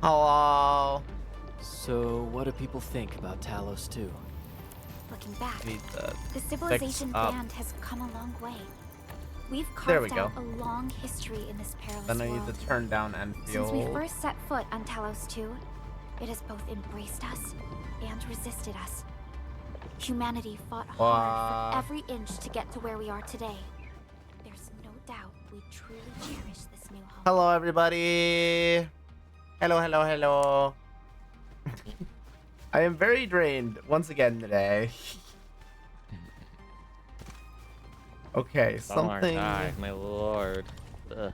Hello. So, what do people think about Talos 2? Looking back, Need to the fix civilization up. band has come a long way. We've There we carved go. out a long history in this perilous Then I need world. to turn down Since we Enfield. first set foot on Talos 2, it has both embraced us and resisted us. Humanity fought hard for every inch to get to where we are today. There's no doubt we truly cherish this new home. Hello, everybody. Hello. I am very drained once again today. Okay, something. My lord. Ugh.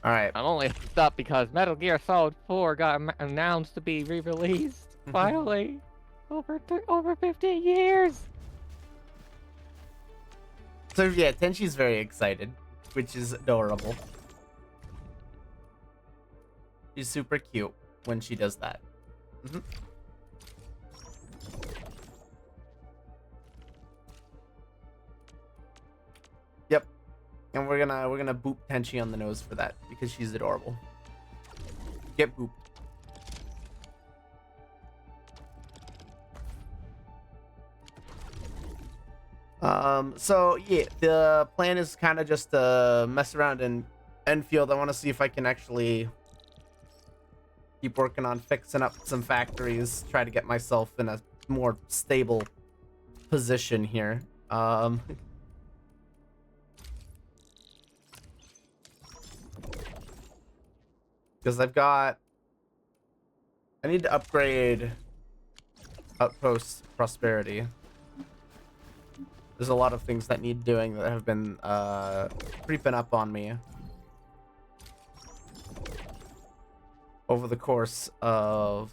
All right. I'm only hyped up because Metal Gear Solid 4 got announced to be re-released. Finally, over 15 years. So yeah, Tenchi's very excited, which is adorable. She's super cute when she does that. Yep. And we're gonna boop Tenchi on the nose for that because she's adorable. Get booped. So yeah, the plan is kind of just to mess around in Enfield. I want to see if I can actually keep working on fixing up some factories, try to get myself in a more stable position here. Because I need to upgrade Outpost Prosperity. There's a lot of things that need doing that have been creeping up on me over the course of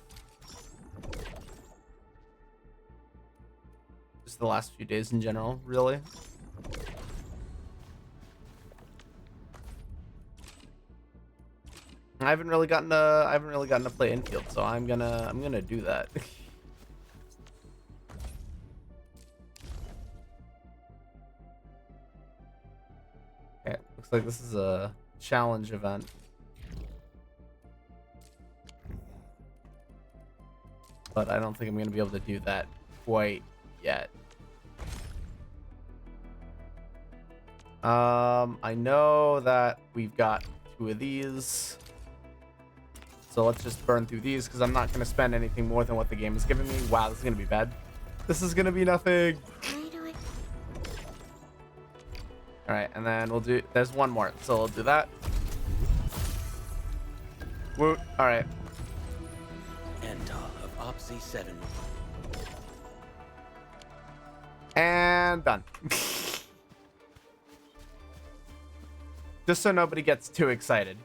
just the last few days in general, really. I haven't really gotten to play Infield, so I'm gonna do that. Okay, looks like this is a challenge event. But I don't think I'm gonna be able to do that quite yet. I know that we've got 2 of these. So let's just burn through these because I'm not going to spend anything more than what the game is giving me. Wow, this is going to be bad. This is going to be nothing. All right, and then we'll do... There's one more, so we'll do that. Woot. All right. End of Opsy 7. And done. Just so nobody gets too excited.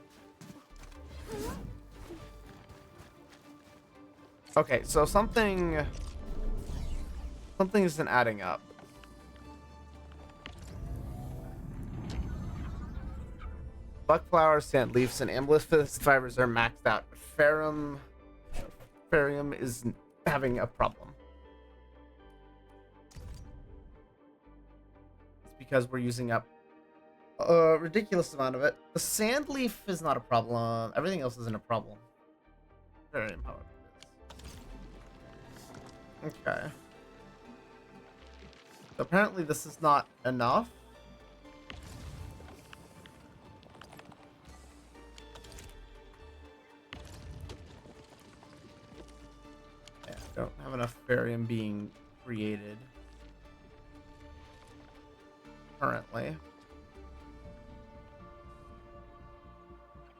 Okay, so something isn't adding up. Buckflower, sand leaves, and ambulances fibers are maxed out. Ferrum is having a problem. It's because we're using up a ridiculous amount of it. The sand leaf is not a problem. Everything else isn't a problem. Ferrum, however. Okay. So apparently this is not enough. Yeah, I don't have enough barium being created currently.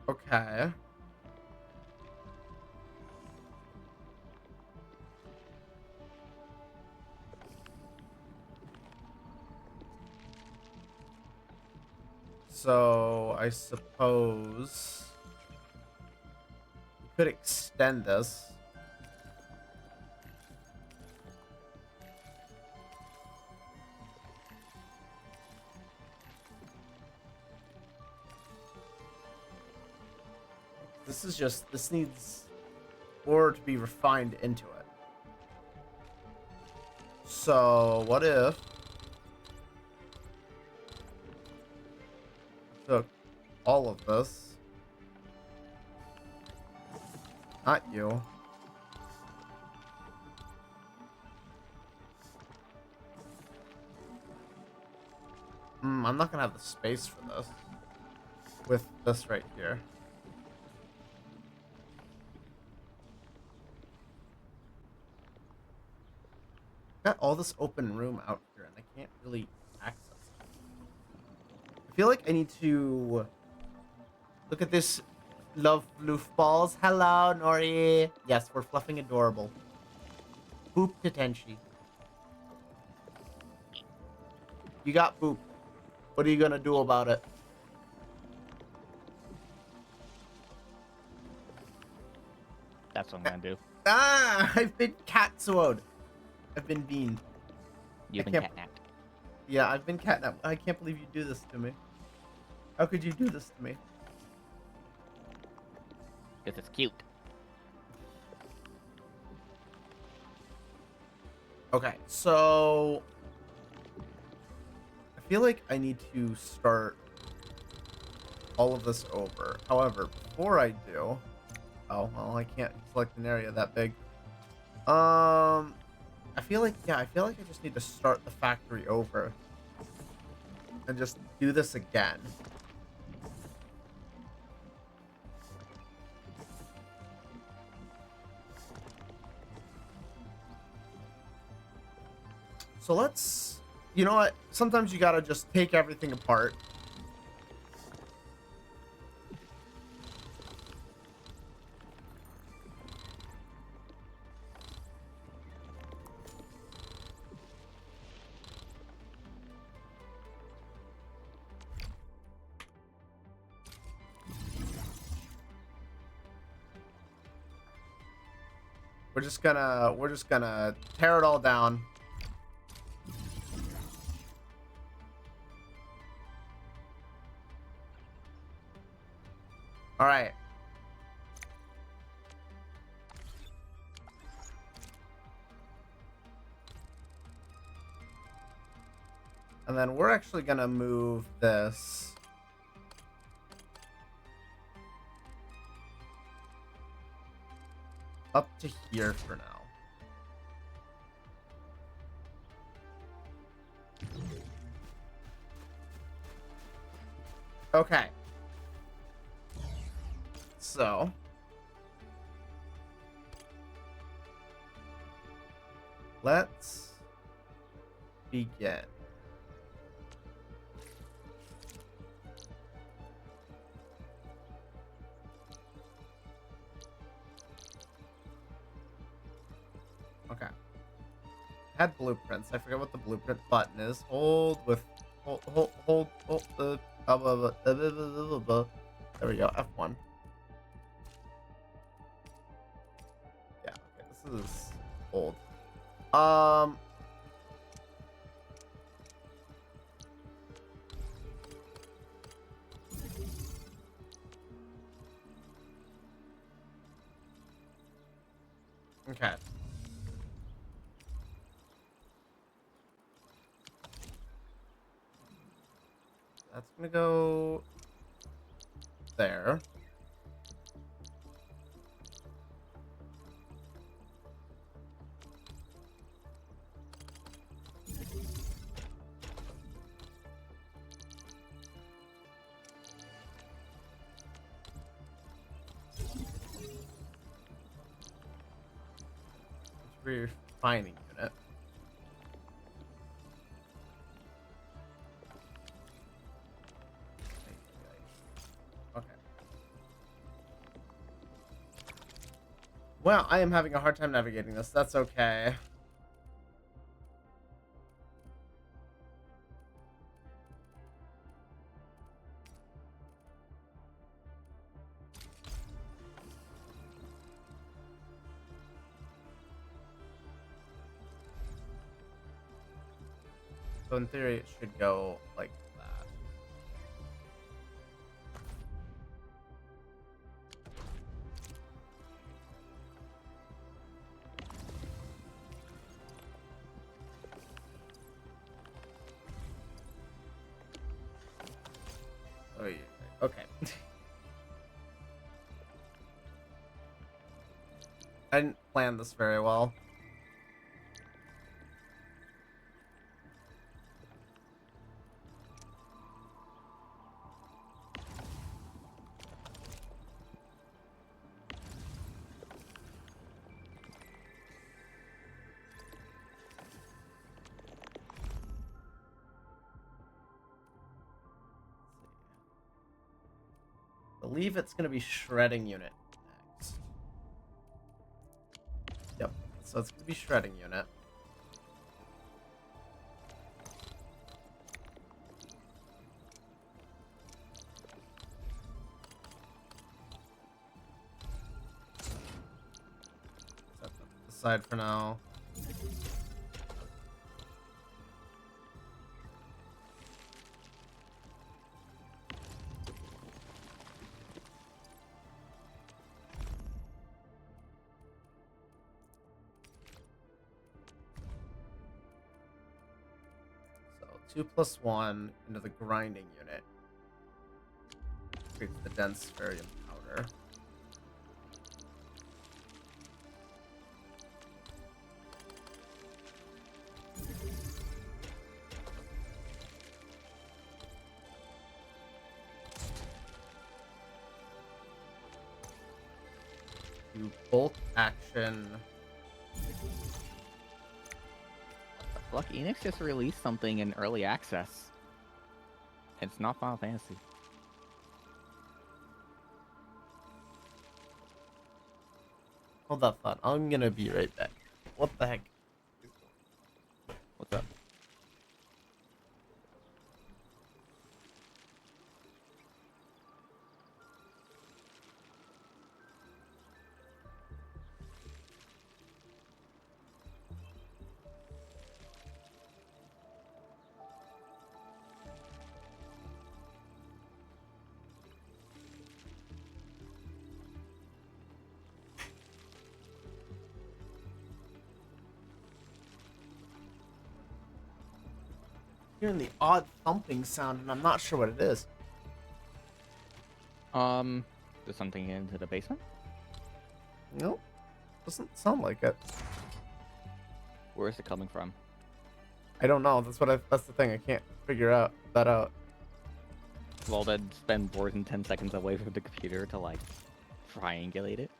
Okay. So I suppose we could extend this. This needs ore to be refined into it. So what if I took all of this Not you. I'm not gonna have the space for this. With this right here. Got all this open room out here, and I can't really access it. I feel like I need to look at this. Love floof balls. Hello, Nori. Yes, we're fluffing adorable. Boop to Tenchi. You got boop. What are you gonna do about it? That's what I'm gonna do. Ah, I've been cat-swoed. I've been beaned. You've I been can't- catnapped. Yeah, I've been catnapped. I can't believe you do this to me. How could you do this to me? Because it's cute. Okay, so I feel like I need to start all of this over. However, before I do, oh well, I can't select an area that big. I feel like I just need to start the factory over and just do this again. So let's, you know what? Sometimes you gotta just take everything apart. We're just gonna tear it all down. All right. And then we're actually gonna move this up to here for now. Okay. So let's begin. Okay. Had blueprints. I forget what the blueprint button is. Hold with hold the there we go. F1. Yeah, okay, this is old. Okay. That's gonna go there. Refining unit. Okay. Well, I am having a hard time navigating this. That's okay. So in theory, it should go like that. Oh, yeah. Okay. planned this very well. I believe it's going to be shredding unit next. Yep, so it's going to be shredding unit. Set that aside for now. So 2+1 into the grinding unit. Creates the dense ferrium powder. Do bolt action. Look, Enix just released something in early access. It's not Final Fantasy. Hold that thought. I'm gonna be right back. What the heck? What's up? Hearing the odd thumping sound, and I'm not sure what it is. There's something into the basement? Nope, doesn't sound like it. Where is it coming from? I don't know. That's the thing. I can't figure that out. Well, then spend more than 10 seconds away from the computer to, like, triangulate it.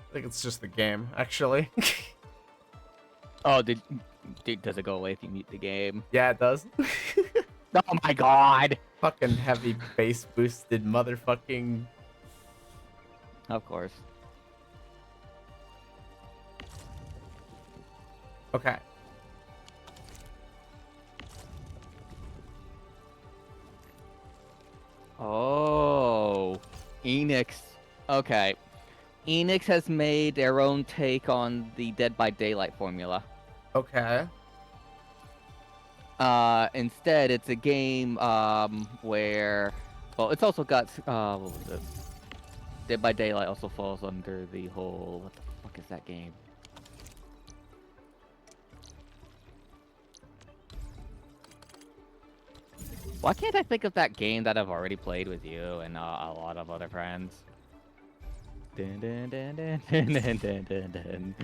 I think it's just the game, actually. Oh, does it go away if you mute the game? Yeah, it does. Oh my god! Fucking heavy bass boosted motherfucking. Of course. Okay. Oh, Enix. Okay. Enix has made their own take on the Dead by Daylight formula. Okay. Instead, it's a game where, well, it's also got what was it? Dead by Daylight also falls under the whole, what the fuck is that game? Why can't I think of that game that I've already played with you and a lot of other friends? Dun, dun, dun, dun, dun, dun, dun, dun, dun,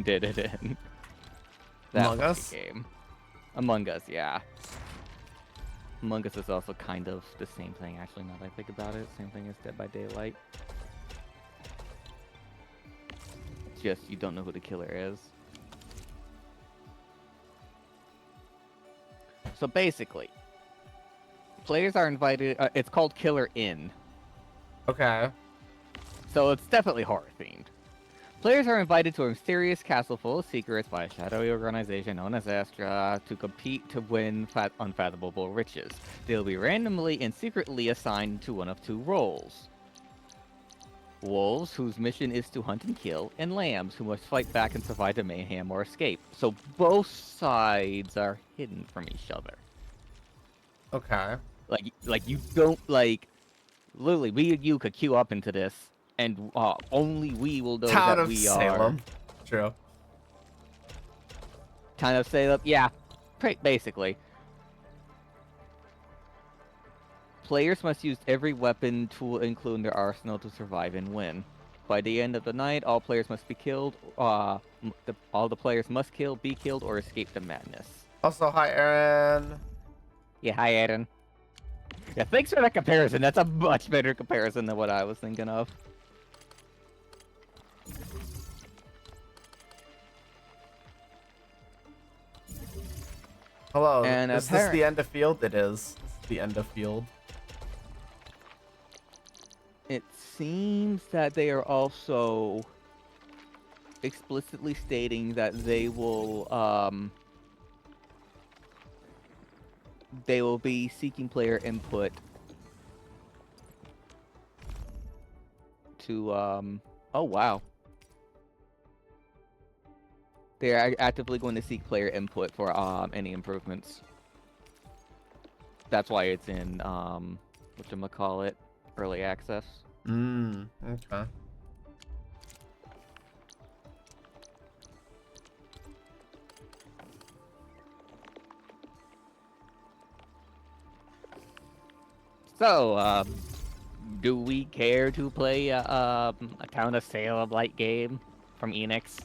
dun, dun, dun. That Among Us? game. Among Us, yeah. Among Us is also kind of the same thing, actually, now that I think about it. Same thing as Dead by Daylight. Just, you don't know who the killer is. So basically, players are invited, it's called Killer Inn. Okay. So it's definitely horror themed. Players are invited to a mysterious castle full of secrets by a shadowy organization known as Astra to compete to win unfathomable riches. They'll be randomly and secretly assigned to one of two roles. Wolves, whose mission is to hunt and kill, and lambs, who must fight back and survive the mayhem or escape. So both sides are hidden from each other. Okay. Like you don't, like, literally, you could queue up into this and only we will know Town that of we Salem. are. True. Town of Salem, yeah, basically. Players must use every weapon, tool, including in their arsenal to survive and win. By the end of the night, all players must be killed. All the players must be killed, or escape the madness. Also, hi, Aaron. Yeah, hi, Aaron. Yeah, thanks for that comparison. That's a much better comparison than what I was thinking of. Hello. And is this the end of field? It is. This is the end of field. It seems that they are also explicitly stating that they will be seeking player input to oh wow. They are actively going to seek player input for any improvements. That's why it's in whatchamacallit, early access. Okay. So, do we care to play a Town of Salem light game from Enix?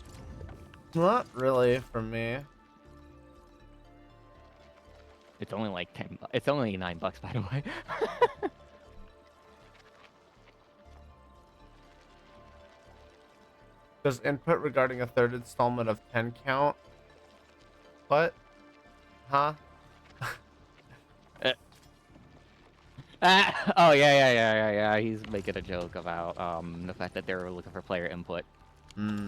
Not really for me. It's only like it's only $9, by the way. Does input regarding a third installment of 10 count? What? Huh? Oh yeah. He's making a joke about the fact that they're looking for player input. Hmm.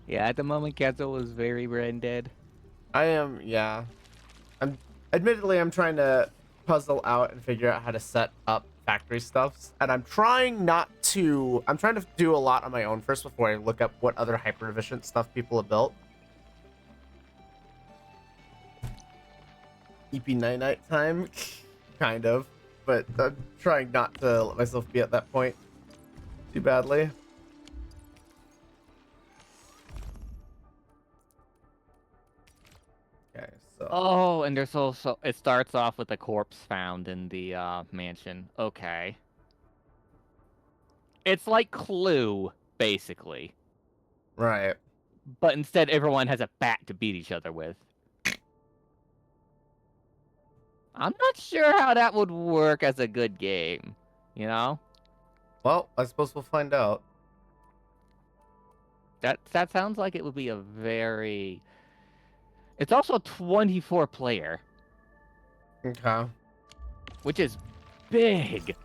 Yeah, at the moment, Kenzo is very brain dead. I am, yeah. Admittedly, I'm trying to puzzle out and figure out how to set up factory stuffs, and I'm trying to do a lot on my own first before I look up what other hyper efficient stuff people have built. EP night time, kind of, but I'm trying not to let myself be at that point too badly. Okay, so. Oh, and there's also it starts off with a corpse found in the mansion. Okay. It's like Clue, basically. Right. But instead, everyone has a bat to beat each other with. I'm not sure how that would work as a good game, you know? Well, I suppose we'll find out. That sounds like it would be a very... It's also 24 player, Okay. which is big.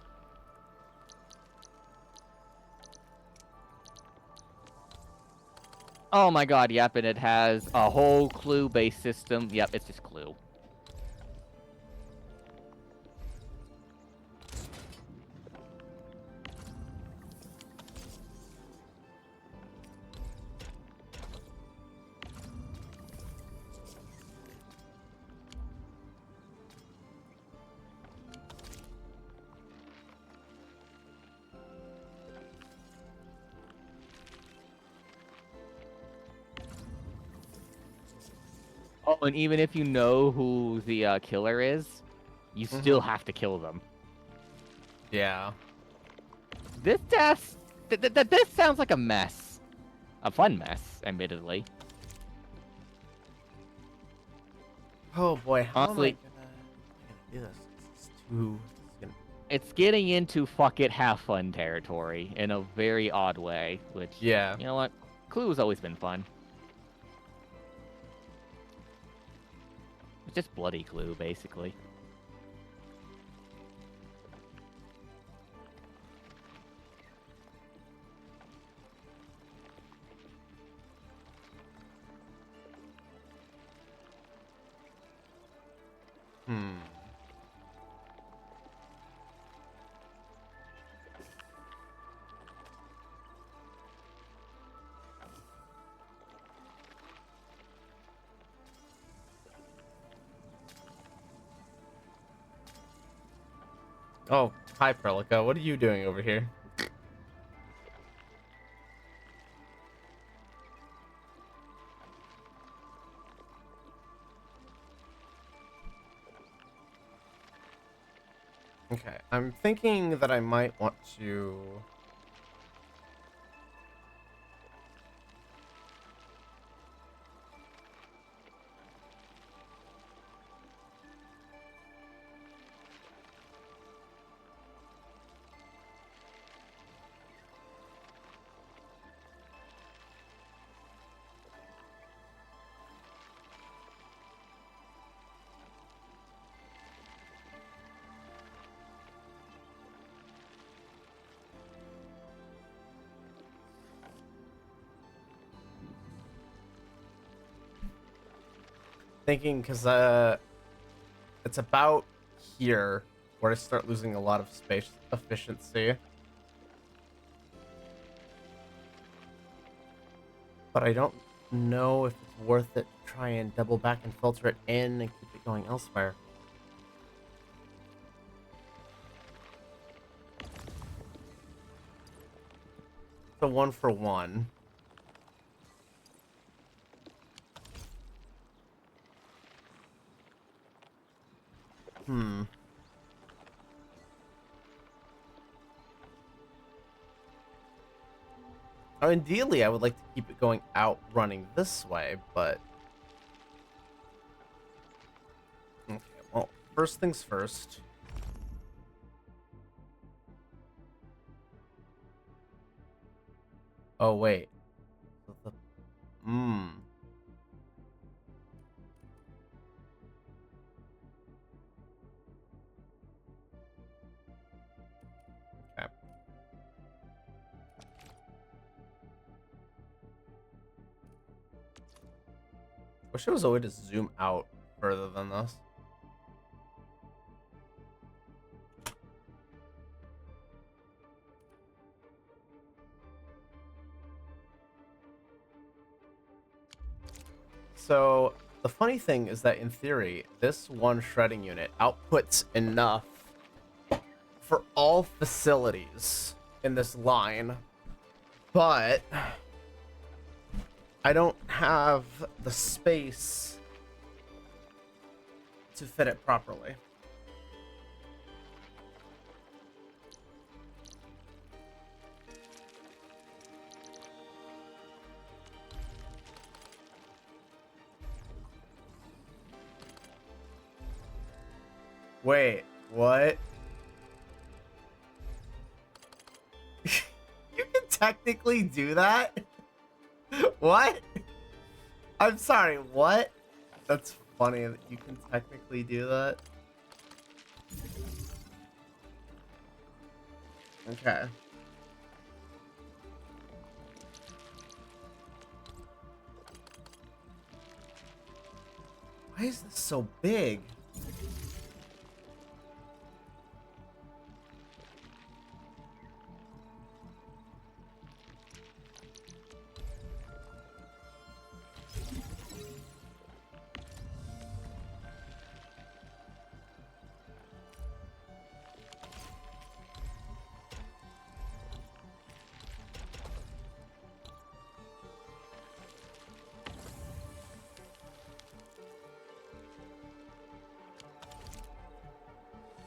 Oh my god, yep, and it has a whole Clue-based system. Yep, it's just Clue. Oh, and even if you know who the killer is, you still have to kill them. Yeah. This test... this sounds like a mess. A fun mess, admittedly. Oh boy, how Honestly, am I gonna do this? It's too. it's getting into fuck it, have fun territory in a very odd way, which, Yeah. you know what? Clue's always been fun. It's just bloody Clue, basically. Hmm. Oh, hi, Perlica. What are you doing over here? Okay, I'm thinking that I might want to... Thinking, because it's about here where I start losing a lot of space efficiency. But I don't know if it's worth it to try and double back and filter it in and keep it going elsewhere. So 1 for 1. Hmm. Ideally, I would like to keep it going out running this way, but... Okay, well, first things first. Oh, wait. Hmm. Okay. Wish there was a way to zoom out further than this. So, the funny thing is that in theory, this one shredding unit outputs enough for all facilities in this line, but I don't have the space to fit it properly. Wait, what? You can technically do that? What? I'm sorry, what? That's funny that you can technically do that. Okay. Why is this so big?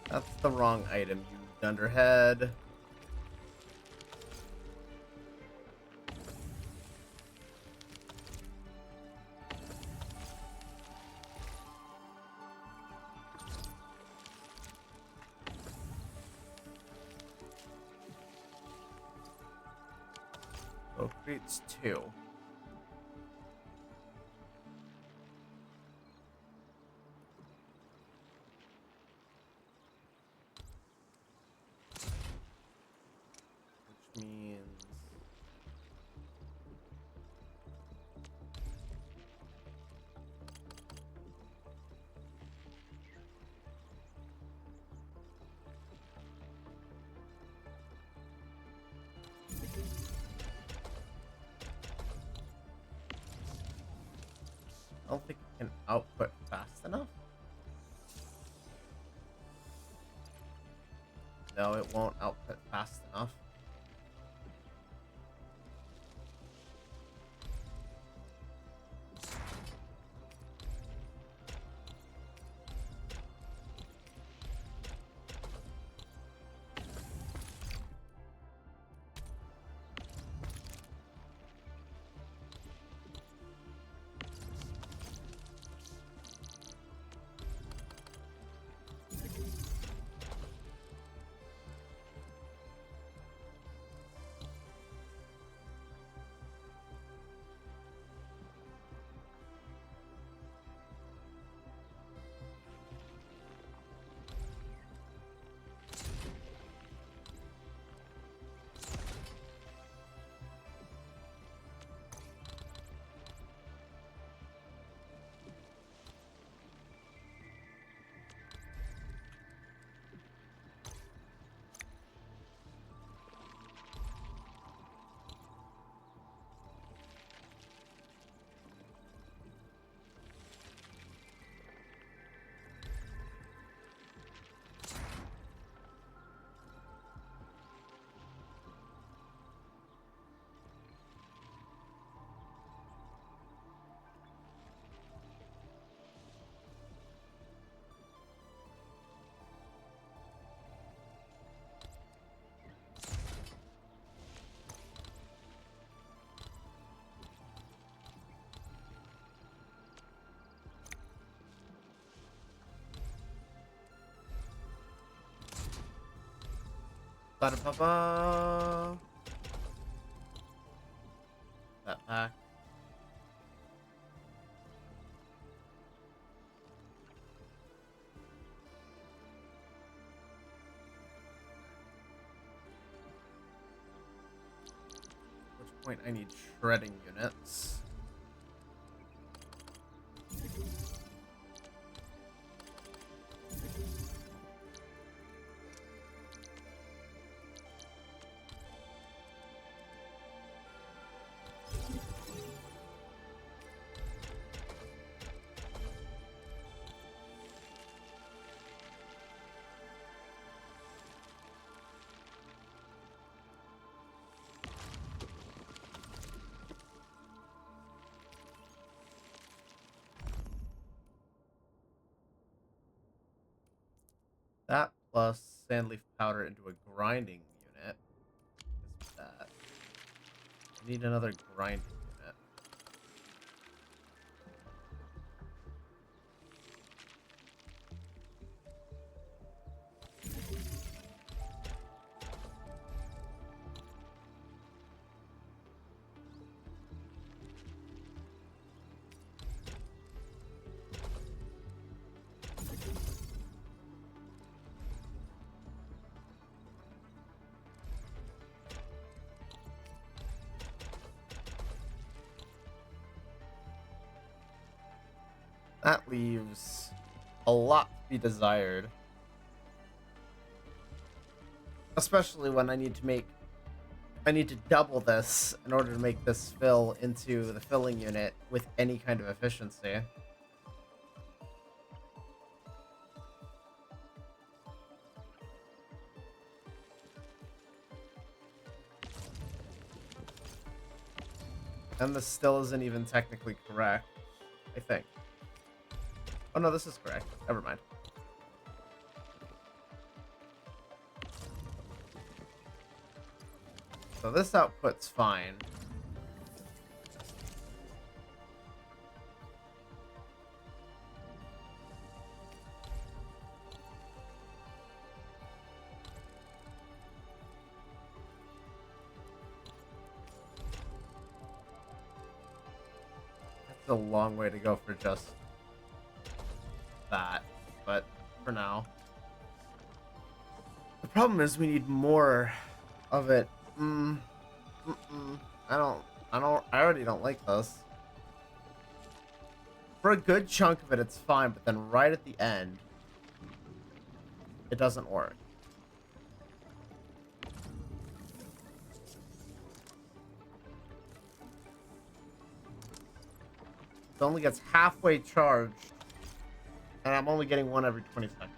That's the wrong item, you dunderhead. So it creates 2. Which means... don't think it can output fast enough. No, it won't output fast enough. Ba-da-ba-ba. That back. At which point I need shredding units. That plus sandleaf powder into a grinding unit. Is that? I need another grinding unit. That leaves a lot to be desired. Especially when I need to double this in order to make this fill into the filling unit with any kind of efficiency. And this still isn't even technically correct, I think. Oh no, this is correct. Never mind. So this output's fine. That's a long way to go for just that, but for now. The problem is we need more of it. I already don't like this. For a good chunk of it, it's fine, but then right at the end, it doesn't work. It only gets halfway charged, and I'm only getting one every 20 seconds.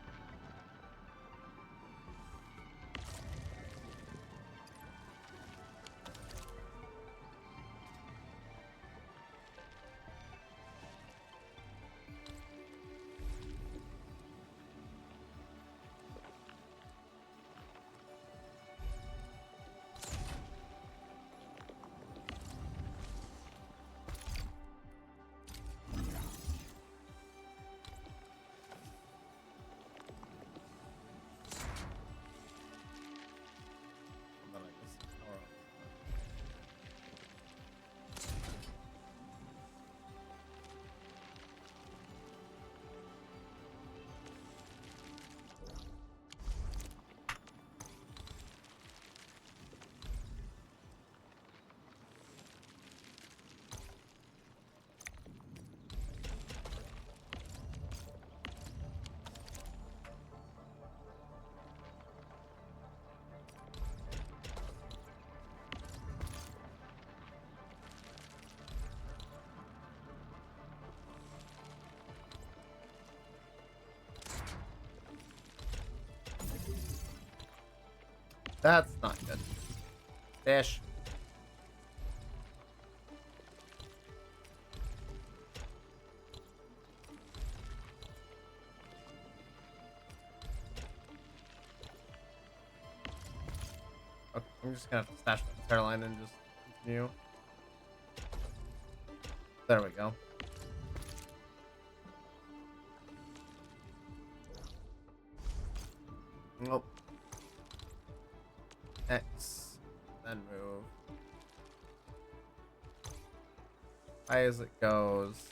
That's not good. Fish. Okay, I'm just gonna have to stash that entire line and just continue. There we go. Nope. X. Then move. High as it goes.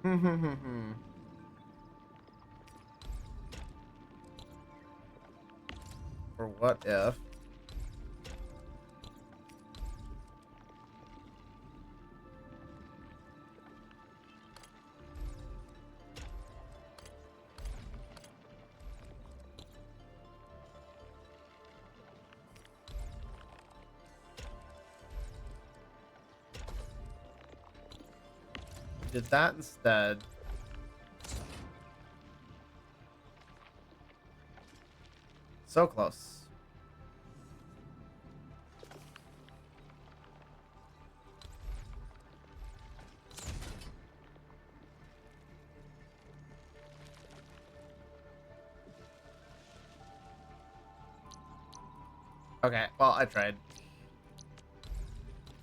Hmm. Or what if? Did that instead. So close. Okay, well, I tried.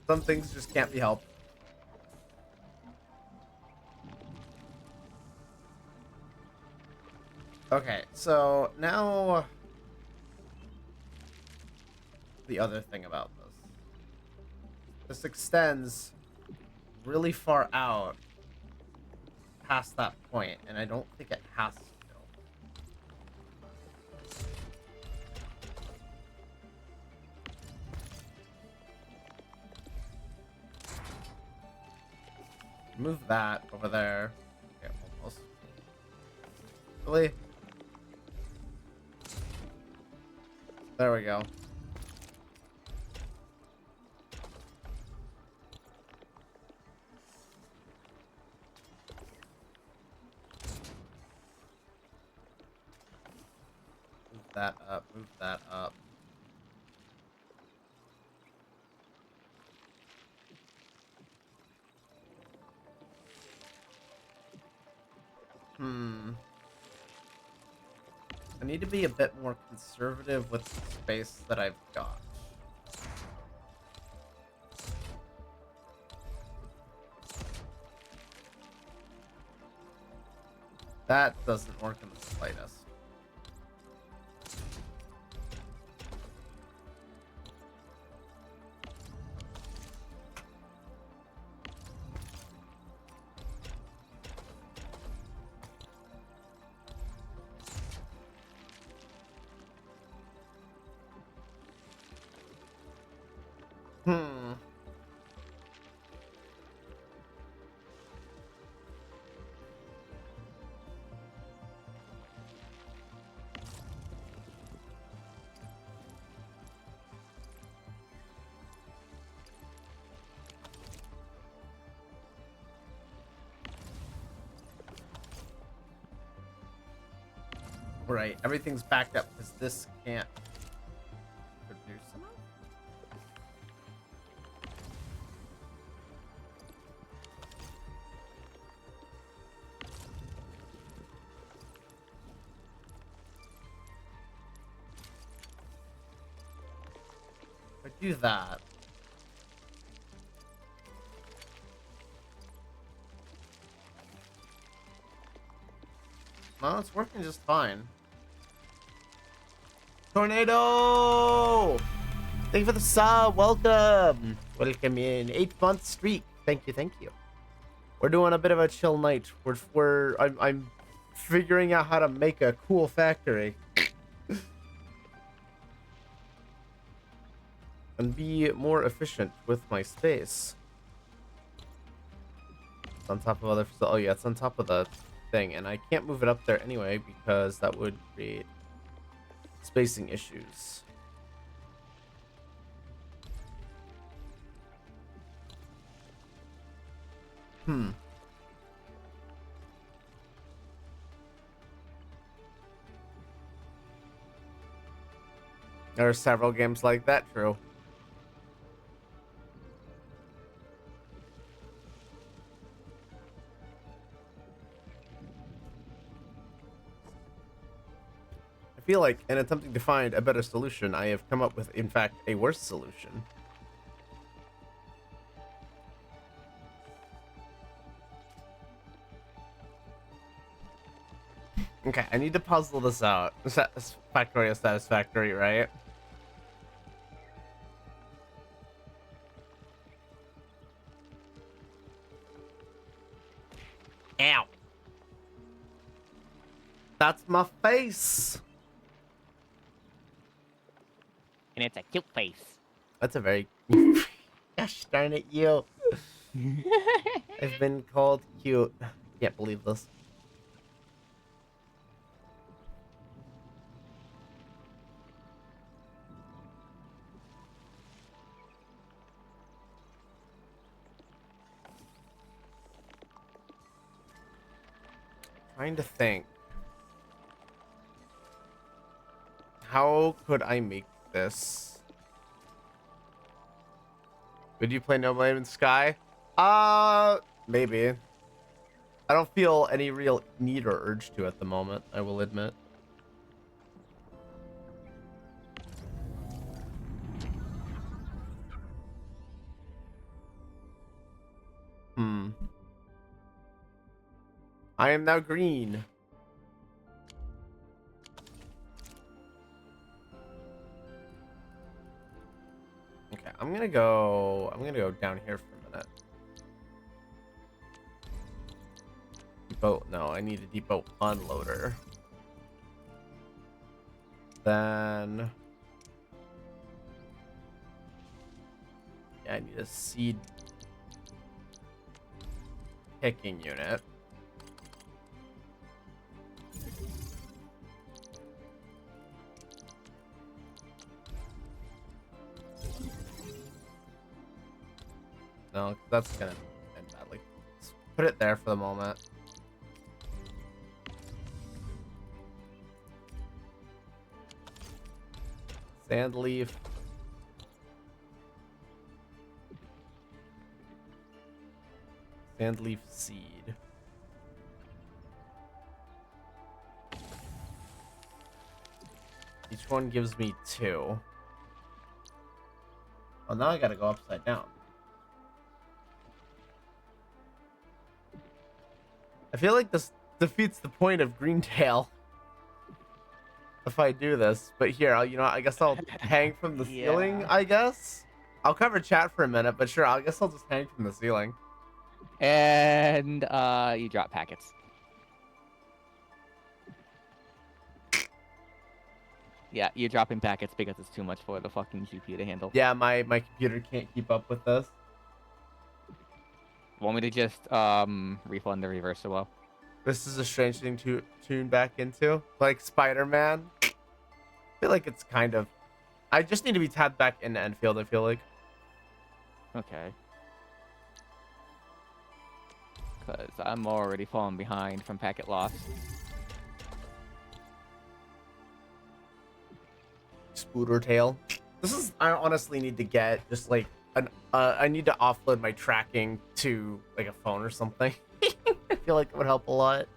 Some things just can't be helped. Okay, so now the other thing about this. This extends really far out past that point, and I don't think it has to. Move that over there. Okay, almost. Really? There we go. Move that up, move that up. I need to be a bit more conservative with the space that I've got. That doesn't work in the slightest. Right, everything's backed up because this can't produce enough. If I do that. No, it's working just fine. Tornado! Thank you for the sub. Welcome. Welcome in. 8-month streak. Thank you. Thank you. We're doing a bit of a chill night. I'm figuring out how to make a cool factory. And be more efficient with my space. It's on top of other. Oh yeah, it's on top of the thing, and I can't move it up there anyway because that would create spacing issues. There are several games like that, true. I feel like, in attempting to find a better solution, I have come up with, in fact, a worse solution. Okay, I need to puzzle this out. Factory is satisfactory, right? Ow. That's my face. And it's a cute face. That's a very... Gosh darn it, you. I've been called cute. Can't believe this. Trying to think. How could I make this? Would you play No Man's Sky? Maybe. I don't feel any real need or urge to at the moment, I will admit. I am now green. Okay, I'm gonna go down here for a minute. Depot, no, I need a depot unloader. Then yeah, I need a seed picking unit. No, that's gonna end badly. Let's put it there for the moment. Sand leaf. Sand leaf seed. Each one gives me 2. Oh, now I gotta go upside down. I feel like this defeats the point of Greentail if I do this. But here, I guess I'll hang from the ceiling, I guess? I'll cover chat for a minute, but sure, I guess I'll just hang from the ceiling. And you drop packets. Yeah, you're dropping packets because it's too much for the fucking GPU to handle. Yeah, my computer can't keep up with this. Want me to just refund the reversible? This is a strange thing to tune back into. Like Spider-Man. I feel like it's kind of... I just need to be tabbed back into Endfield, I feel like. Okay. Because I'm already falling behind from packet loss. scooter tail. I honestly need to get just like I need to offload my tracking to like a phone or something. I feel like it would help a lot.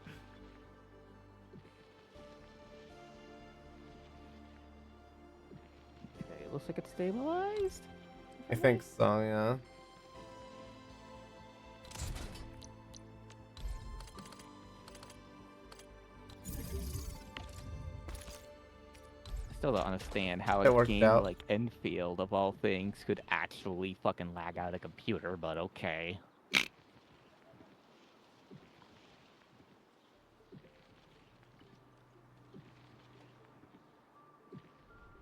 Okay, it looks like it's stabilized. I think so, yeah. I still don't understand how It a worked game out. like Endfield, of all things, could actually fucking lag out a computer, but okay.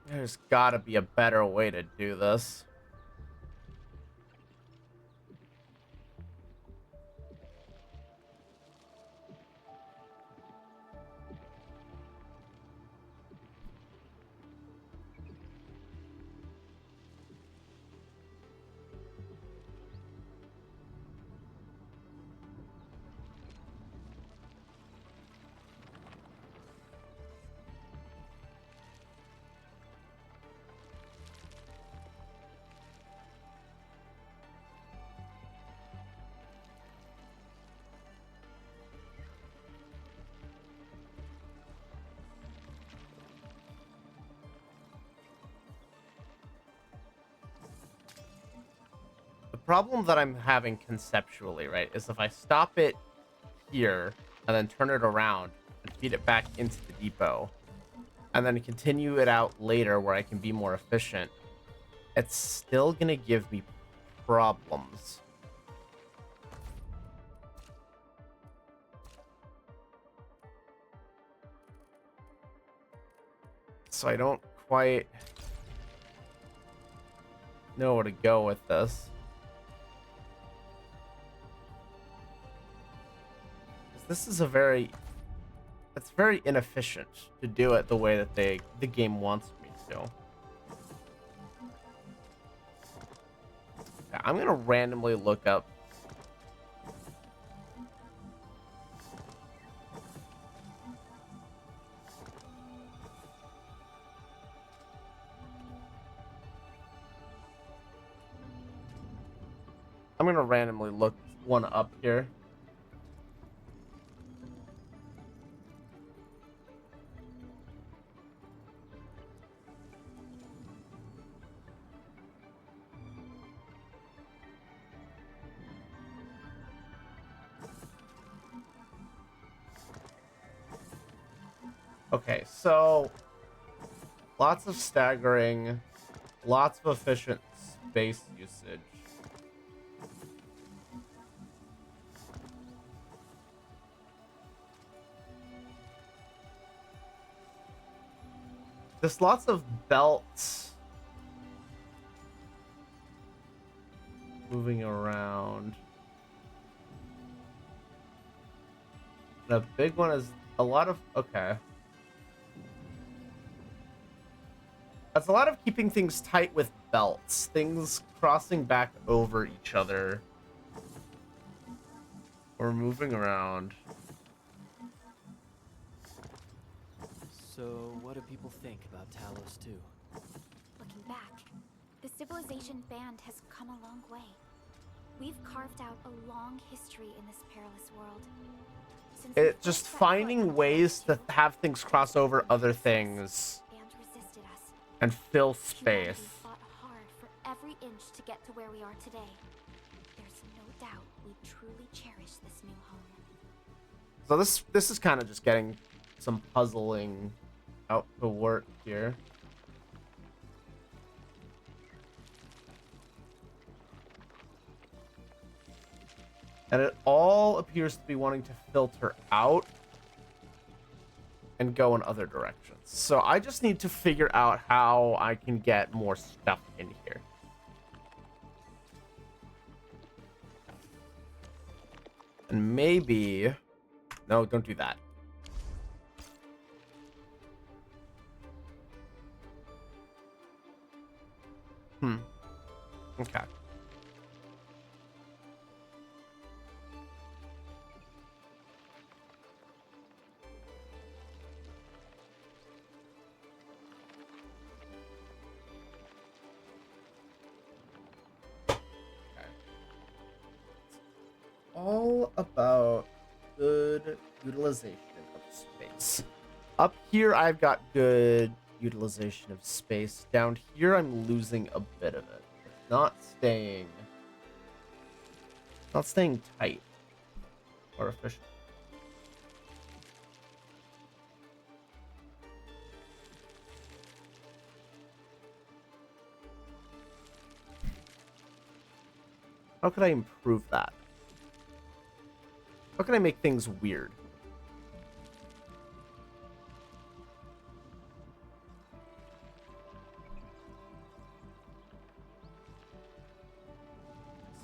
There's gotta be a better way to do this. The problem that I'm having conceptually, right, is if I stop it here and then turn it around and feed it back into the depot and then continue it out later where I can be more efficient, it's still gonna give me problems. So I don't quite know where to go with this. This is it's very inefficient to do it the way that the game wants me to. Yeah, I'm gonna randomly look up. I'm gonna randomly look one up here. Okay, so lots of staggering, lots of efficient space usage. There's lots of belts moving around. And a big one is a lot of, okay. That's a lot of keeping things tight with belts, things crossing back over each other. Or moving around. So, what do people think about Talos 2? Looking back, the civilization band has come a long way. We've carved out a long history in this perilous world. Since we It just first set foot finding on ways to Talos 2, have things cross over other things and resisted us. and fill Humanity space. fought hard for every inch to get to where we are today. There's no doubt we truly cherish this new home. So this is kind of just getting some puzzling out to work here. And it all appears to be wanting to filter out and go in other directions. So I just need to figure out how I can get more stuff in here. And maybe... No, don't do that. Okay. all about good utilization of space. Up here, I've got good utilization of space. Down here, I'm losing a bit of it. It's not staying tight or efficient. How could I improve that? How can I make things weird?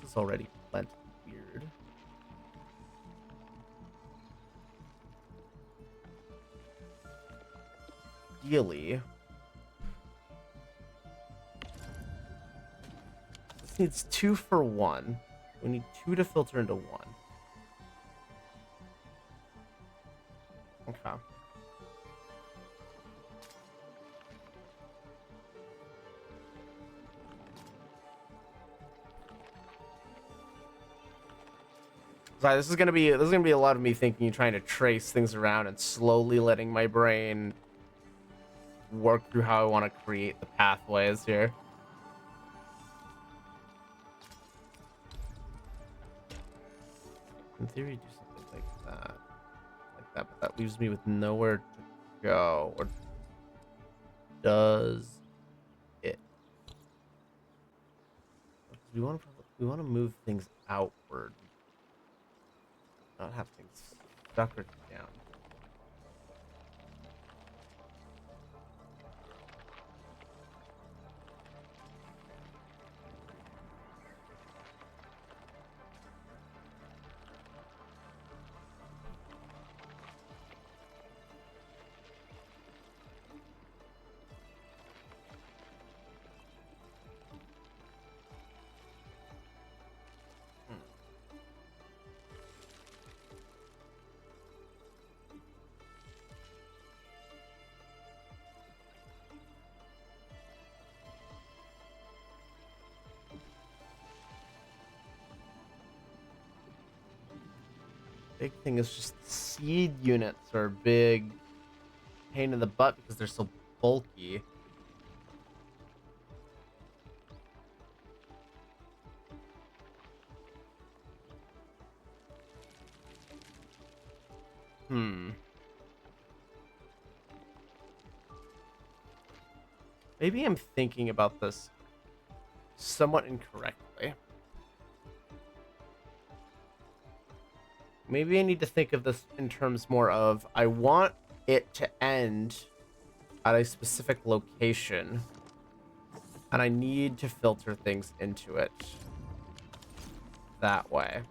This is already plenty weird. Ideally, this needs 2 for 1. We need 2 to filter into 1. Okay. Sorry, this is gonna be a lot of me thinking, trying to trace things around and slowly letting my brain work through how I want to create the pathways here. In theory, do something like that, but that leaves me with nowhere to go. Or does it? We want to move things outward, not have things stuck or down. Big thing is just seed units are a big pain in the butt because they're so bulky. Maybe I'm thinking about this somewhat incorrectly. Maybe I need to think of this in terms more of, I want it to end at a specific location, and I need to filter things into it that way.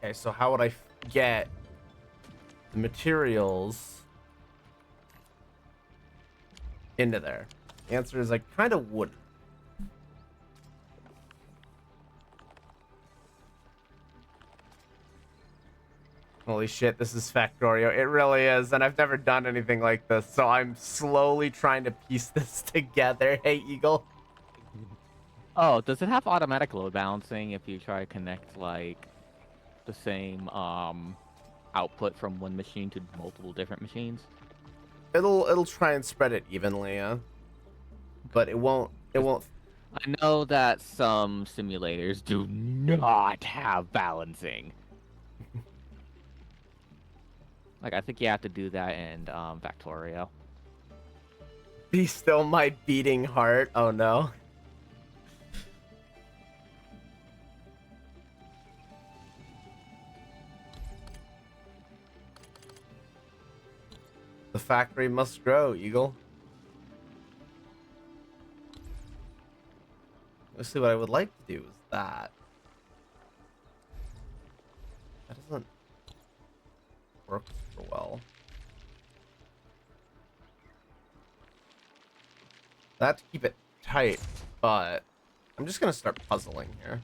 Okay, so how would I get the materials into there? The answer is I kind of wouldn't. Holy shit, this is Factorio. It really is, and I've never done anything like this, so I'm slowly trying to piece this together. Hey, Eagle. Oh, does it have automatic load balancing if you try to connect like the same output from one machine to multiple different machines? It'll try and spread it evenly, yeah. But it won't. I know that some simulators do not have balancing. Like, I think you have to do that in Factorio. Be still my beating heart. Oh no. The factory must grow, Eagle. Let's see, what I would like to do is that. That doesn't work super well. That to tight, but I'm just gonna start puzzling here.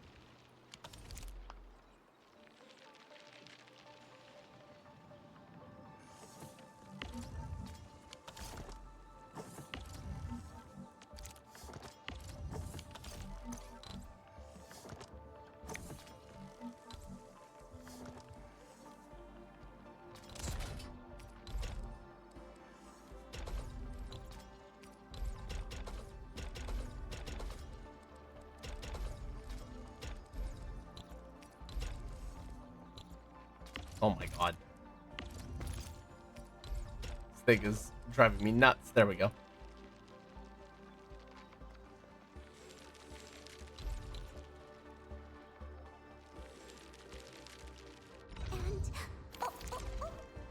Oh my god. This thing is driving me nuts. There we go.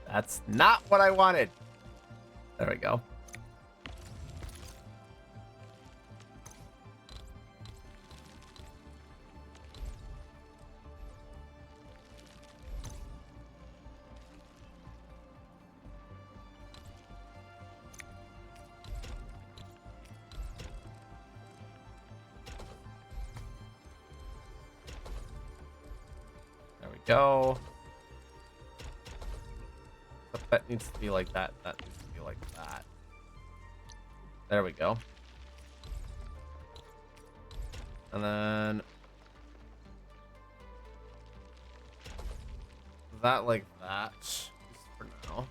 That's not what I wanted. There we go. There we go. That needs to be like that. That needs to be like that. There we go. And then that like that. Just for now.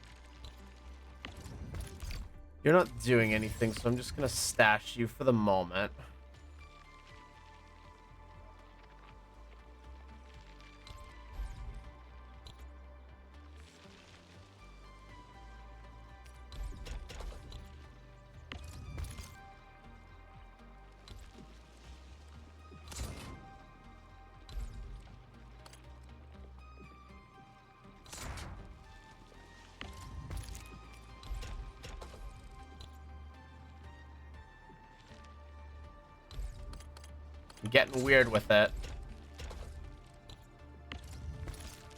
You're not doing anything, so I'm just gonna stash you for the moment. I'm getting weird with it.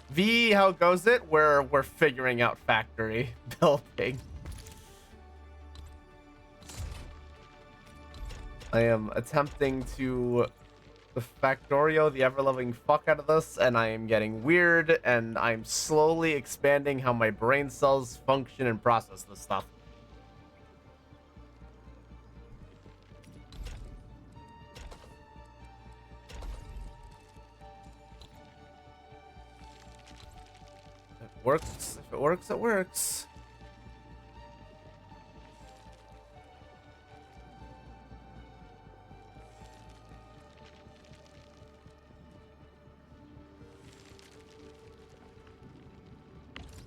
V, how goes it? We're figuring out factory building. I am attempting to Factorio the ever-loving fuck out of this, and I am getting weird, and I'm slowly expanding how my brain cells function and process this stuff. It works. If it works, it works.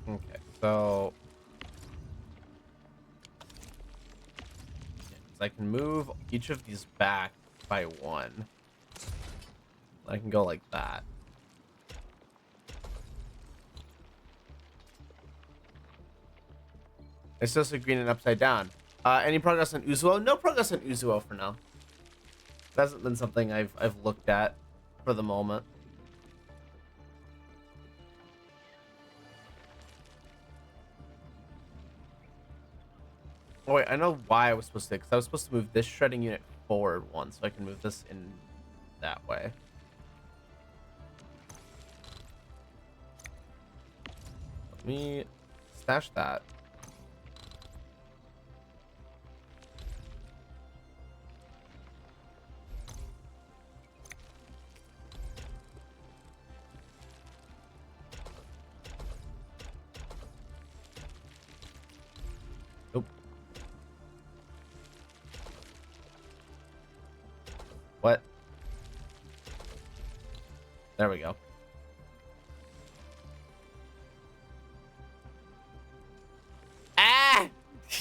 Okay, so I can move each of these back by one. I can go like that. It's just a green and upside down. Any progress on Uzuo? No progress on Uzuo for now. It hasn't been something I've looked at for the moment. Oh wait, I know why I was supposed to, because I was supposed to move this shredding unit forward one, so I can move this in that way. Let me stash that. Nope. What? There we go. Ah!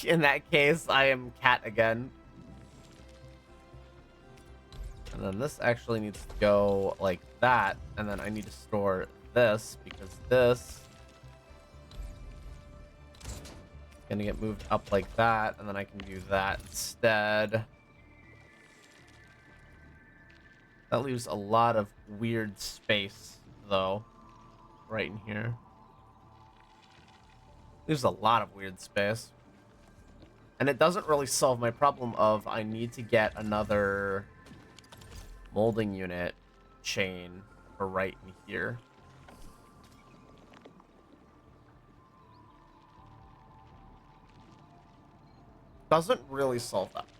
In that case, I am cat again. And then this actually needs to go like that. And then I need to store this because this is going to get moved up like that. And then I can do that instead. That leaves a lot of weird space, though, right in here. Leaves a lot of weird space. And it doesn't really solve my problem of I need to get another molding unit chain for right in here. Doesn't really solve that problem.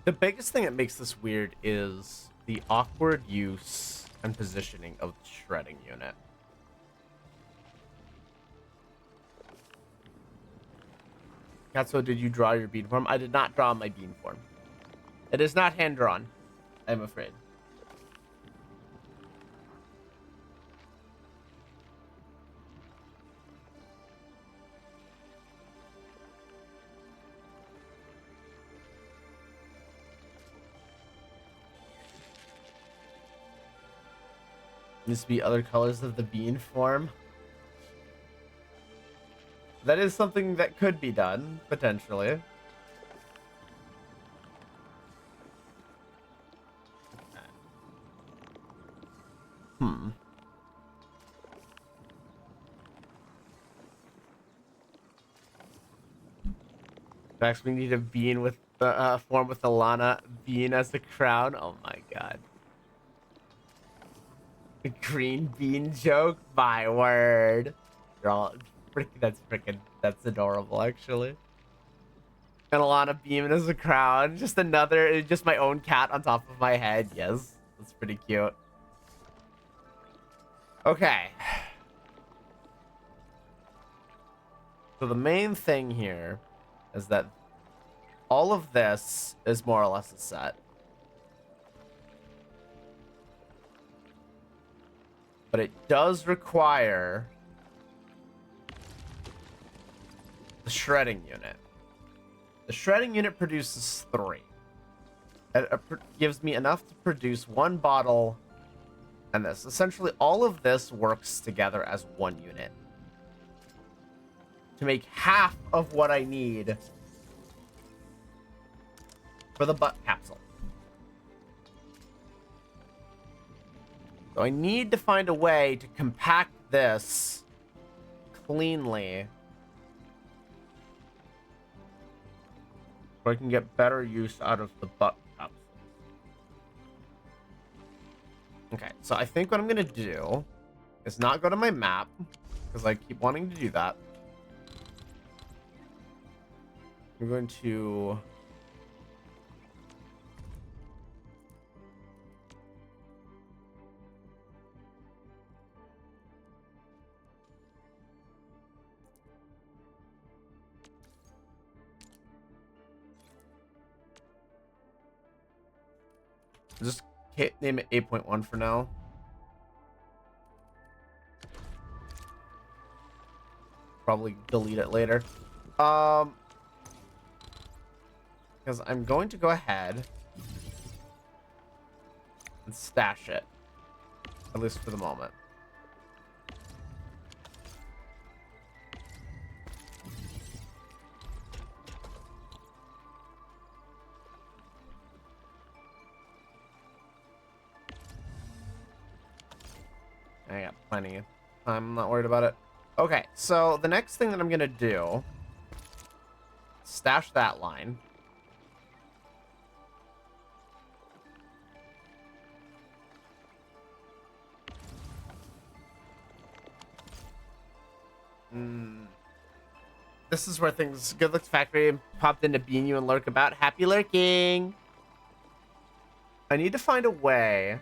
The biggest thing that makes this weird is the awkward use and positioning of the shredding unit. Katsuo, did you draw your bean form? I did not draw my bean form. It is not hand-drawn, I'm afraid. Needs to be other colors of the bean form. That is something that could be done, potentially. Hmm. Next, we need a bean with the form with the Lana bean as the crown. Oh my god. The green bean joke? My word. They're all that's adorable, actually. And a Lana bean as a crown. Just my own cat on top of my head. Yes, that's pretty cute. Okay. So the main thing here is that all of this is more or less a set. But it does require the shredding unit. The shredding unit produces 3. It gives me enough to produce 1 bottle and this. Essentially, all of this works together as 1 unit to make half of what I need for the butt capsule. So I need to find a way to compact this cleanly so I can get better use out of the butt capsules. Okay, so I think what I'm gonna do is not go to my map because I keep wanting to do that. I'm going to just name it 8.1 for now. Probably delete it later. Because I'm going to go ahead and stash it, at least for the moment. I got plenty of time. I'm not worried about it. Okay, so the next thing that I'm gonna do, stash that line. This is where things, Good Looks Factory popped into being you and lurk about. Happy lurking. I need to find a way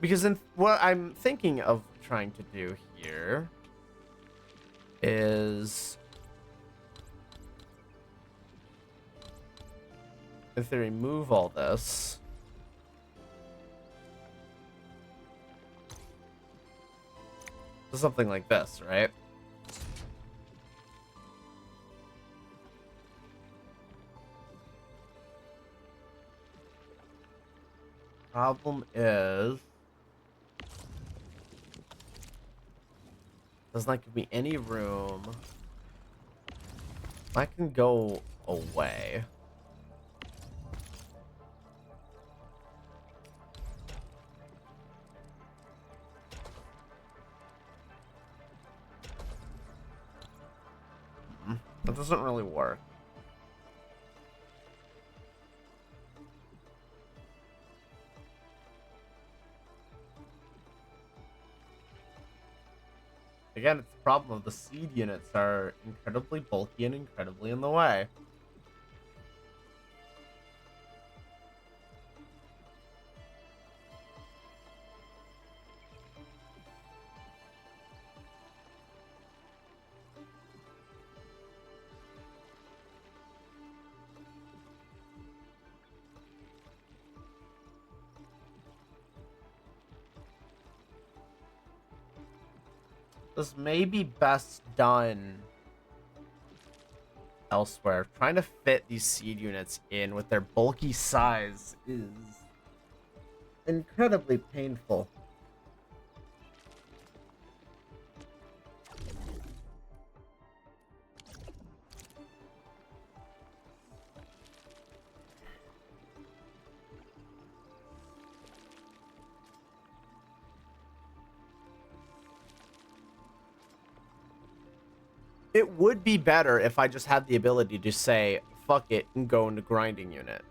because what I'm thinking of trying to do here is, in theory, move all this. To something like this, right? problem is does not give me any room. I can go away. That doesn't really work. Again, it's the problem of the seed units are incredibly bulky and incredibly in the way. This may be best done elsewhere. Trying to fit these seed units in with their bulky size is incredibly painful. It would be better if I just had the ability to say, fuck it, and go into grinding unit.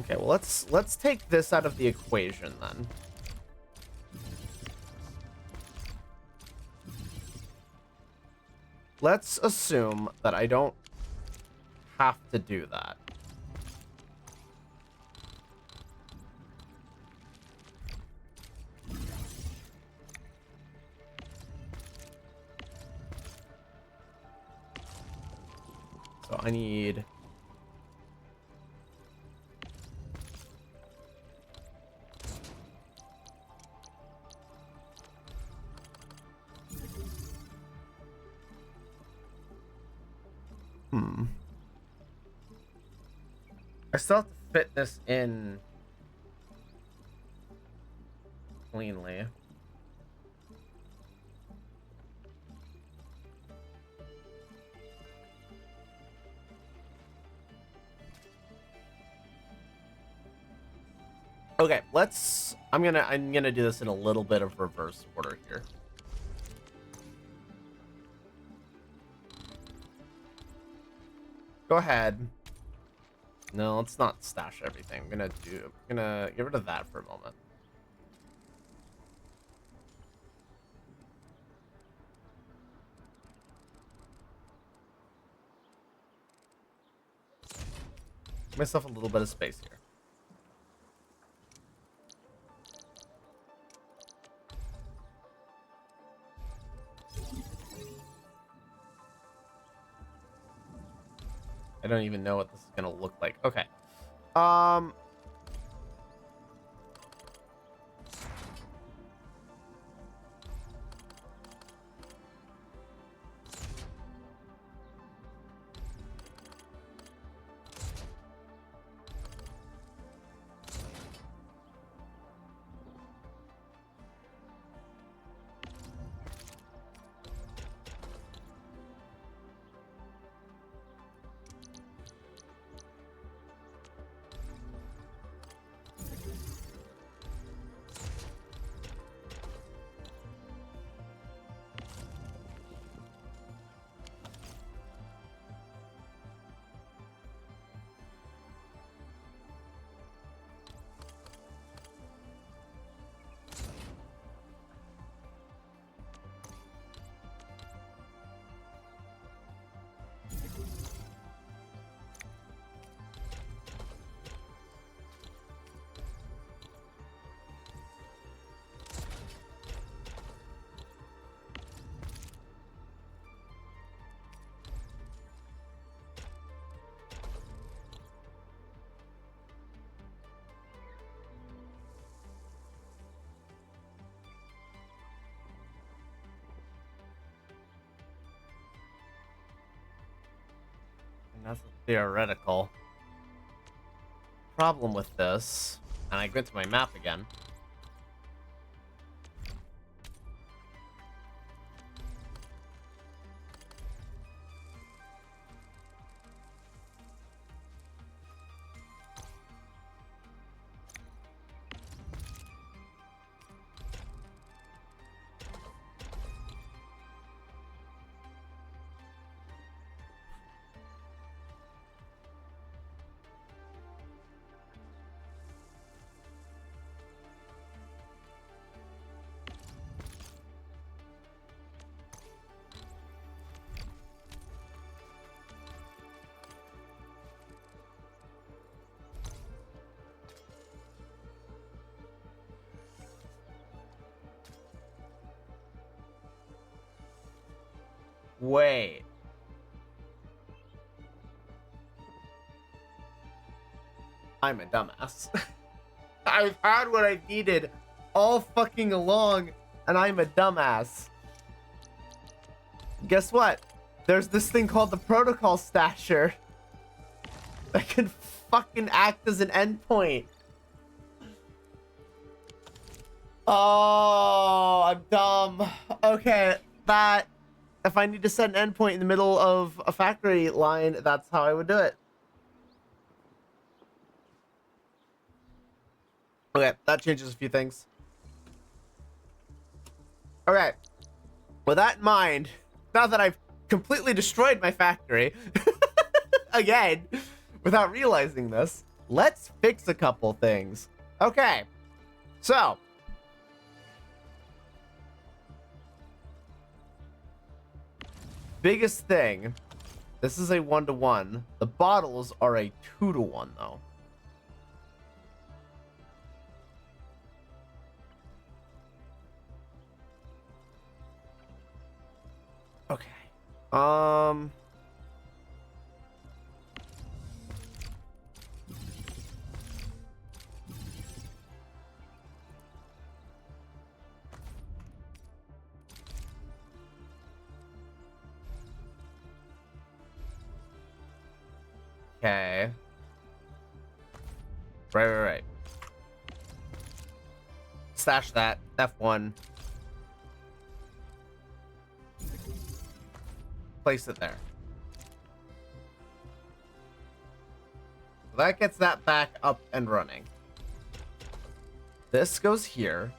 Okay, well let's take this out of the equation then. Let's assume that I don't have to do that. So I need I still have to fit this in cleanly. Okay, I'm gonna do this in a little bit of reverse order here. Go ahead. No, let's not stash everything. I'm gonna get rid of that for a moment. Give myself a little bit of space here. I don't even know what this is gonna look like. Okay. That's a theoretical problem with this. And I go into my map again. Wait. I'm a dumbass. I've had what I needed all fucking along, and I'm a dumbass. Guess what? There's this thing called the protocol stasher that can fucking act as an endpoint. Oh, I'm dumb. Okay, that... If I need to set an endpoint in the middle of a factory line, that's how I would do it. Okay, that changes a few things. Okay, with that in mind, now that I've completely destroyed my factory, again, without realizing this, let's fix a couple things. Okay, so... biggest thing, this is a 1-to-1. The bottles are a 2-to-1 though. Okay. Okay. Right. Stash that. F1. Place it there. So that gets that back up and running. This goes here.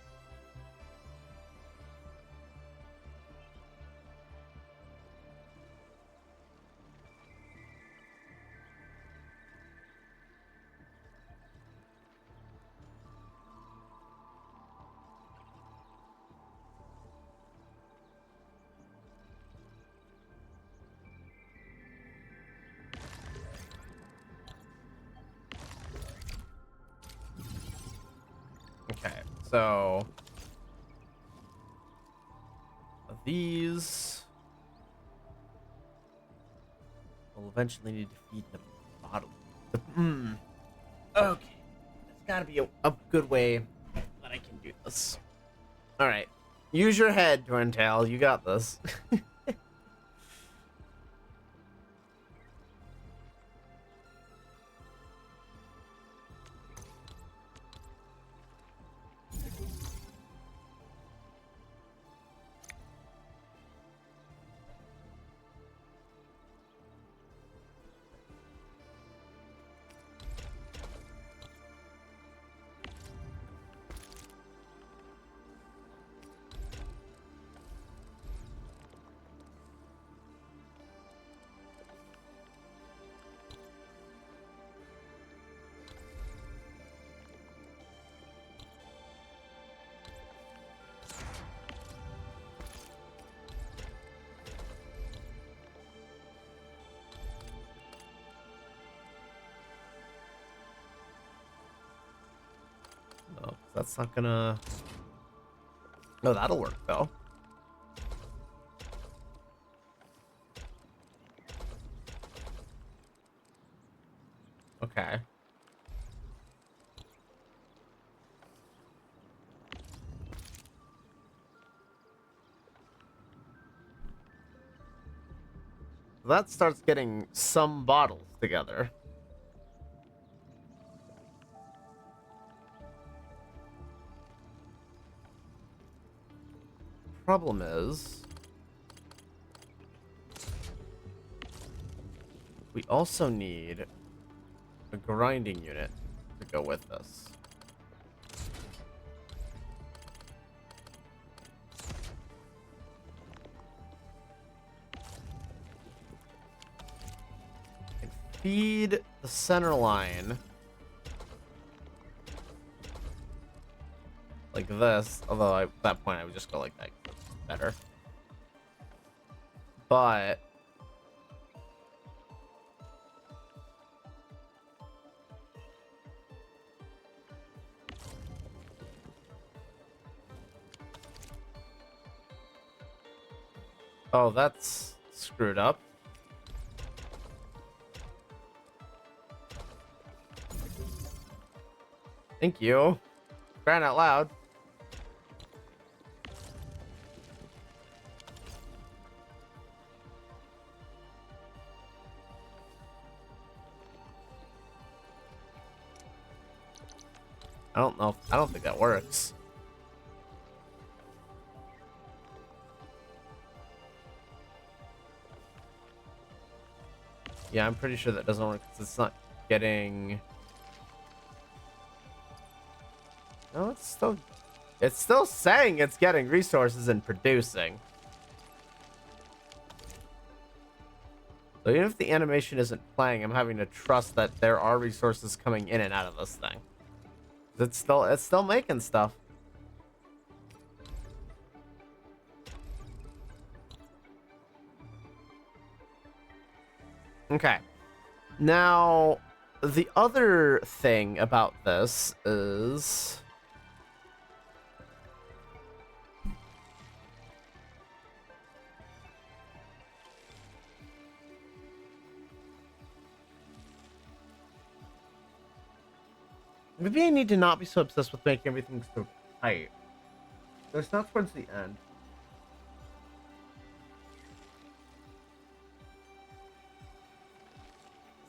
Okay, so these will eventually need to feed the bottle. Okay, there's gotta be a good way that I can do this. All right, use your head, Torntail. You got this. No, that's not gonna... No, that'll work, though. Okay. That starts getting some bottles together. Problem is, we also need a grinding unit to go with this. And feed the center line like this, although at that point I would just go like that. That's better. But oh, that's screwed up. Thank you. Crying out loud. I don't know. I don't think that works. Yeah, I'm pretty sure that doesn't work because it's not getting. No, it's still saying it's getting resources and producing. So even if the animation isn't playing, I'm having to trust that there are resources coming in and out of this thing. It's still making stuff. Okay. Now, the other thing about this is maybe I need to not be so obsessed with making everything so tight. It's not towards the end.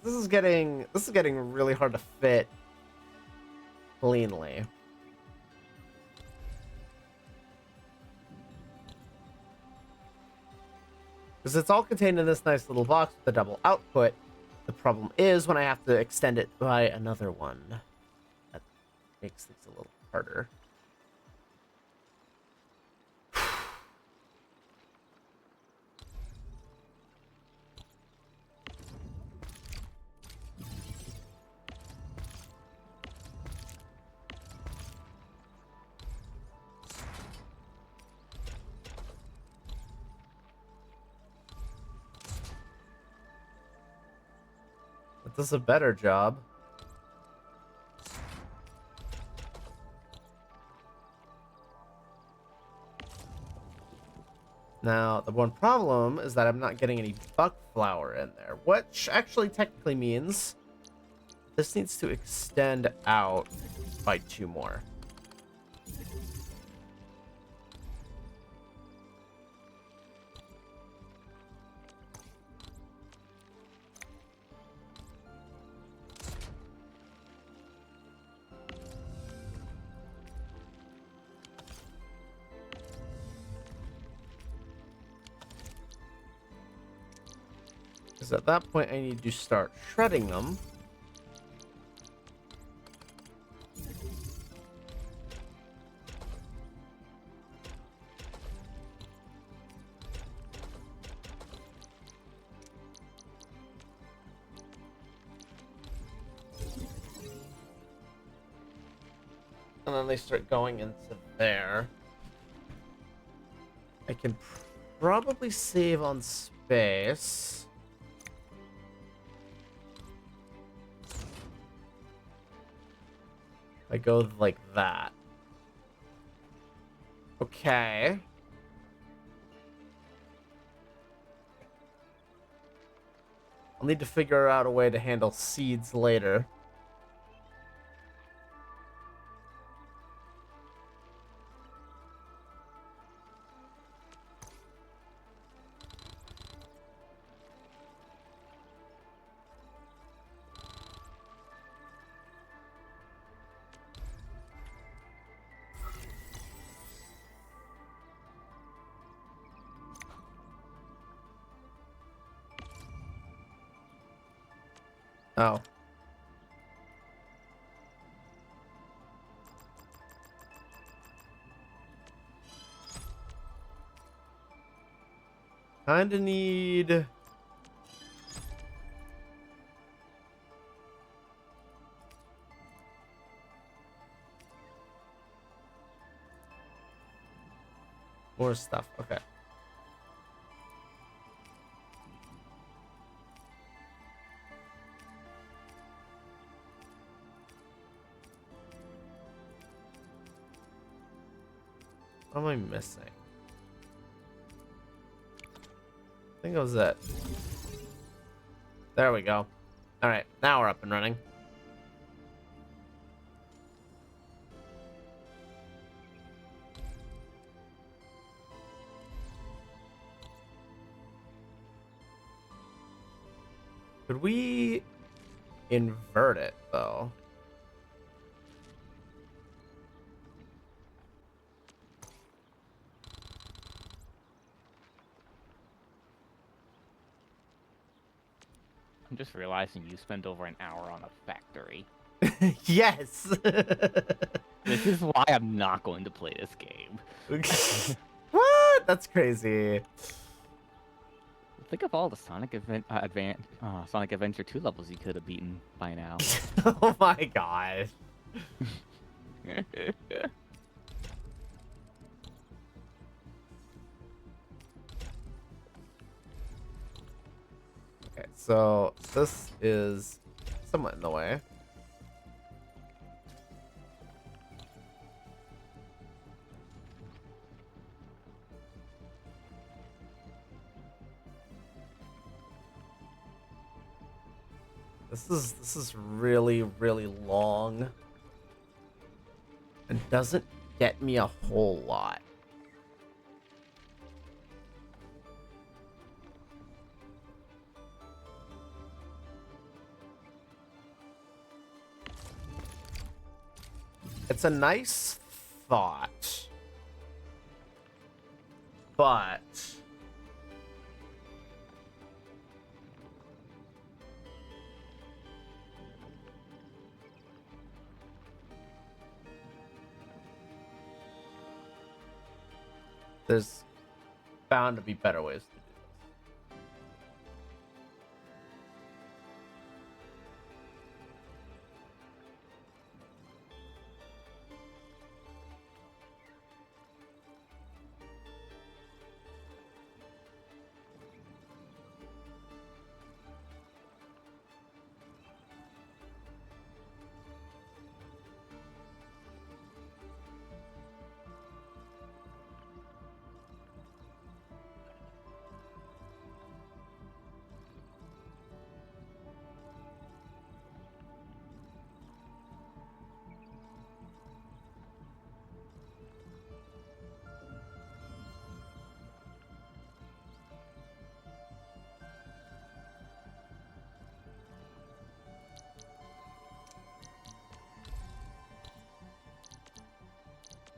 This is getting really hard to fit cleanly. Because it's all contained in this nice little box with a double output. The problem is when I have to extend it by another one. That makes things a little harder. It does a better job. Now, the one problem is that I'm not getting any buck flour in there, which actually technically means this needs to extend out by 2 more. Because at that point, I need to start shredding them. And then they start going into there. I can probably save on space. I go like that. Okay. I'll need to figure out a way to handle seeds later. Oh. Kinda need... more stuff. Okay. What am I missing? I think it was it. There we go. All right, now we're up and running. Could we invert it though? I'm just realizing you spent over an hour on a factory. Yes. This is why I'm not going to play this game. What? That's crazy. Think of all the Sonic Sonic Adventure 2 levels you could have beaten by now. Oh my god. Okay, so this is somewhat in the way. This is really, really long and doesn't get me a whole lot. It's a nice thought, but there's bound to be better ways to do this.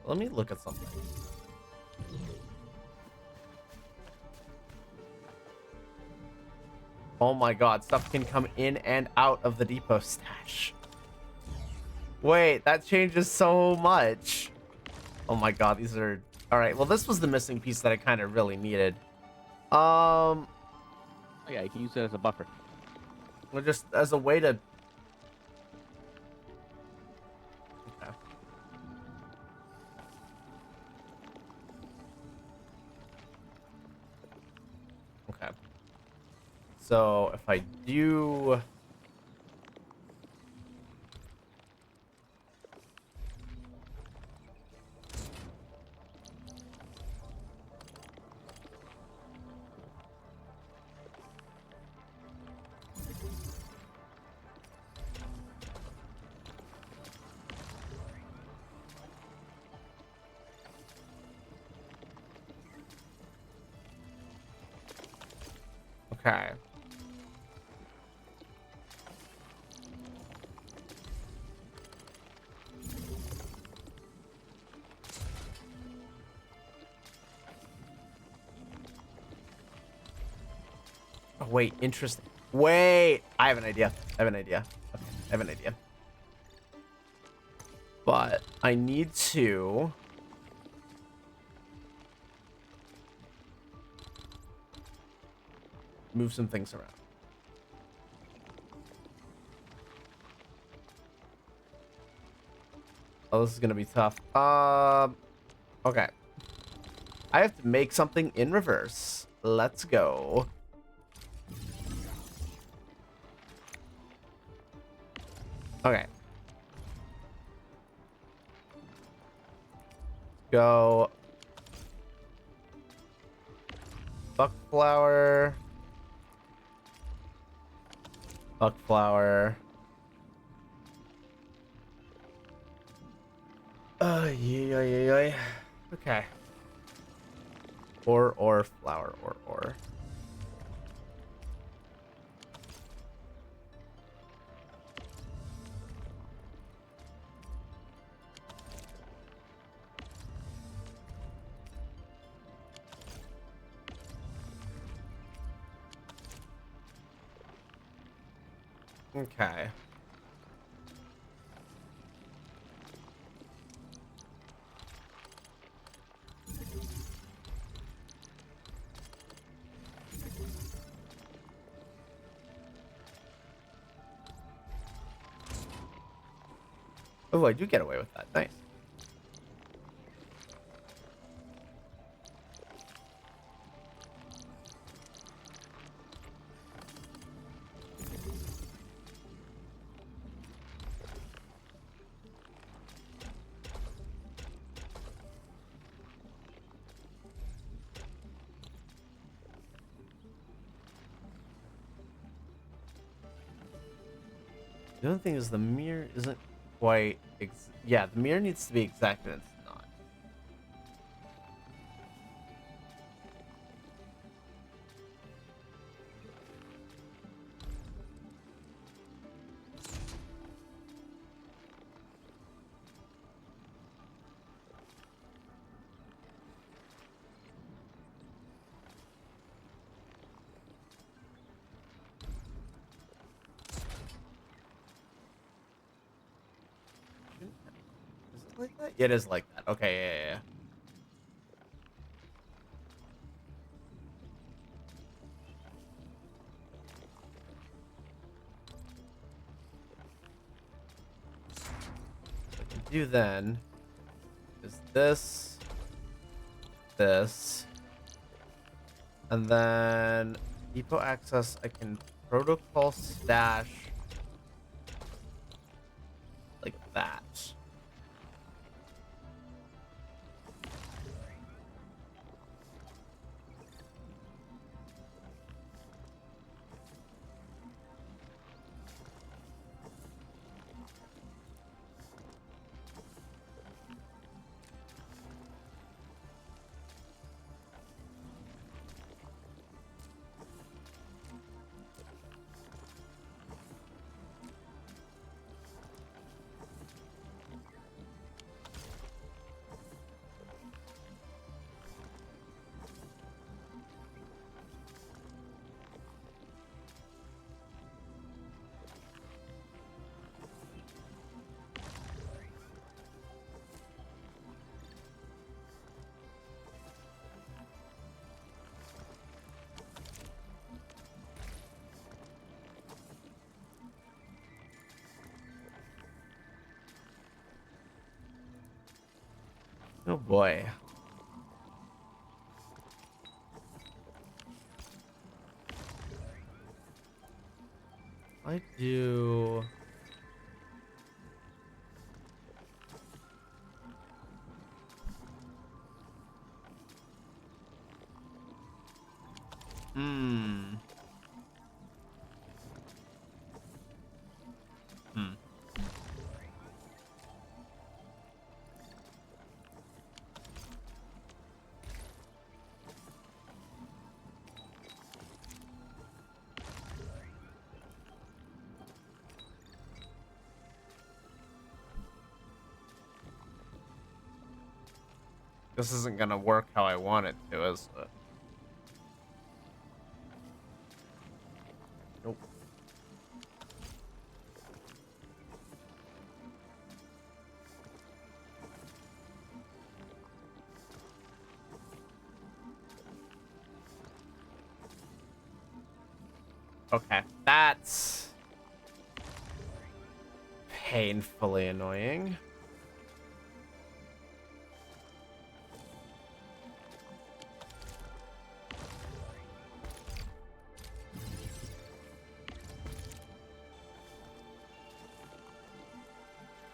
Let me look at something. Oh my god, stuff can come in and out of the depot stash. Wait, that changes so much. Oh my god, these are... Alright, well this was the missing piece that I kind of really needed. Oh yeah, you can use it as a buffer. Well, just as a way to... Okay. Okay. So, if I do... Okay. Oh, wait, interesting. Wait, I have an idea. I have an idea. Okay, I have an idea. But I need to move some things around. Oh, this is gonna be tough. Okay. I have to make something in reverse. Let's go. Okay. Go. Buck flower. Buck flower. Yeah. Okay. Or flower or. Okay. Oh, I do get away with that. Nice. The only thing is the mirror isn't quite. Yeah, the mirror needs to be exact, and it's not. Is it like that? Yeah, it is like that. Okay, yeah. What I can do then is this, and then depot access. I can protocol stash like that. Oh boy. I do. Hmm. Hmm. This isn't gonna work how I want it to, is it? Nope. Okay, that's painfully annoying.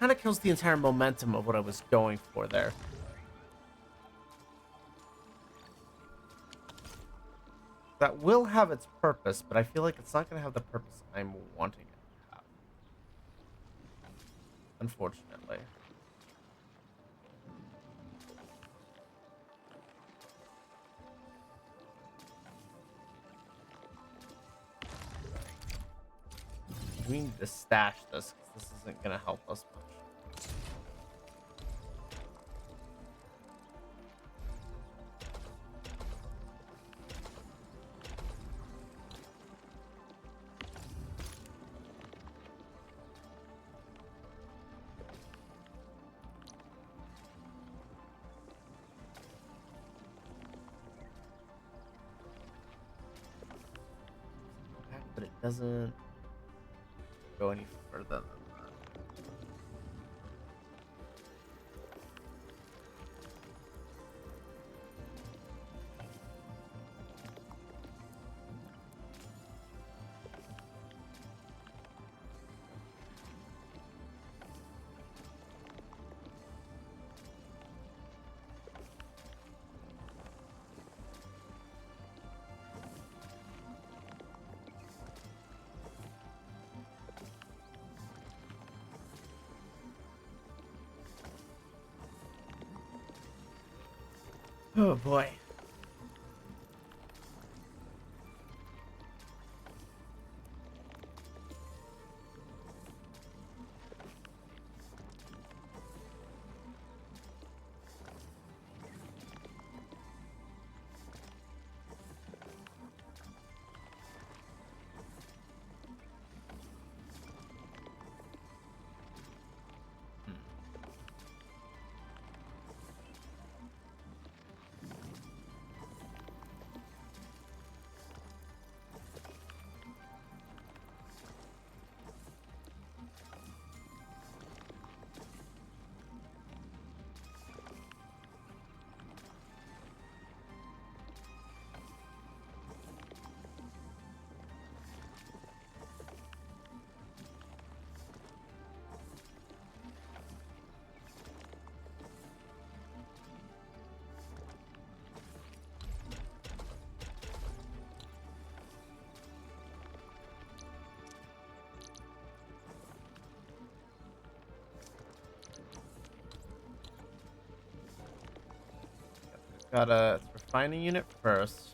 Kind of kills the entire momentum of what I was going for there. That will have its purpose, but I feel like it's not going to have the purpose I'm wanting it to have. Unfortunately. We need to stash this because this isn't going to help us much. But it doesn't go any further than that. Oh boy. Got a refining unit first.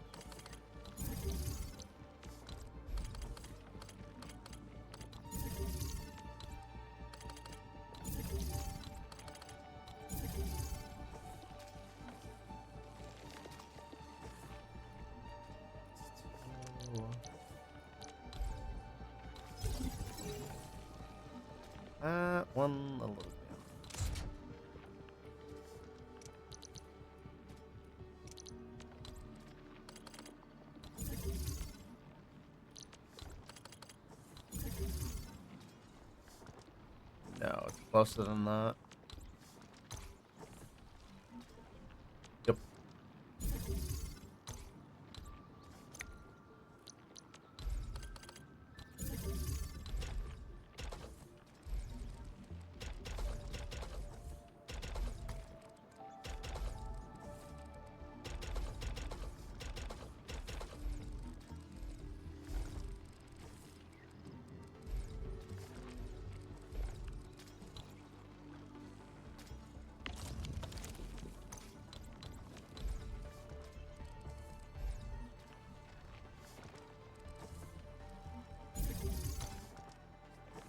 One a little bit. No, it's closer than that. Yep.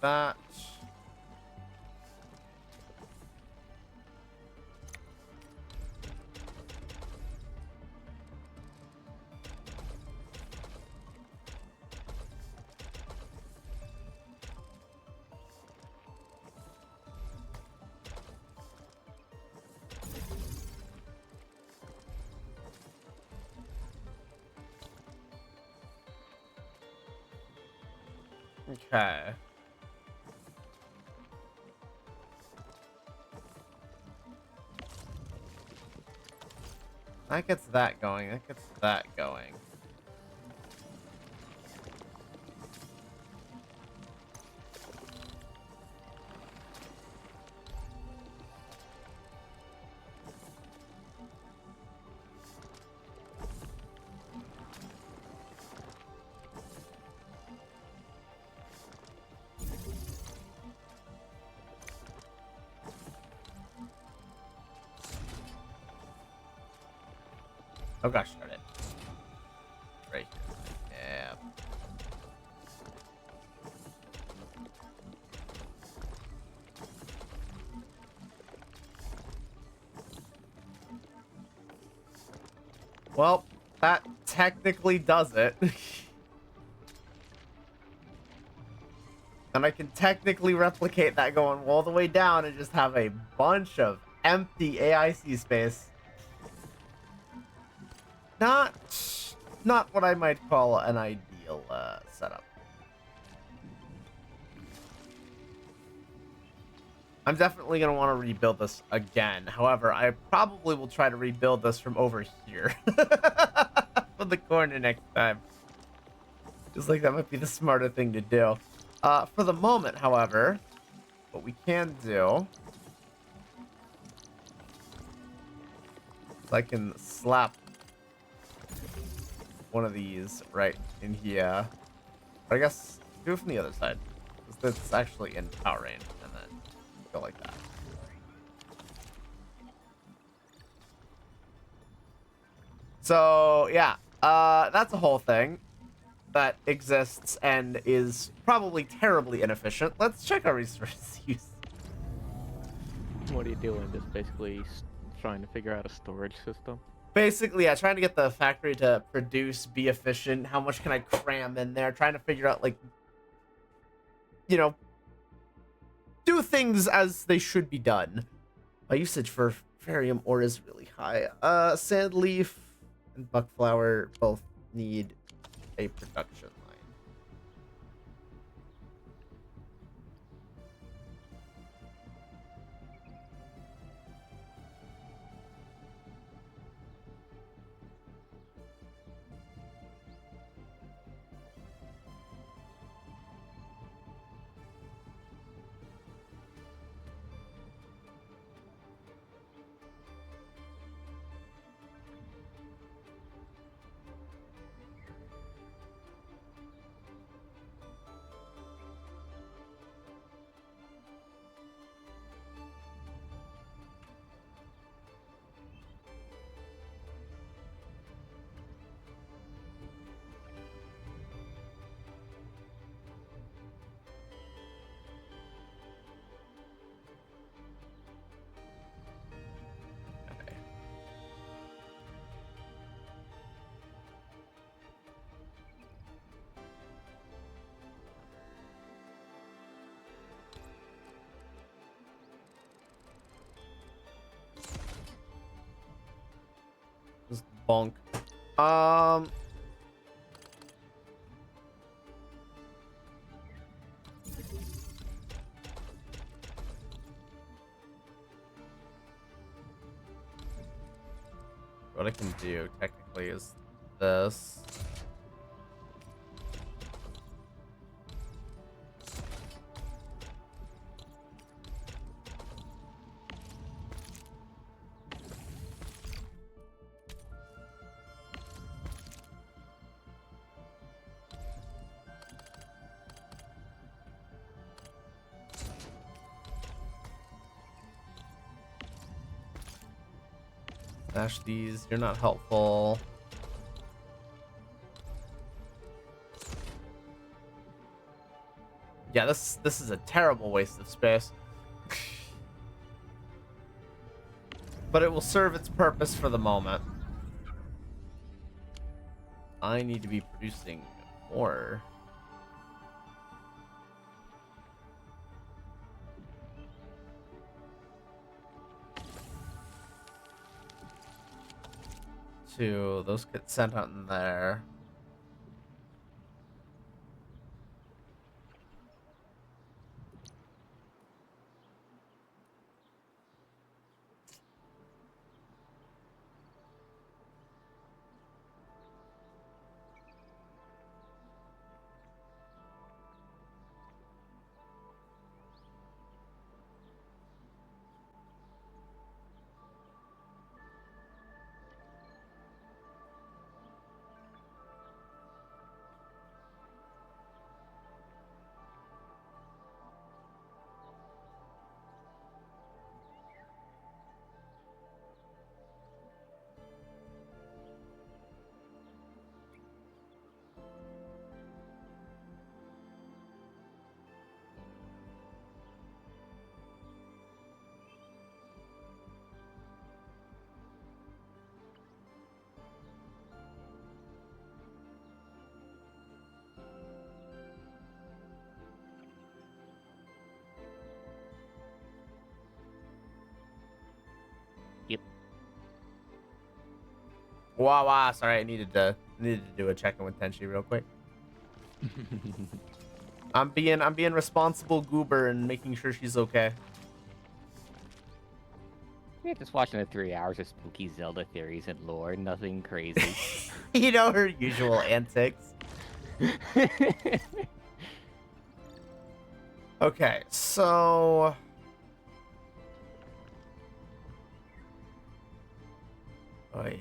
That. Okay. That gets that going. That gets that going. Oh gosh, darn it. Right here. Yeah. Well, that technically does it. And I can technically replicate that going all the way down and just have a bunch of empty AIC space. Not what I might call an ideal setup. I'm definitely going to want to rebuild this again. However, I probably will try to rebuild this from over here for the corner next time. Just like that might be the smarter thing to do. For the moment, however, what we can do is I can slap one of these right in here. But I guess do it from the other side. Because it's actually in power range. And then go like that. So, yeah. That's a whole thing that exists and is probably terribly inefficient. Let's check our resource use. What are you doing? Just basically trying to figure out a storage system. Basically, yeah, trying to get the factory to produce, be efficient. How much can I cram in there? Trying to figure out, like, you know, do things as they should be done. My usage for Ferium ore is really high. Sandleaf and Buckflower both need a production line. Just bonk. What I can do technically is this. Smash these. You're not helpful. Yeah, this is a terrible waste of space. But it will serve its purpose for the moment. I need to be producing more. Two, those get sent out in there. Wow. Sorry, I needed to do a check-in with Tenchi real quick. I'm being responsible goober and making sure she's okay. Yeah, just watching the 3 hours of spooky Zelda theories and lore, nothing crazy. You know, her usual antics. Okay, so okay.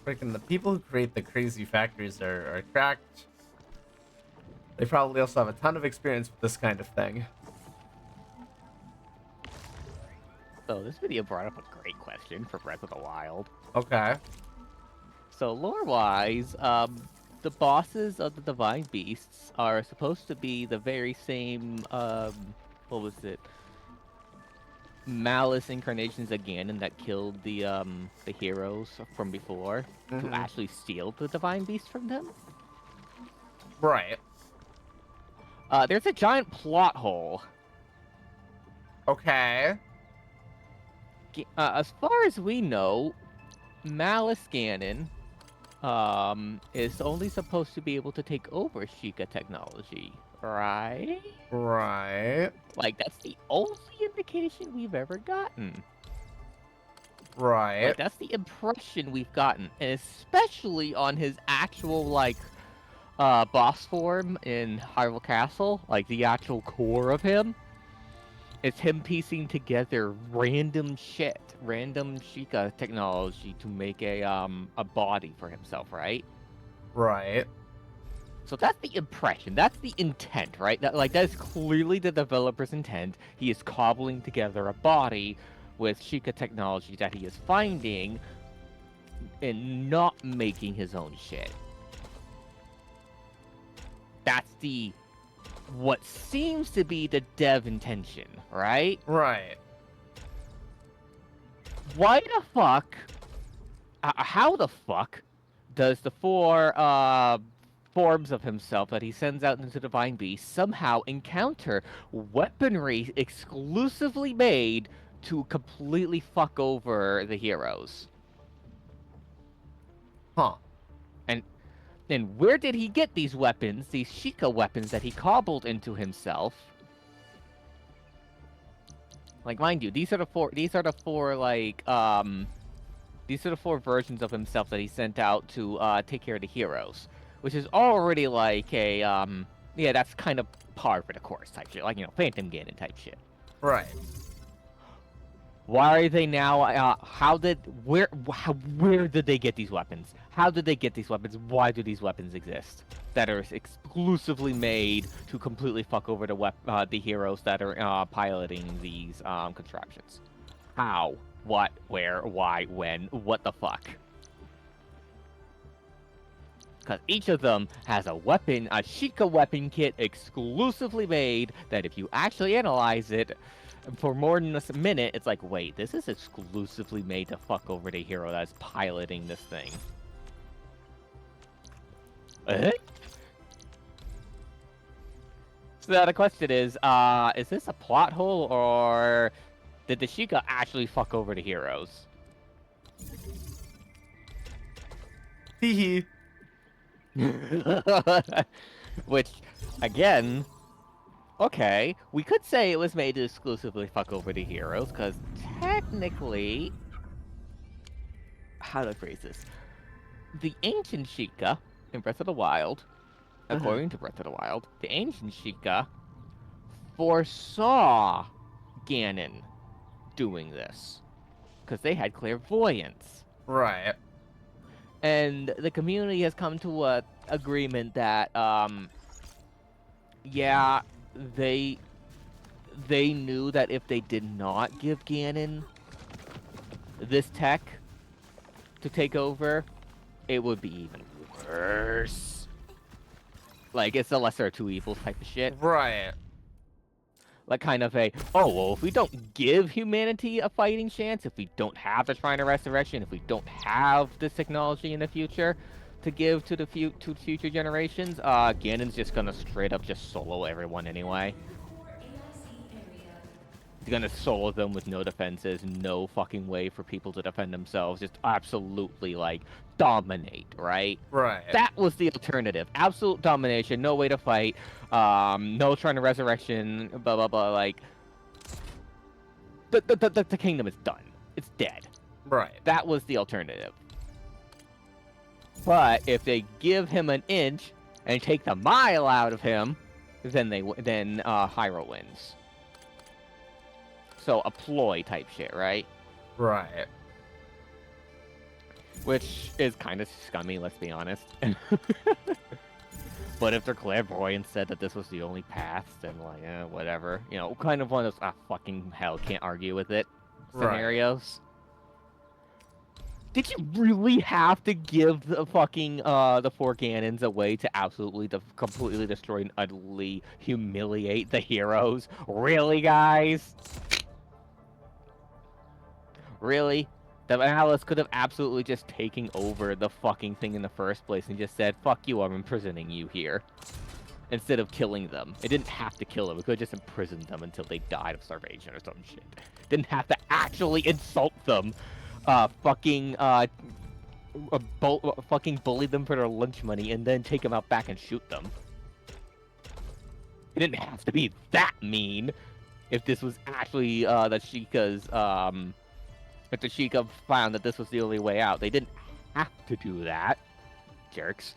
Freaking the people who create the crazy factories are cracked. They probably also have a ton of experience with this kind of thing. So this video brought up a great question for Breath of the Wild. Okay. So lore-wise, the bosses of the Divine Beasts are supposed to be the very same, what was it? Malice incarnations of Ganon that killed the heroes from before to actually steal the Divine Beast from them. Right. There's a giant plot hole. Okay. As far as we know, Malice Ganon is only supposed to be able to take over Sheikah technology, right? Right. Like, that's the only indication we've ever gotten. Right. Like, that's the impression we've gotten, and especially on his actual, like, boss form in Hyrule Castle, like, the actual core of him. It's him piecing together random shit, random Sheikah technology to make a body for himself, right? Right. So that's the impression, that's the intent, right? That is clearly the developer's intent. He is cobbling together a body with Sheikah technology that he is finding and not making his own shit. That's what seems to be the dev intention, right? Right. Why the fuck? How the fuck does the 4 forms of himself that he sends out into Divine Beast somehow encounter weaponry exclusively made to completely fuck over the heroes? Huh. And where did he get these weapons, these Sheikah weapons that he cobbled into himself? Like, mind you, these are the four versions of himself that he sent out to take care of the heroes, which is already like a yeah, that's kind of par for the course type shit, like, you know, Phantom Ganon type shit. Right. Why are they now? Where did they get these weapons? How did they get these weapons? Why do these weapons exist that are exclusively made to completely fuck over the heroes that are piloting these contraptions? How? What? Where? Why? When? What the fuck? Because each of them has a weapon, a Sheikah weapon kit exclusively made that if you actually analyze it for more than a minute, it's like, wait, this is exclusively made to fuck over the hero that's piloting this thing. So now the question is this a plot hole, or did the Sheikah actually fuck over the heroes? Hee hee. Which, again, okay, we could say it was made to exclusively fuck over the heroes, because technically, how do I phrase this? The ancient Sheikah in Breath of the Wild, according to Breath of the Wild, the ancient Sheikah foresaw Ganon doing this, because they had clairvoyance. Right. And the community has come to a agreement that, yeah, they knew that if they did not give Ganon this tech to take over, it would be even worse. Like, it's the lesser of two evils type of shit. Right. Like, kind of a, oh, well, if we don't give humanity a fighting chance, if we don't have the Shrine of Resurrection, if we don't have this technology in the future to give to the future generations, Ganon's just gonna straight up just solo everyone anyway. He's gonna solo them with no defenses, no fucking way for people to defend themselves, just absolutely, like, dominate, right? Right. That was the alternative. Absolute domination, no way to fight, no trying to resurrection, blah, blah, blah, like... The kingdom is done. It's dead. Right. That was the alternative. But if they give him an inch and take the mile out of him, then Hyrule wins. So a ploy type shit, right? Right. Which is kind of scummy, let's be honest. But if they're clairvoyant said that this was the only path, then like, whatever. You know, kind of one of those fucking hell, can't argue with it scenarios. Did you really have to give the fucking the 4 Ganons a way to absolutely completely destroy and utterly humiliate the heroes? Really, guys? Really? The Alice could have absolutely just taken over the fucking thing in the first place and just said, fuck you, I'm imprisoning you here. Instead of killing them. It didn't have to kill them. It could have just imprisoned them until they died of starvation or some shit. Didn't have to actually insult them. Fucking bully them for their lunch money and then take them out back and shoot them. It didn't have to be that mean if this was actually the Sheikah's if the Sheikah found that this was the only way out. They didn't have to do that. Jerks.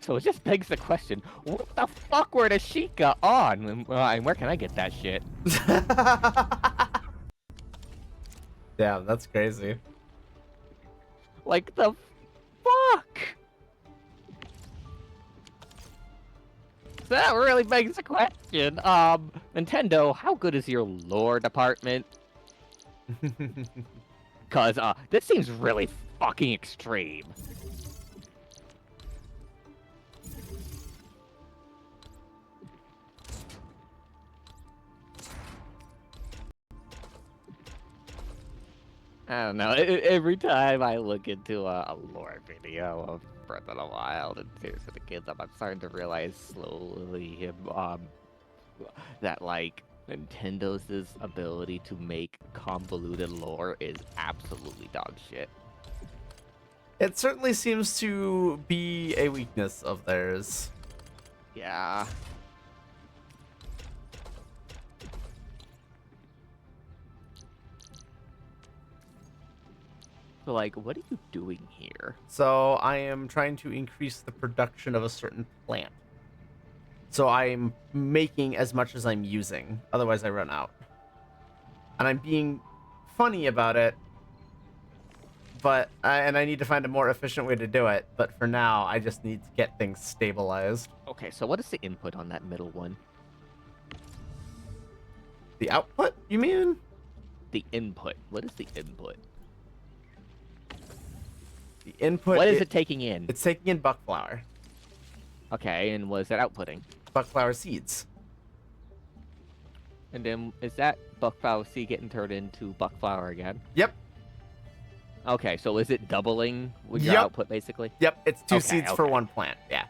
So it just begs the question, what the fuck were the Sheikah on? And where can I get that shit? Damn, that's crazy. Like the fuck? That really begs the question. Nintendo, how good is your lore department? Cause this seems really fucking extreme. I don't know. Every time I look into a lore video of Breath of the Wild and Tears for the Kingdom, I'm starting to realize slowly that like Nintendo's ability to make convoluted lore is absolutely dog shit. It certainly seems to be a weakness of theirs. Yeah. So, like, what are you doing here? So I am trying to increase the production of a certain plant. So I'm making as much as I'm using. Otherwise I run out. And I'm being funny about it. But and I need to find a more efficient way to do it. But for now, I just need to get things stabilized. Okay, so what is the input on that middle one? The output, you mean? The input. What is the input? The input. What is it taking in? It's taking in buckflower. Okay, and what is that outputting? Buckflower seeds. And then is that buckflower seed getting turned into buckflower again? Yep. Okay, so is it doubling with your Yep. output basically? Yep, it's two Okay, seeds for okay. one plant. Yeah.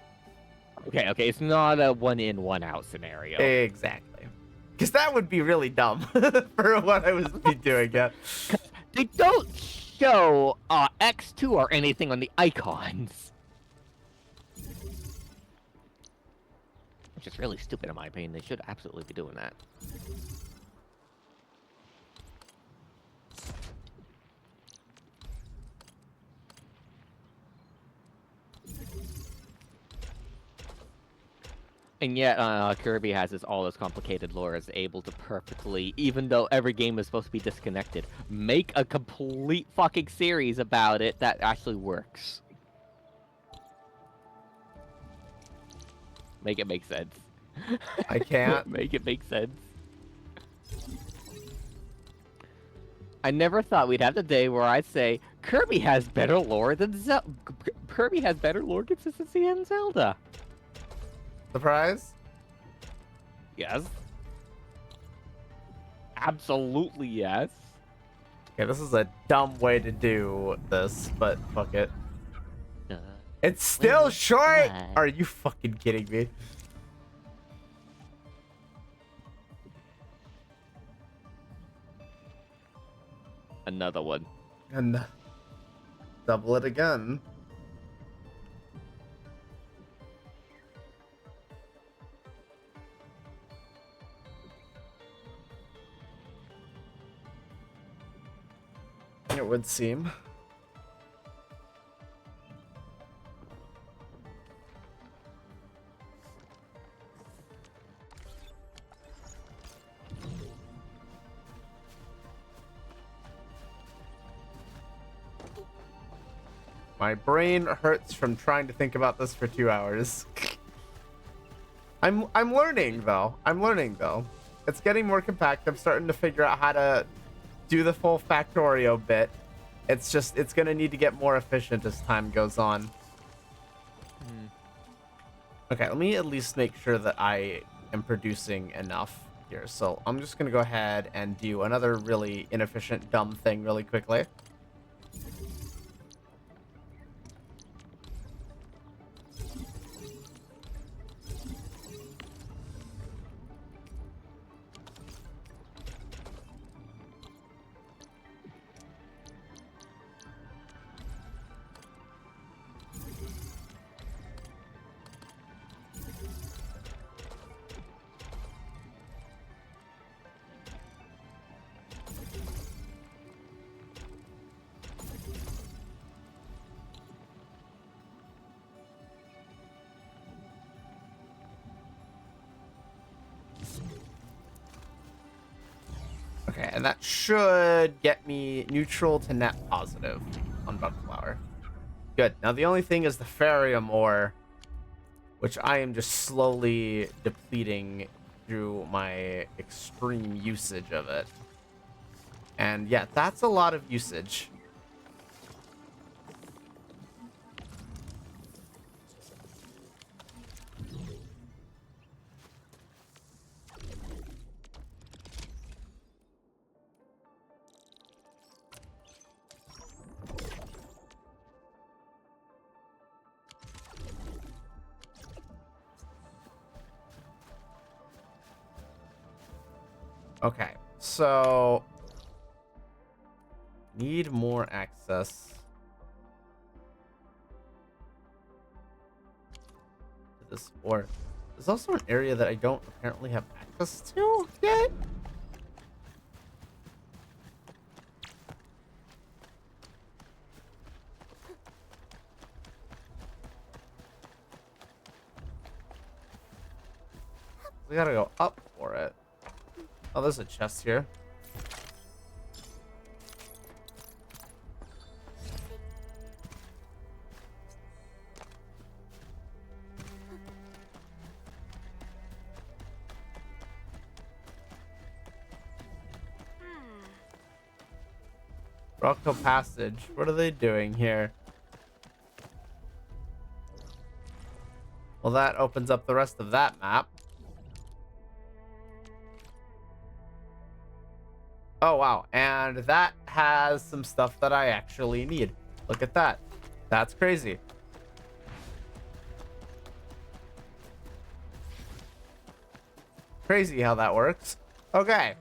Okay, it's not a one in, one out scenario. Exactly. Because that would be really dumb for what I was be doing. Yeah. They don't show X2 or anything on the icons. Which is really stupid in my opinion. They should absolutely be doing that. And yet, Kirby has all this complicated lore, is able to perfectly, even though every game is supposed to be disconnected, make a complete fucking series about it that actually works. Make it make sense. I can't. Make it make sense. I never thought we'd have the day where I say Kirby has better lore than Kirby has better lore consistency than Zelda. Surprise? Yes. Absolutely yes. Okay, this is a dumb way to do this, but fuck it. It's still short. what? Are you fucking kidding me? Another one. And double it again. It would seem. My brain hurts from trying to think about this for 2 hours. I'm learning though. It's getting more compact. I'm starting to figure out how to do the full Factorio bit. It's gonna need to get more efficient as time goes on. Okay, let me at least make sure that I am producing enough here. So I'm just gonna go ahead and do another really inefficient, dumb thing really quickly. Okay, and that should get me neutral to net positive on bug flower. Good. Now the only thing is the ferrium ore, which I am just slowly depleting through my extreme usage of it. And yeah, that's a lot of usage. Okay, so need more access to this ore. There's also an area that I don't apparently have access to yet. We gotta go up for it. Oh, there's a chest here. Rocco Passage. What are they doing here? Well, that opens up the rest of that map. Oh, wow. And that has some stuff that I actually need. Look at that. That's crazy. Crazy how that works. Okay.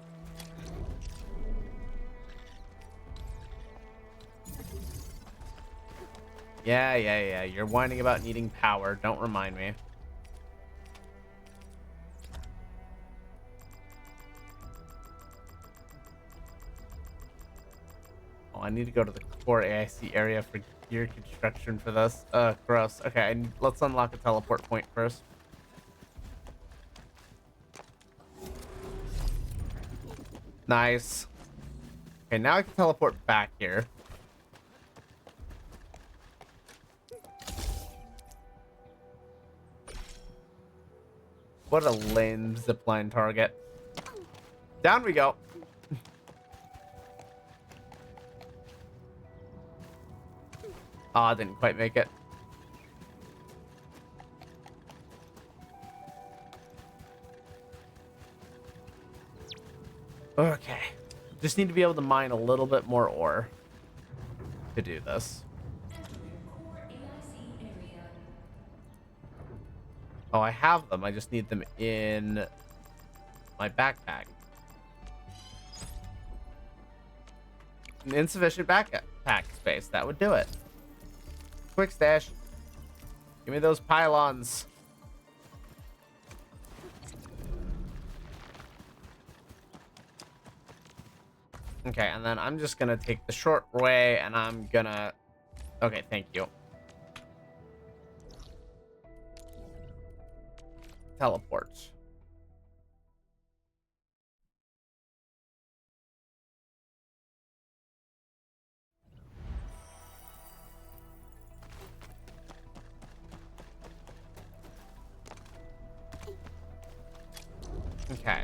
Yeah. You're whining about needing power. Don't remind me. Oh, I need to go to the core AIC area for gear construction for this. Gross. Okay, let's unlock a teleport point first. Nice. Okay, now I can teleport back here. What a lame zipline target. Down we go. Oh, I didn't quite make it. Okay. Just need to be able to mine a little bit more ore to do this. Oh, I have them. I just need them in my backpack. An insufficient backpack space. That would do it. Quick stash. Give me those pylons. Okay, and then I'm just gonna take the short way, and I'm gonna... Okay, thank you. Teleport. Okay.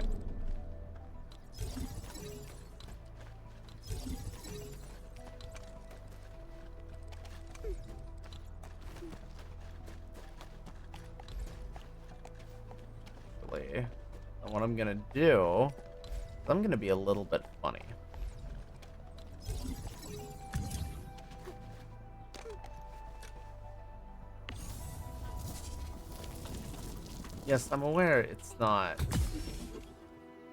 Actually, what I'm gonna do, I'm gonna be a little bit funny. Yes, I'm aware it's not.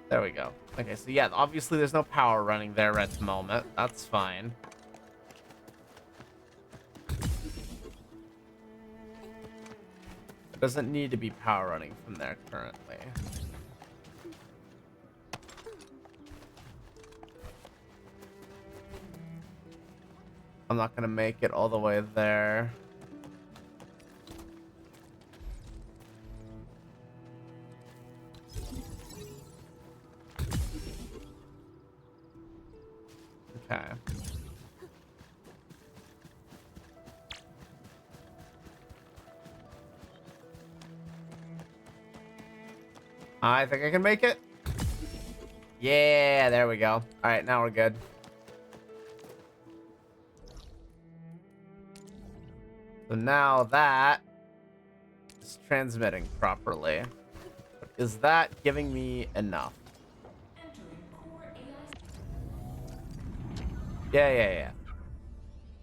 There we go. Okay, so yeah, obviously there's no power running there at the moment. That's fine. There doesn't need to be power running from there currently. I'm not gonna make it all the way there. Okay. I think I can make it. Yeah, there we go. All right, now we're good. So now that is transmitting properly. Is that giving me enough? Yeah.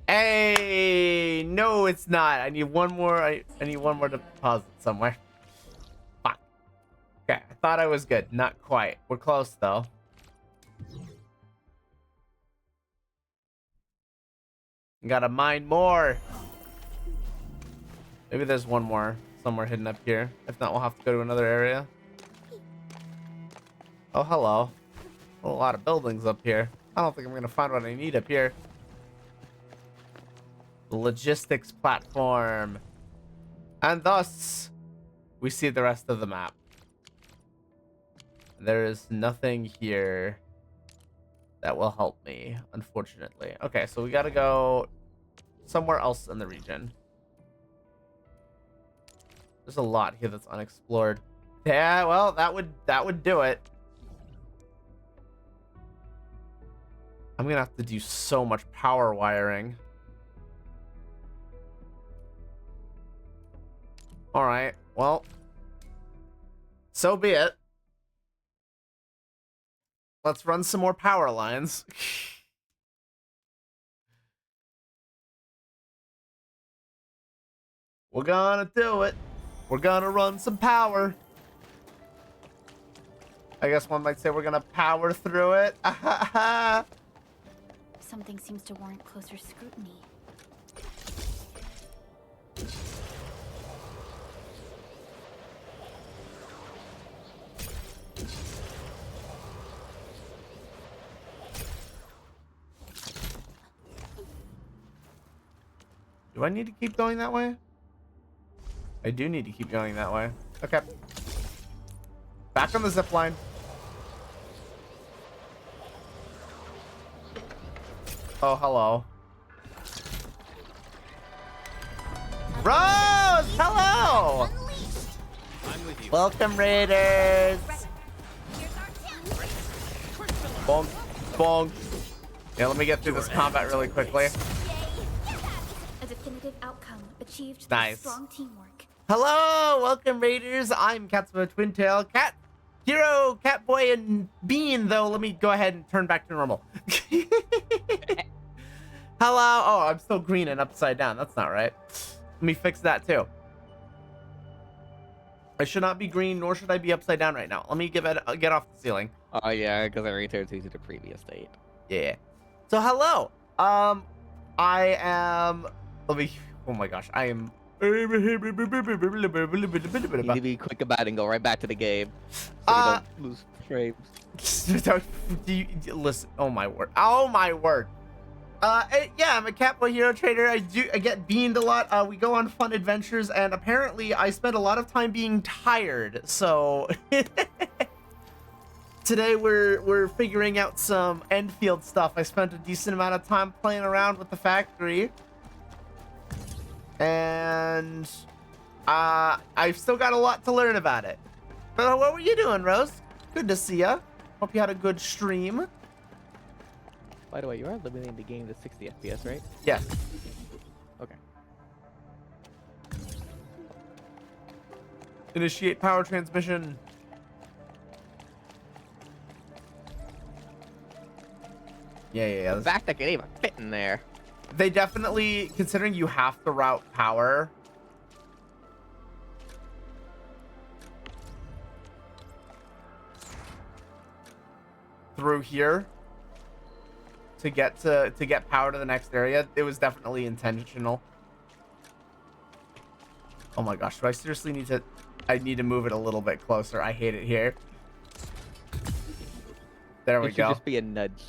Hey, no, it's not. I need one more. I need one more deposit somewhere. Fuck. Okay, I thought I was good. Not quite. We're close though. Gotta mine more. Maybe there's one more somewhere hidden up here. If not, we'll have to go to another area. Oh, hello. A lot of buildings up here. I don't think I'm gonna find what I need up here. The logistics platform. And thus, we see the rest of the map. There is nothing here that will help me, unfortunately. Okay, so we gotta go somewhere else in the region. There's a lot here that's unexplored. Yeah, well, that would do it. I'm gonna have to do so much power wiring. All right, well, so be it. Let's run some more power lines. We're gonna do it. We're gonna run some power. I guess one might say we're gonna power through it. Something seems to warrant closer scrutiny. Do I need to keep going that way? I do need to keep going that way. Okay. Back on the zip line. Oh, hello. Rose! Hello! I'm with you. Welcome, Raiders! Bonk, bonk. Yeah, let me get through this combat really quickly. A definitive outcome achieved Nice. through strong teamwork. Hello! Welcome, Raiders! I'm Katsuba Twintail, Cat Hero, Catboy, and Bean, though. Let me go ahead and turn back to normal. Hello! Oh, I'm still green and upside down. That's not right. Let me fix that, too. I should not be green, nor should I be upside down right now. Let me get off the ceiling. Oh yeah, because I returned to the previous state. Yeah. So hello. I am. Let me. Oh my gosh, I am. You need to be quick about it and go right back to the game, so you don't lose frames. Listen. Oh my word. Oh my word. Yeah, I'm a Capo Hero trader. I get beamed a lot. We go on fun adventures, and apparently I spend a lot of time being tired. So today we're figuring out some Endfield stuff. I spent a decent amount of time playing around with the factory, and I've still got a lot to learn about it. But what were you doing, Rose? Good to see ya. Hope you had a good stream. By the way, you are limiting the game to 60 FPS, right? Yes. Okay. Initiate power transmission. Yeah. The fact that can even fit in there. They definitely, considering you have to route power. Through here. To get power to the next area, it was definitely intentional. Oh my gosh, do I seriously need to? I need to move it a little bit closer. I hate it here. There we It should go. just be a nudge.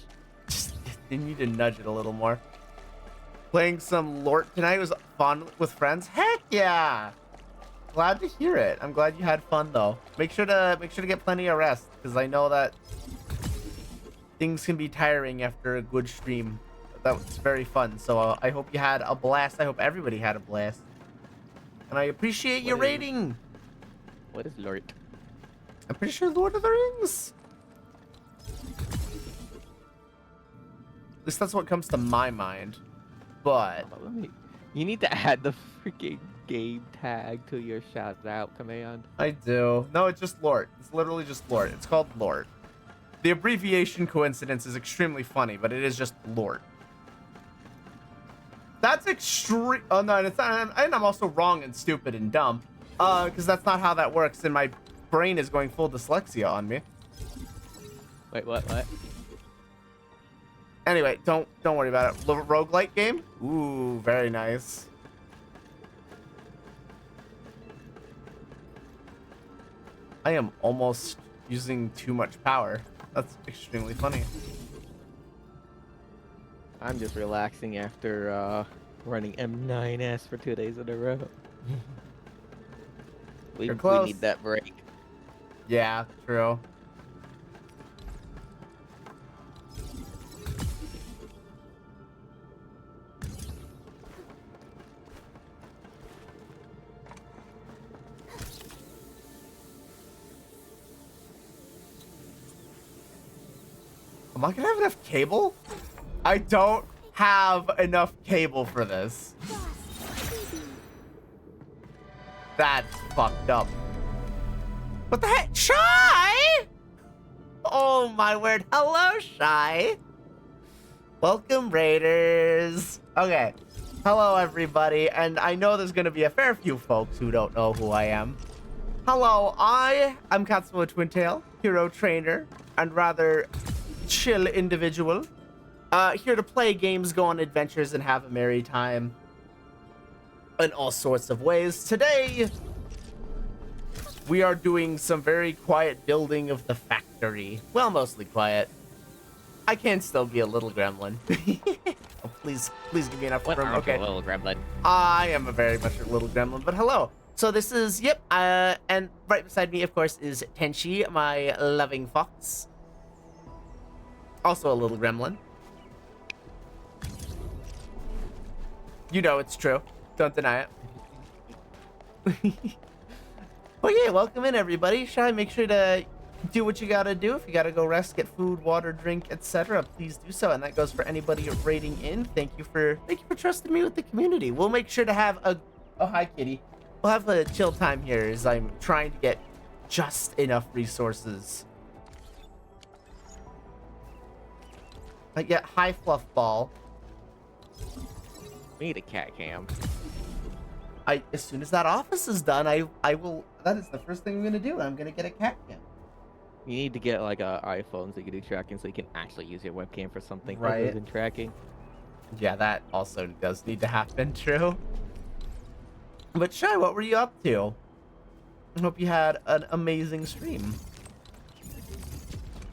Just you need to nudge it a little more. Playing some Lort tonight was fun with friends. Heck yeah! Glad to hear it. I'm glad you had fun though. Make sure to get plenty of rest, because I know that things can be tiring after a good stream. That was very fun. So I hope you had a blast. I hope everybody had a blast. And I appreciate your rating. What is Lort? I'm pretty sure Lord of the Rings. At least that's what comes to my mind. But You need to add the freaking game tag to your shout out command. I do. No, it's just Lord. It's literally just Lord. It's called Lord. The abbreviation coincidence is extremely funny, but it is just Lord. That's extreme. Oh no, it's not. And I'm also wrong and stupid and dumb. Because that's not how that works. And my brain is going full dyslexia on me. Wait, what? Anyway, don't worry about it. Roguelike game? Ooh, very nice. I am almost using too much power. That's extremely funny. I'm just relaxing after running M9S for 2 days in a row. we need that break. Yeah, true. Am I gonna have enough cable? I don't have enough cable for this. That's fucked up. What the heck? Shy? Oh my word. Hello, Shy. Welcome, Raiders. Okay. Hello, everybody. And I know there's gonna be a fair few folks who don't know who I am. Hello, I'm Katsuo Twintail, hero trainer, and rather chill individual. Here to play games, go on adventures, and have a merry time in all sorts of ways. Today, we are doing some very quiet building of the factory. Well, mostly quiet. I can still be a little gremlin. Oh, please give me enough room. Okay. Little gremlin. I am a very much a little gremlin, but hello. So this is, and right beside me, of course, is Tenchi, my loving fox. Also a little gremlin. You know it's true. Don't deny it. Well, yeah, welcome in, everybody. Shy, make sure to do what you gotta do. If you gotta go rest, get food, water, drink, etc., please do so. And that goes for anybody raiding in. Thank you for trusting me with the community. We'll make sure to have a... Oh, hi, kitty. We'll have a chill time here as I'm trying to get just enough resources. Hi, Fluff Ball. We need a cat cam. as soon as that office is done, I will. That is the first thing I'm gonna do. I'm gonna get a cat cam. You need to get like a iPhone so you can do tracking, so you can actually use your webcam for something other Right. than tracking. Yeah, that also does need to happen. True. But Shy, what were you up to? I hope you had an amazing stream.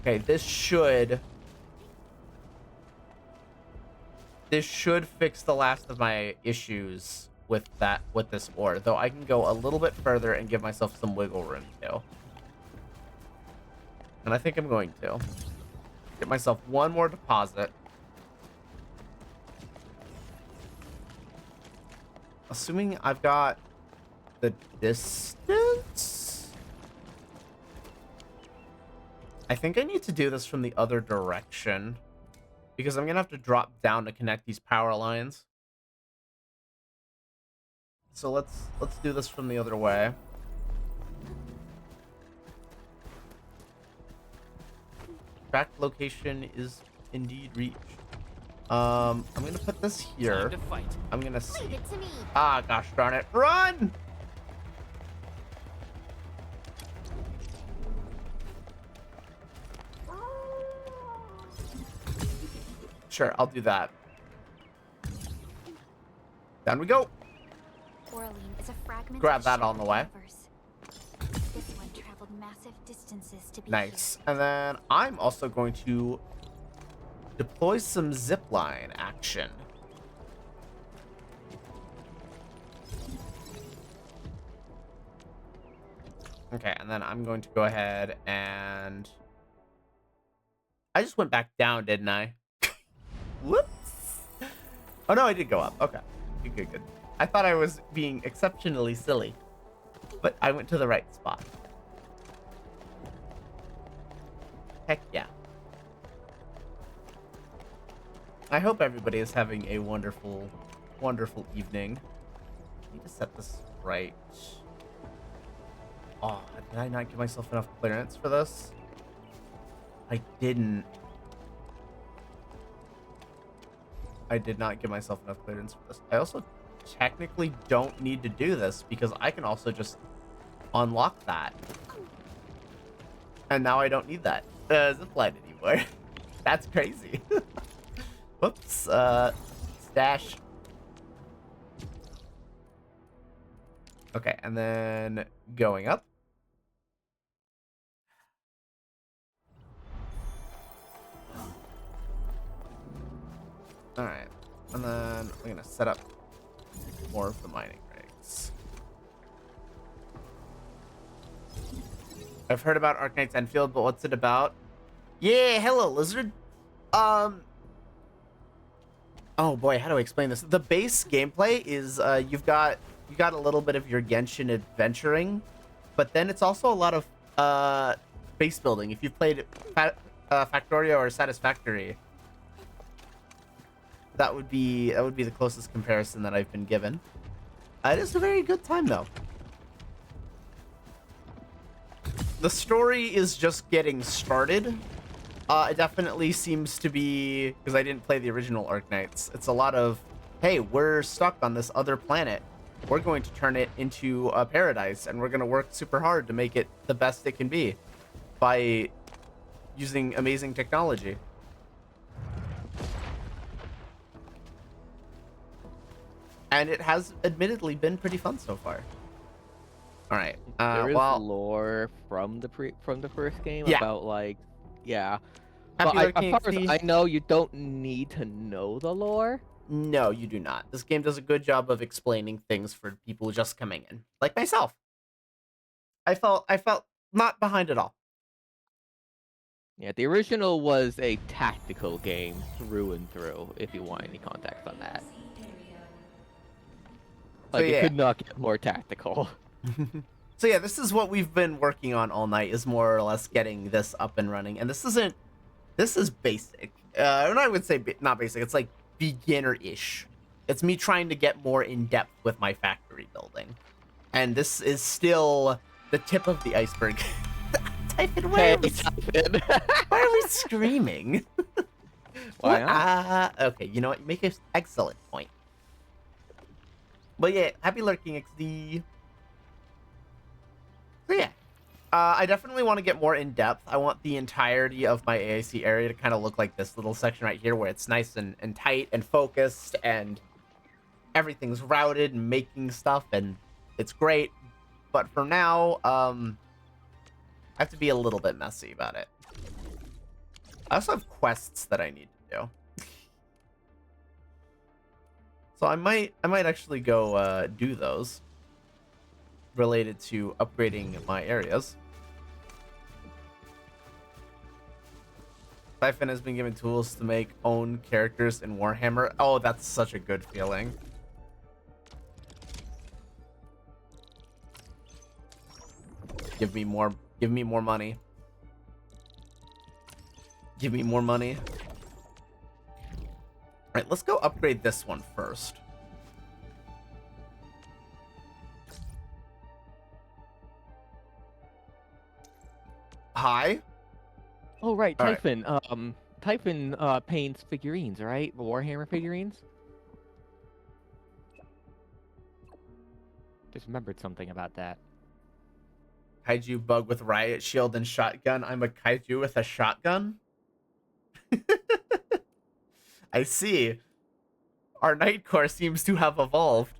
Okay, this should fix the last of my issues with this ore, though I can go a little bit further and give myself some wiggle room too. And I think I'm going to get myself one more deposit. Assuming I've got the distance. I think I need to do this from the other direction because I'm gonna have to drop down to connect these power lines. So let's do this from the other way. Track location is indeed reached. I'm gonna put this here. Time to fight. I'm gonna see. Leave it to me. Ah, gosh darn it! Run! Sure, I'll do that. Down we go. Orlean is a fragment Grab of that on the way. universe. This one traveled massive distances to be Nice. And then I'm also going to deploy some zipline action. Okay, and then I'm going to go ahead and... I just went back down, didn't I? Whoops. Oh, no, I did go up. Okay. Good. I thought I was being exceptionally silly, but I went to the right spot. Heck yeah. I hope everybody is having a wonderful, wonderful evening. I need to set this right. Oh, did I not give myself enough clearance for this? I didn't. I did not give myself enough clearance for this. I also technically don't need to do this because I can also just unlock that. And now I don't need that zipline anymore. That's crazy. Whoops. Stash. Okay, and then going up. All right, and then we're gonna set up more of the mining rigs. I've heard about Arknight's Endfield, but what's it about? Yeah, hello, Lizard. Oh boy, how do I explain this? The base gameplay is you got a little bit of your Genshin adventuring, but then it's also a lot of base building. If you've played Factorio or Satisfactory, that would be the closest comparison that I've been given. It is a very good time though. The story is just getting started. It definitely seems to be, because I didn't play the original Arknights, it's a lot of, hey, we're stuck on this other planet. We're going to turn it into a paradise, and we're going to work super hard to make it the best it can be by using amazing technology. And it has admittedly been pretty fun so far. All right. There is well, lore from the first game Yeah. about like, yeah. Happy But lurking, as far as XD. I know, you don't need to know the lore. No, you do not. This game does a good job of explaining things for people just coming in, like myself. I felt not behind at all. Yeah, the original was a tactical game through and through. If you want any context on that, like yeah. it could not get more tactical. So yeah, this is what we've been working on all night, is more or less getting this up and running. And this is basic. And I would say not basic. It's like beginner-ish. It's me trying to get more in depth with my factory building. And this is still the tip of the iceberg. Typhon, why are we screaming? Why not? Okay, you know what? You make an excellent point. But yeah, happy lurking, XD. So yeah, I definitely want to get more in depth. I want the entirety of my AIC area to kind of look like this little section right here, where it's nice and tight and focused, and everything's routed and making stuff, and it's great. But for now, I have to be a little bit messy about it. I also have quests that I need to do. So I might actually go do those related to upgrading my areas. Typhon has been given tools to make own characters in Warhammer. Oh, that's such a good feeling. Give me more money. Give me more money. All right, let's go upgrade this one first. Hi. Oh right, All right. Typhon. Typhon paints figurines, right? Warhammer figurines. Just remembered something about that. Kaiju bug with riot shield and shotgun. I'm a kaiju with a shotgun. I see. Our Nightcore seems to have evolved.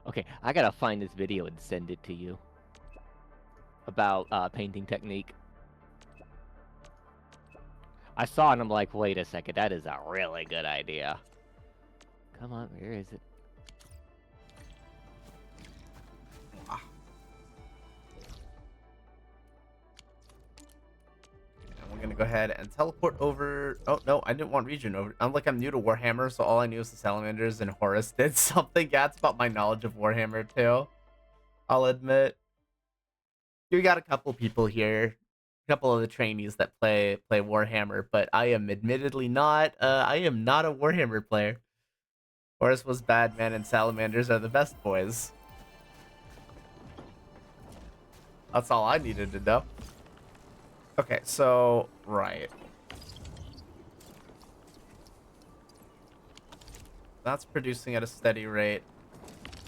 Okay, I gotta find this video and send it to you. About painting technique. I saw it and I'm like, wait a second, that is a really good idea. Come on, where is it? And we're gonna go ahead and teleport over. Oh no, I didn't want region over. I'm new to Warhammer, so all I knew was the Salamanders and Horus did something. Yeah, it's about my knowledge of Warhammer too. I'll admit. You got a couple people here, a couple of the trainees that play Warhammer, but I am admittedly not. I am not a Warhammer player. Horus was bad, man, and Salamanders are the best boys. That's all I needed to know. Okay, so right. That's producing at a steady rate.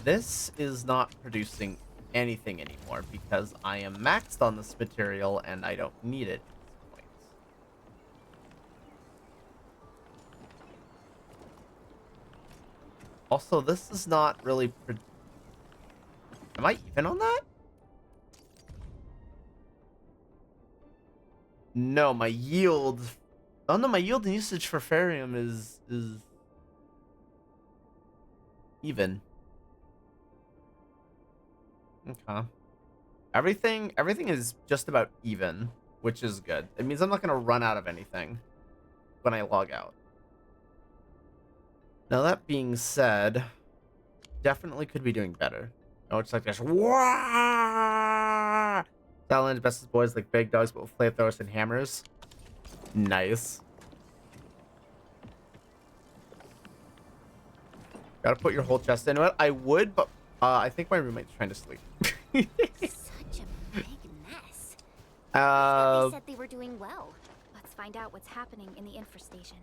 This is not producing anything anymore because I am maxed on this material and I don't need it at this point. Also, this is not really... Am I even on that? No, my yield... Oh no, my yield and usage for Ferium is even. Okay. Everything is just about even, which is good. It means I'm not gonna run out of anything when I log out. Now that being said, definitely could be doing better. Oh, it's like this. Wah! Salamanders best boys like big dogs, but with flamethrowers and hammers. Nice. Gotta put your whole chest into it. I would, but I think my roommate's trying to sleep. Such a big mess. They said they were doing well. Let's find out what's happening in the infestation.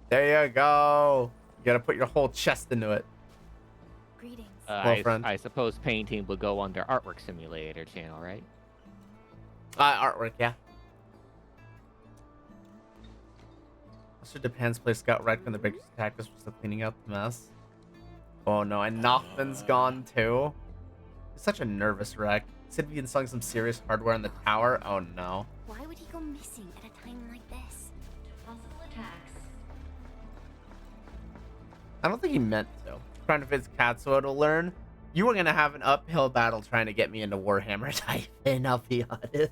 There you go. You gotta put your whole chest into it. Greetings. I suppose painting would go under Artwork Simulator channel, right? Artwork, yeah. Also depends. Play Scout Red when the breakers attacked us, was cleaning up the mess. Oh no, and Nothman's gone too. He's such a nervous wreck. He said we installing some serious hardware in the tower. Oh no. Why would he go missing at a time like this? Possible attacks. I don't think he meant to. Trying to fix Katsuo to learn. You were gonna have an uphill battle trying to get me into Warhammer Typhon, I'll be honest.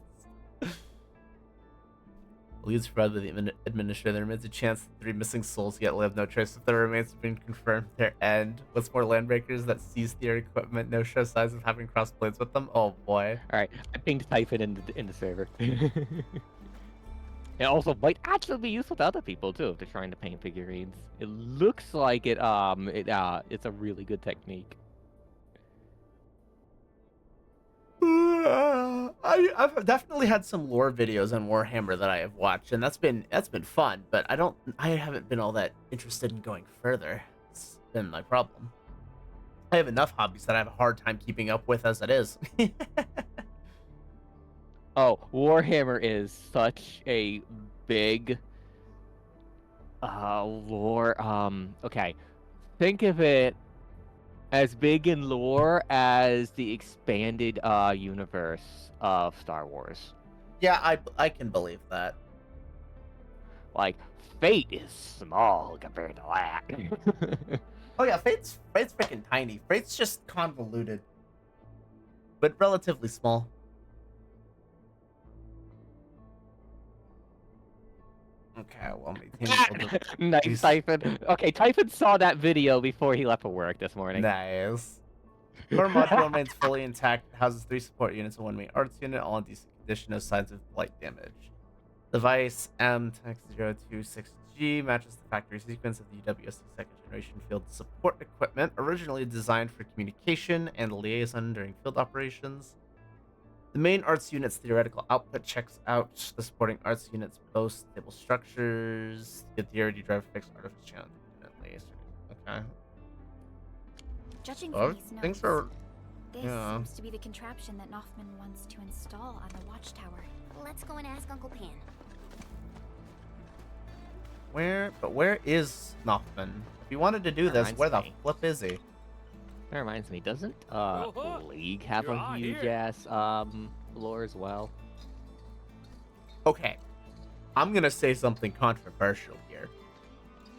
Leads spread with the administrator. There remains a chance that 3 missing souls yet live. No choice if the remains have been confirmed. Their end. What's more, landbreakers that seize their equipment. No show signs of having cross blades with them. Oh boy. All right, I pinged Typhon in the server. It also might actually be useful to other people too if they're trying to paint figurines. It looks like it's a really good technique. I've definitely had some lore videos on Warhammer that I have watched, and that's been fun. But I haven't been all that interested in going further. It's been my problem. I have enough hobbies that I have a hard time keeping up with as it is. Oh, Warhammer is such a big lore. Okay, think of it as big in lore as the expanded universe of Star Wars. Yeah, I can believe that. Like, Fate is small compared to that. Oh yeah, Fate's freaking tiny. Fate's just convoluted, but relatively small. Okay, well, Nice, Typhon. Okay, Typhon saw that video before he left for work this morning. Nice. Core module remains fully intact. It houses 3 support units and 1 main arts unit, all in decent condition, no signs of blight damage. Device M-026G matches the factory sequence of the UWSC second generation field support equipment, originally designed for communication and liaison during field operations. The main arts unit's theoretical output checks out the supporting arts unit's both stable structures. The theory drive fixed artificial channel independently. Okay. Judging from these Things notes, are. this Yeah. seems to be the contraption that Nothman wants to install on the watchtower. Let's go and ask Uncle Pan. Where is Nothman? If he wanted to do this, Reminds where the me. flip is he? That reminds me, doesn't Oh, League have you're a on huge here. ass lore as well? Okay, I'm gonna say something controversial here,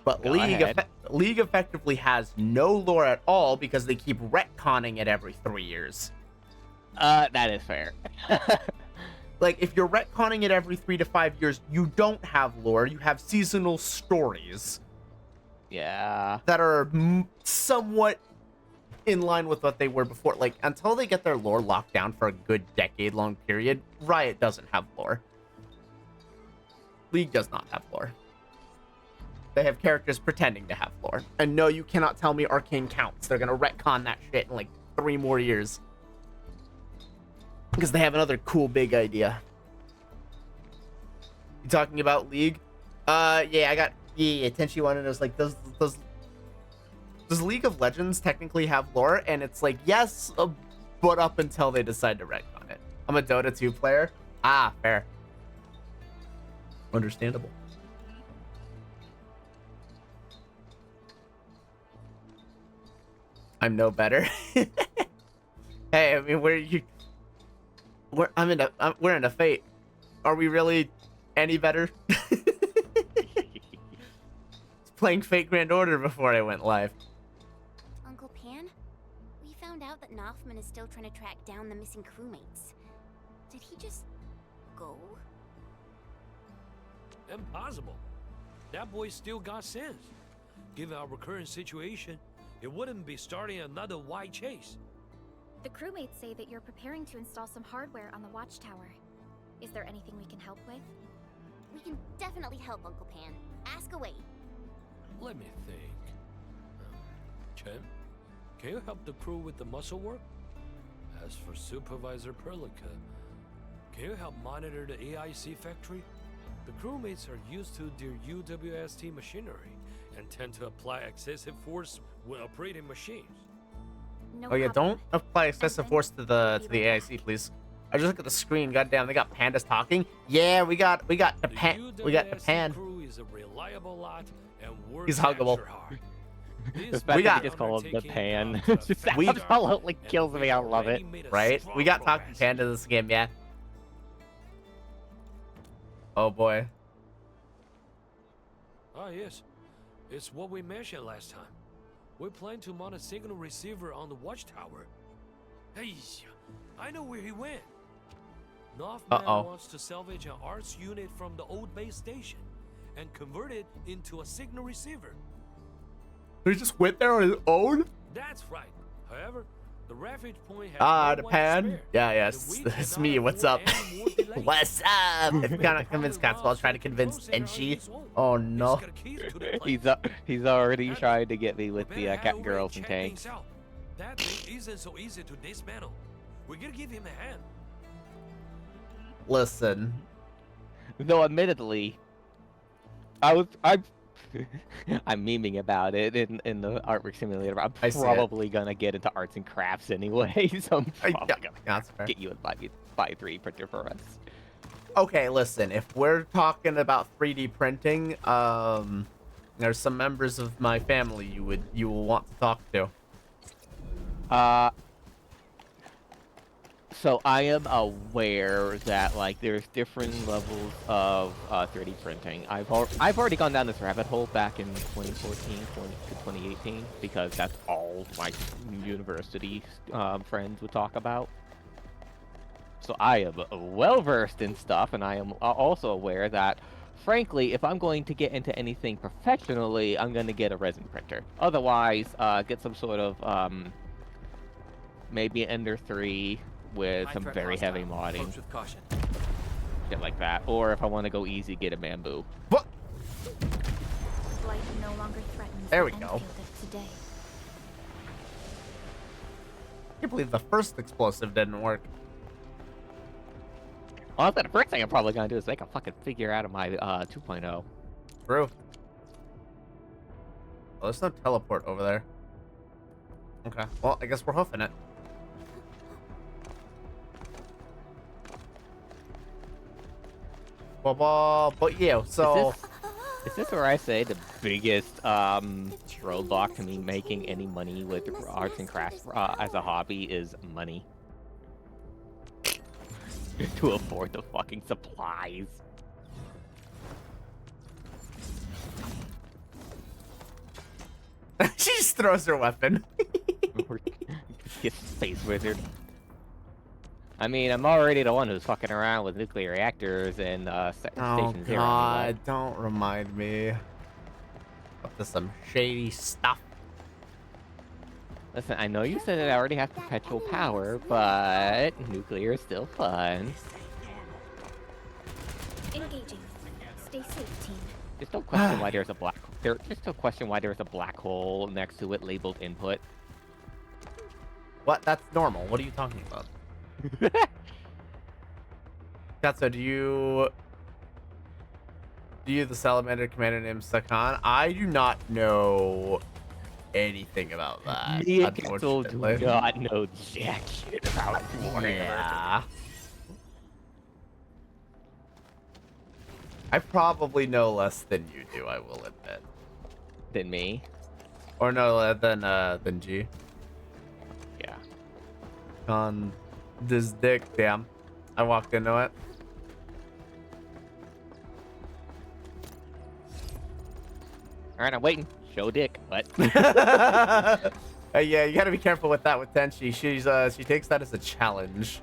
but Go ahead. League effectively has no lore at all because they keep retconning it every 3 years. That is fair. Like, if you're retconning it every 3 to 5 years, you don't have lore. You have seasonal stories Yeah. that are somewhat in line with what they were before. Like, until they get their lore locked down for a good decade-long period, Riot doesn't have lore. League does not have lore. They have characters pretending to have lore. And no, you cannot tell me Arcane counts. They're gonna retcon that shit in like 3 more years. Because they have another cool big idea. You talking about League? Yeah, I got... Yeah, Tenchi wanted to know, like, does League of Legends technically have lore? And it's like, yes, but up until they decide to retcon it. I'm a Dota 2 player. Ah, fair. Understandable. I'm no better. Hey, I mean, we're in a Fate. Are we really any better? Playing Fate Grand Order before I went live. Uncle Pan, we found out that Nothman is still trying to track down the missing crewmates. Did he just go? Impossible. That boy still got sense. Given our current situation, it wouldn't be starting another wide chase. The crewmates say that you're preparing to install some hardware on the watchtower. Is there anything we can help with? We can definitely help, Uncle Pan. Ask away. Let me think. Chen, can you help the crew with the muscle work? As for Supervisor Perlica, can you help monitor the AIC factory? The crewmates are used to their UWST machinery and tend to apply excessive force when operating machines. No Oh yeah, problem. don't apply excessive force to the AIC, please. I just look at the screen. Goddamn, they got pandas talking. Yeah, we got the pan. We got the UWSC pan. crew is a reliable lot and works He's huggable. extra hard. The This fact We that got- he just called him the undertaking pan comes a just We- absolutely kills me. I love it. already made a Right? strong We got talking progress. panda this game, yeah. Oh boy. Ah, yes. It's what we mentioned last time. We plan to mount a signal receiver on the watchtower. Hey, I know where he went. Northman Uh-oh. wants to salvage an arts unit from the old base station and convert it into a signal receiver. He just went there on his own? That's right. However, the refuge point has Ah, no the one to pan? spare, Yeah, and yes. we It's cannot me. What's up? afford any more delays. What's up? If you cannot convince Catswell, try to convince Enchi. Oh no. He's got keys to the place. He's already trying to get me with We the better head cat over girls and and check tanks. things out. That thing isn't so easy to dismantle. We're gonna give him a hand. Listen. Though admittedly, I'm I'm memeing about it in the artwork simulator. I'm I see it. probably gonna get into arts and crafts anyway, so I'm Yeah, probably gonna that's fair. get you a buy 3 printer for us. Okay, listen. If we're talking about 3D printing, there's some members of my family you will want to talk to. So I am aware that like there's different levels of 3D printing. I've already gone down this rabbit hole back in 2014 to 2018 because that's all my university friends would talk about. So I am well versed in stuff, and I am also aware that, frankly, if I'm going to get into anything professionally, I'm going to get a resin printer. Otherwise, get some sort of maybe Ender 3 with some very heavy modding, With caution. shit like that. Or if I want to go easy, get a bamboo. What? Blight no longer threatens There we the go. Endfield of today. I can't believe the first explosive didn't work. Honestly, the first thing I'm probably going to do is make a fucking figure out of my 2.0. True. Oh, there's no teleport over there. Okay, well, I guess we're hoofing it. But yeah, so... Is this where I say the biggest roadblock to me making any money with arts and crafts as a hobby is money? To afford the fucking supplies. She just throws her weapon. Get space wizard. I mean, I'm already the one who's fucking around with nuclear reactors and Oh Station Zero. god, Anyway. don't remind me. Up to some shady stuff. Listen, I know you said it already has perpetual power, but nuclear is still fun. Engaging. Stay safe, team. Just don't question why there's a just don't question why there's a black hole next to it labeled input. What? That's normal. What are you talking about? Katsu, do you, the salamander commander named Sakan? I do not know anything about that. Me and Kitzel do unfortunately. not know jack shit about Warhammer. Yeah. I probably know less than you do, I will admit. Than me. Or no, than G. Yeah. On this dick, damn. I walked into it. Alright, I'm waiting. Show dick. What? Yeah, you gotta be careful with that with Tenchi. She takes that as a challenge.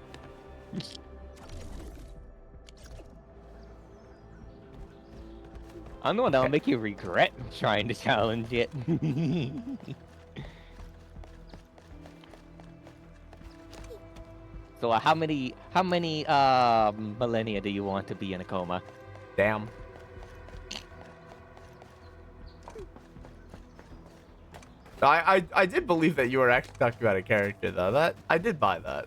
I'm the one that'll make you regret trying to challenge it. So how many millennia do you want to be in a coma? Damn. I did believe that you were actually talking about a character though. That I did buy that.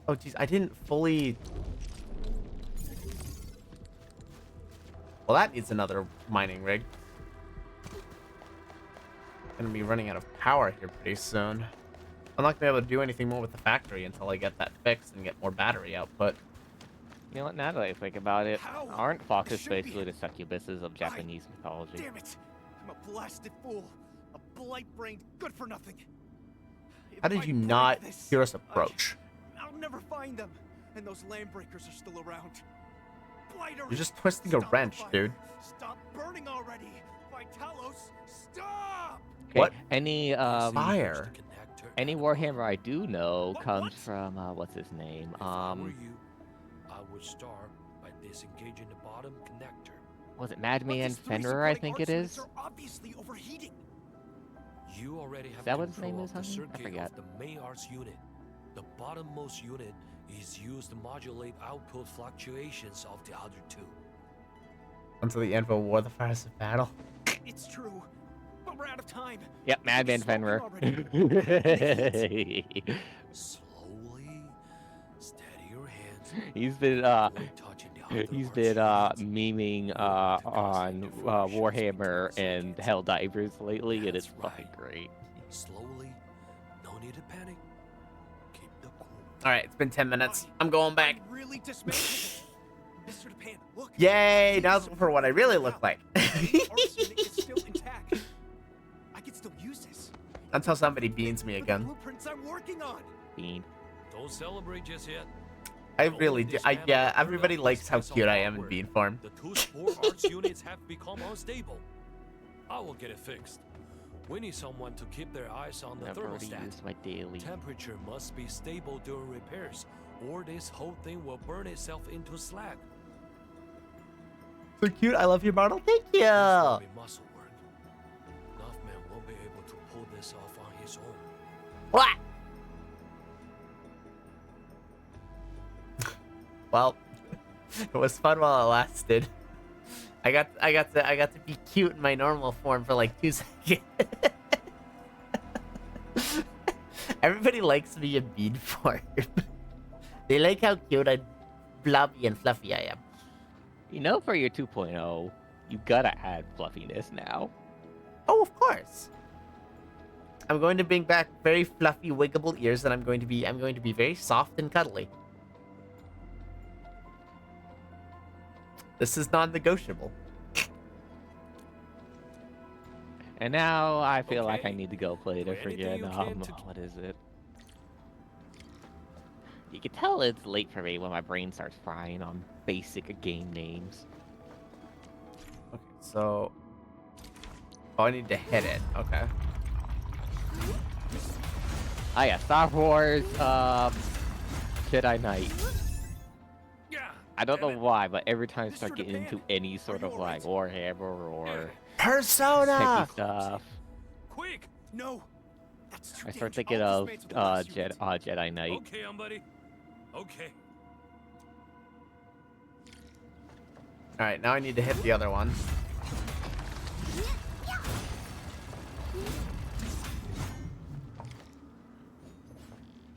Oh geez, I didn't fully. Well, that needs another mining rig. Gonna be running out of power here pretty soon. I'm not gonna be able to do anything more with the factory until I get that fixed and get more battery output. You know what, now that I think about it, How? aren't foxes Should be. basically the succubuses of Japanese mythology? Damn it! I'm a blasted fool. A blight-brained good-for-nothing. If How did I you break not this, hear us approach? I'll never find them. And those land breakers are still around. Blighters, You're just twisting a stop the wrench, fire. dude. Stop burning already. Vitalos, stop! Okay, What? Any Fire. any Warhammer I do know What? comes What? from what's his name? If I were you, I would start by disengaging the bottom connector. Was it But Madman these three Fenrir? I supporting think it arts units is. are obviously overheating. You already have that what his name control is, of the honey? I circuit forget. of the main arts unit. The bottommost unit is used to modulate output fluctuations of the other two. Until the Anvil War, the fires of battle. It's true. But we're out of time. Yep, Madman Stop him Fenrir. already. Slowly, steady your hands. He's been Avoid touching the he's other been arch units. memeing on Warhammer and Helldivers lately, and it's That's fucking right. great. Slowly, no need to panic. Keep the cool. All right, it's been 10 minutes. I'm going back. I'm really dismantled. Mr. DePan, look. Yay! Now for what I really look like. The arts unit is still intact. I can still use this. Until somebody beans me For the again. blueprints I'm working on. Bean. Don't celebrate just yet. I really do. Yeah, everybody likes how cute I am in bean form. The two spore arts units have become unstable. I will get it fixed. We need someone to keep their eyes on the I've already thermostat. used my daily. Temperature must be stable during repairs, or this whole thing will burn itself into slag. So cute. I love your model. Thank you. This will be muscle work. Nuffman won't be able to pull this off on his own. What? Well, it was fun while it lasted. I got to be cute in my normal form for like 2 seconds. Everybody likes me in bean form. They like how cute and blobby and fluffy I am. You know, for your 2.0, you gotta add fluffiness now. Oh, of course. I'm going to bring back very fluffy, wiggable ears, and I'm going to be very soft and cuddly. This is non-negotiable. And now I feel like I Okay. need to go play the Do anything friggin' you can to what is it? You can tell it's late for me when my brain starts frying on basic game names. Okay, so... Oh, I need to hit it. Okay. Ah yeah, Star Wars, Jedi Knight. Yeah. I don't know damn it. why, but every time I start Mr. getting into DePan, any sort are of you like alright? Warhammer or Persona! techie stuff, Quick. No. That's too I start dangerous. thinking I'll of dismantle the arts unit. Jedi Knight. Okay, buddy. Okay. Alright, now I need to hit the other one.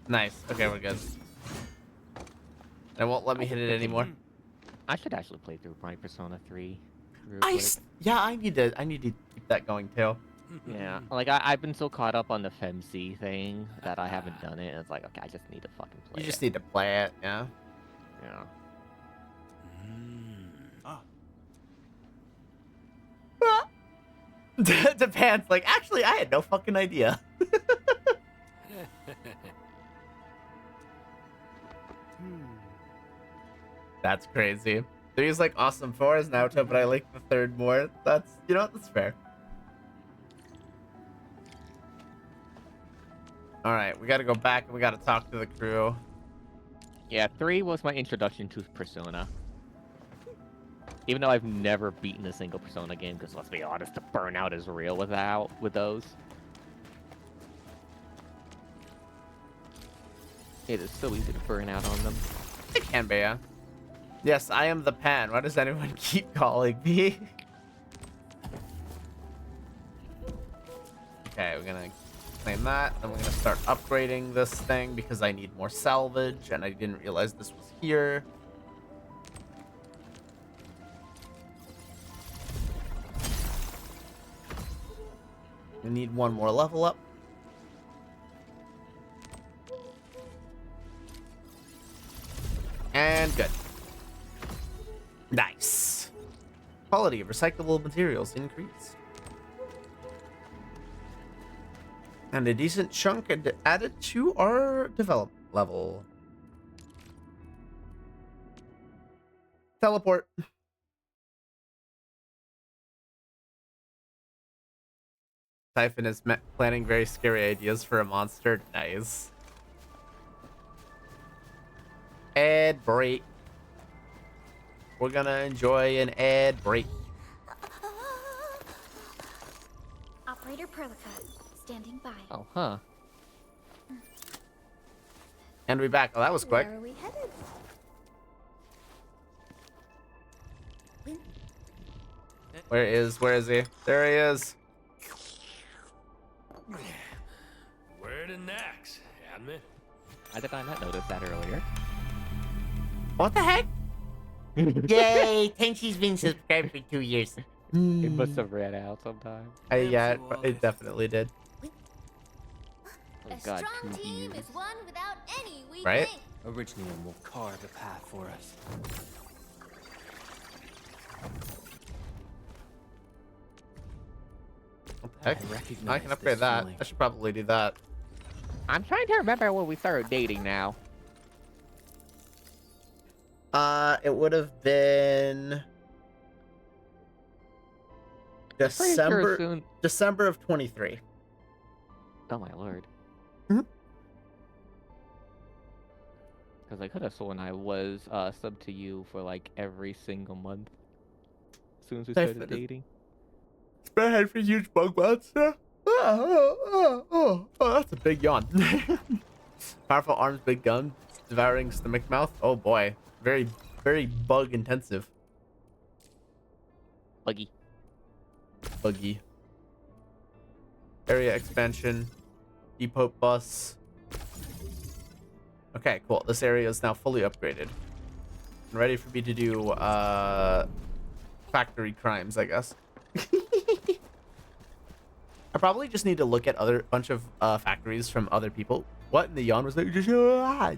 Nice. Okay, we're good. It won't let me hit it anymore. I should actually play through my Persona 3 real quick. Yeah, I need to keep that going too. Yeah, like I've been so caught up on the FemC thing that I haven't done it. And it's like, okay, I just need to fucking play You just it. need to play it, yeah. Yeah. Depends. Like, actually, I had no fucking idea. That's crazy. 3 is like awesome. 4 is Naruto, but I like the 3rd more. That's, you know what? That's fair. Alright, we gotta go back and we gotta talk to the crew. Yeah, 3 was my introduction to Persona. Even though I've never beaten a single Persona game, because let's be honest, the burnout is real with those. It is so easy to burn out on them. It can be, yeah. Yes, I am the Pan. Why does anyone keep calling me? Okay, we're gonna claim that. Then we're gonna start upgrading this thing because I need more salvage, and I didn't realize this was here. We need one more level up. And good. Nice. Quality of recyclable materials increased. And a decent chunk added to our development level. Teleport. Typhon is planning very scary ideas for a monster. Nice. Ad break. We're gonna enjoy an ad break. Operator Perlica, standing by. Oh, huh. And we back. Oh, that was quick. Where are we headed? Where is he? There he is. Where the next, admin? I did not notice that earlier. What the heck? Yay! Tenchi's been subscribed for 2 years. It must have ran out sometime. Yeah, Damn through all it this. definitely did. Oh A god, strong 2 team years. is one without any weak Right? link. Originium will carve a path for us. What the heck? I I recognize can upgrade this that. feeling. I should probably do that. I'm trying to remember when we started dating now. It would have been I'm pretty sure soon. December of 23. Oh my lord. Mhm. Because I could have sworn I was sub to you for like every single month. As soon as we Safe started it is. dating. Spread for huge bug monster. That's a big yawn. Powerful arms, big gun, devouring stomach mouth. Oh boy, very, very bug intensive. Buggy. Buggy. Area expansion. Depot bus. Okay, cool. This area is now fully upgraded. And ready for me to do factory crimes, I guess. I probably just need to look at other bunch of factories from other people. What in the yawn was that? You just I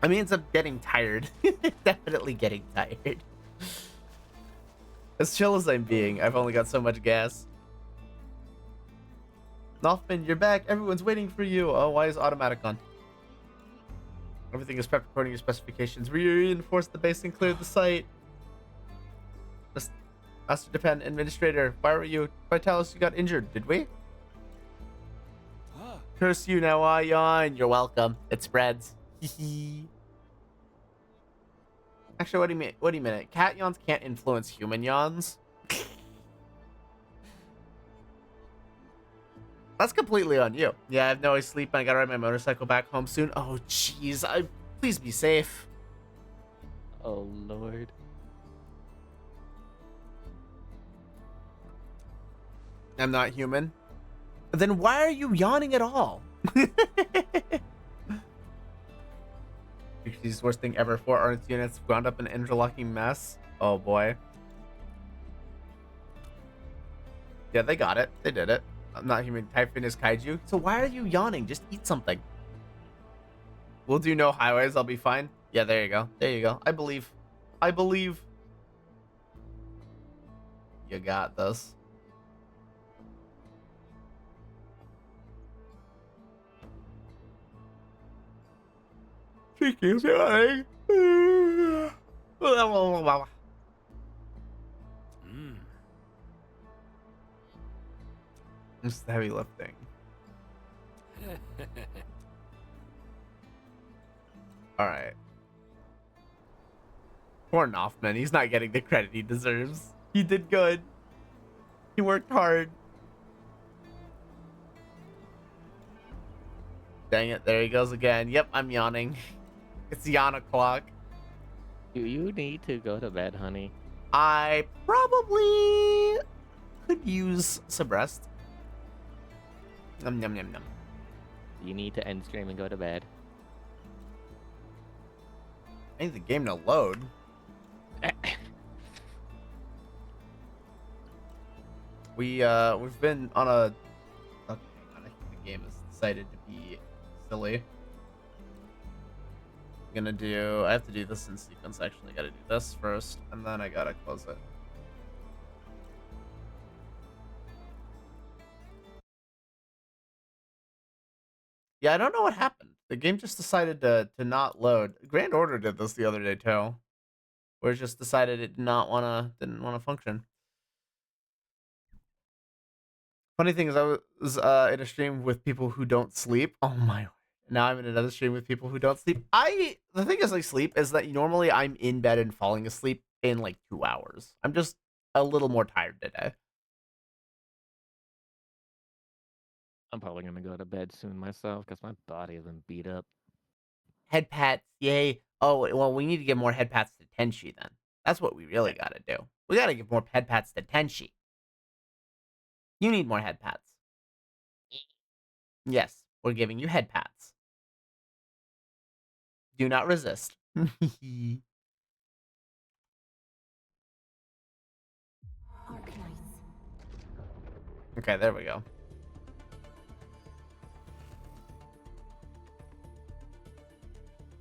mean, I'm getting tired. Definitely getting tired. As chill as I'm being, I've only got so much gas. Nothman, you're back. Everyone's waiting for you. Oh, why is automatic on? Everything is prepped according to your specifications. Reinforce the base and clear the site. Master Depend Administrator, why were you? Vitalis, you got injured, did we? Ah, Curse you, now I yawn. You're welcome. It spreads. Actually, what do you mean? What do you mean? Cat yawns can't influence human yawns? That's completely on you. Yeah, I have no sleep and I gotta ride my motorcycle back home soon. Oh, jeez. Please be safe. Oh lord. I'm not human. Then why are you yawning at all? This worst thing ever. 4 Arts units ground up an interlocking mess. Oh boy. Yeah, they got it. They did it. I'm not human. Typhon is kaiju. So why are you yawning? Just eat something. We'll do no highways. I'll be fine. Yeah, there you go. There you go. I believe. I believe. You got this. She keeps yawning. This is heavy lifting. All right. Poor Noffman. He's not getting the credit he deserves. He did good. He worked hard. Dang it. There he goes again. Yep, I'm yawning. It's yawn o'clock. Do you need to go to bed, honey? I probably could use some rest. Num num num num. You need to end stream and go to bed. I need the game to load. We've been on a. Okay, hang on. I think the game has decided to be silly. I'm gonna do. I have to do this in sequence. Actually, I gotta do this first, and then I gotta close it. Yeah, I don't know what happened. The game just decided to not load. Grand Order did this the other day too, where it just decided it didn't wanna function. Funny thing is, I was in a stream with people who don't sleep. Oh my! Now I'm in another stream with people who don't sleep. The thing is, like, sleep is that normally I'm in bed and falling asleep in like 2 hours. I'm just a little more tired today. I'm probably gonna go to bed soon myself because my body has been beat up. Head pats, yay! Oh well, we need to give more head pats to Tenchi then. That's what we really gotta do. We gotta give more head pats to Tenchi. You need more head pats. Yes, we're giving you head pats. Do not resist. Okay, there we go.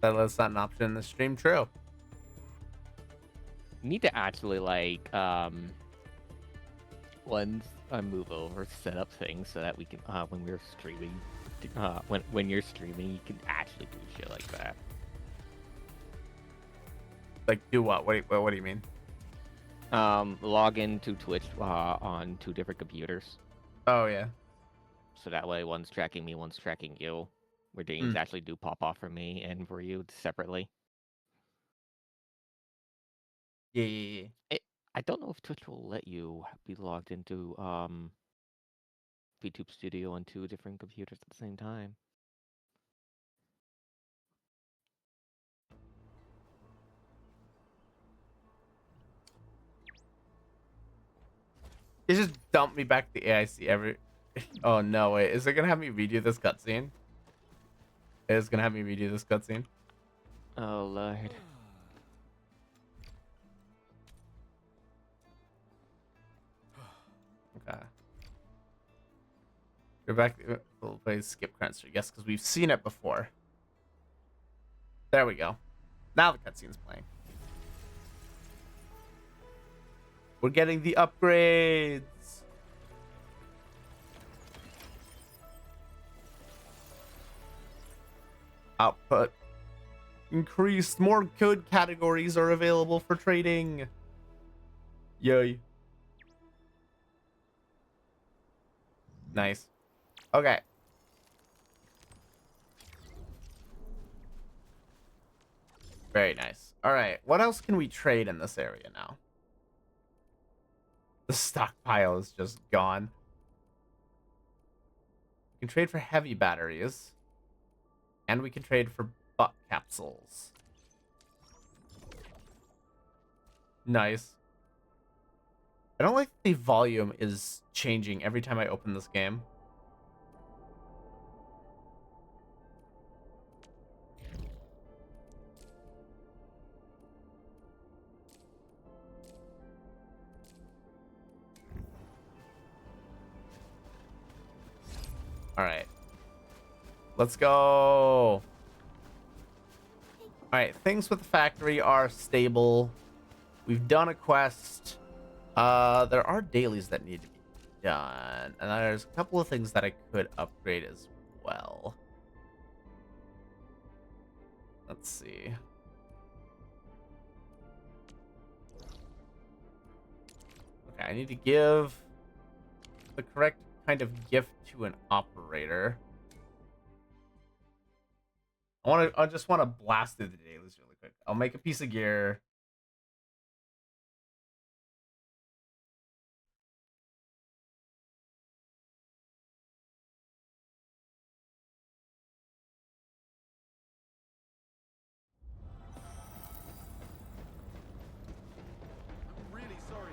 That's not an option in the stream. True. Need to actually like once I move over, set up things so that we can when we're streaming, when you're streaming, you can actually do shit like that. Like, do what? What do you mean? Log into Twitch on 2 different computers, Oh, yeah. so that way one's tracking me, one's tracking you. Where games actually do pop off for me and for you separately. Yeah. I don't know if Twitch will let you be logged into VTube Studio on 2 different computers at the same time. It just dumped me back to the AIC every... Oh, no, wait. Is it going to have me redo this cutscene? It is going to have me redo this cutscene? Oh, Lord. Okay. Go back. We'll play skip cruncher. Yes, because we've seen it before. There we go. Now the cutscene's playing. We're getting the upgrades. Output increased. More code categories are available for trading. Yay. Nice. Okay. Very nice. All right. What else can we trade in this area now? The stockpile is just gone. We can trade for heavy batteries. And we can trade for butt capsules. Nice. I don't like the volume is changing every time I open this game. All right. Let's go. All right. Things with the factory are stable. We've done a quest. There are dailies that need to be done. And there's a couple of things that I could upgrade as well. Let's see. Okay, I need to give the correct kind of gift to an operator. I just want to blast through the dailies really quick. I'll make a piece of gear. I'm really sorry.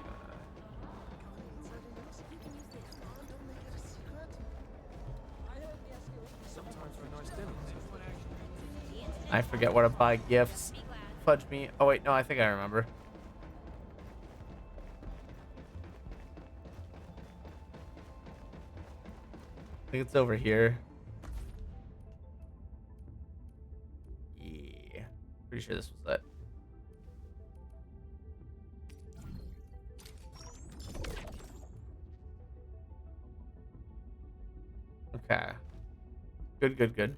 Sometimes for nice dinners. I forget where to buy gifts. Fudge me. Oh wait, no, I think I remember. I think it's over here. Yeah. Pretty sure this was it. Okay. Good.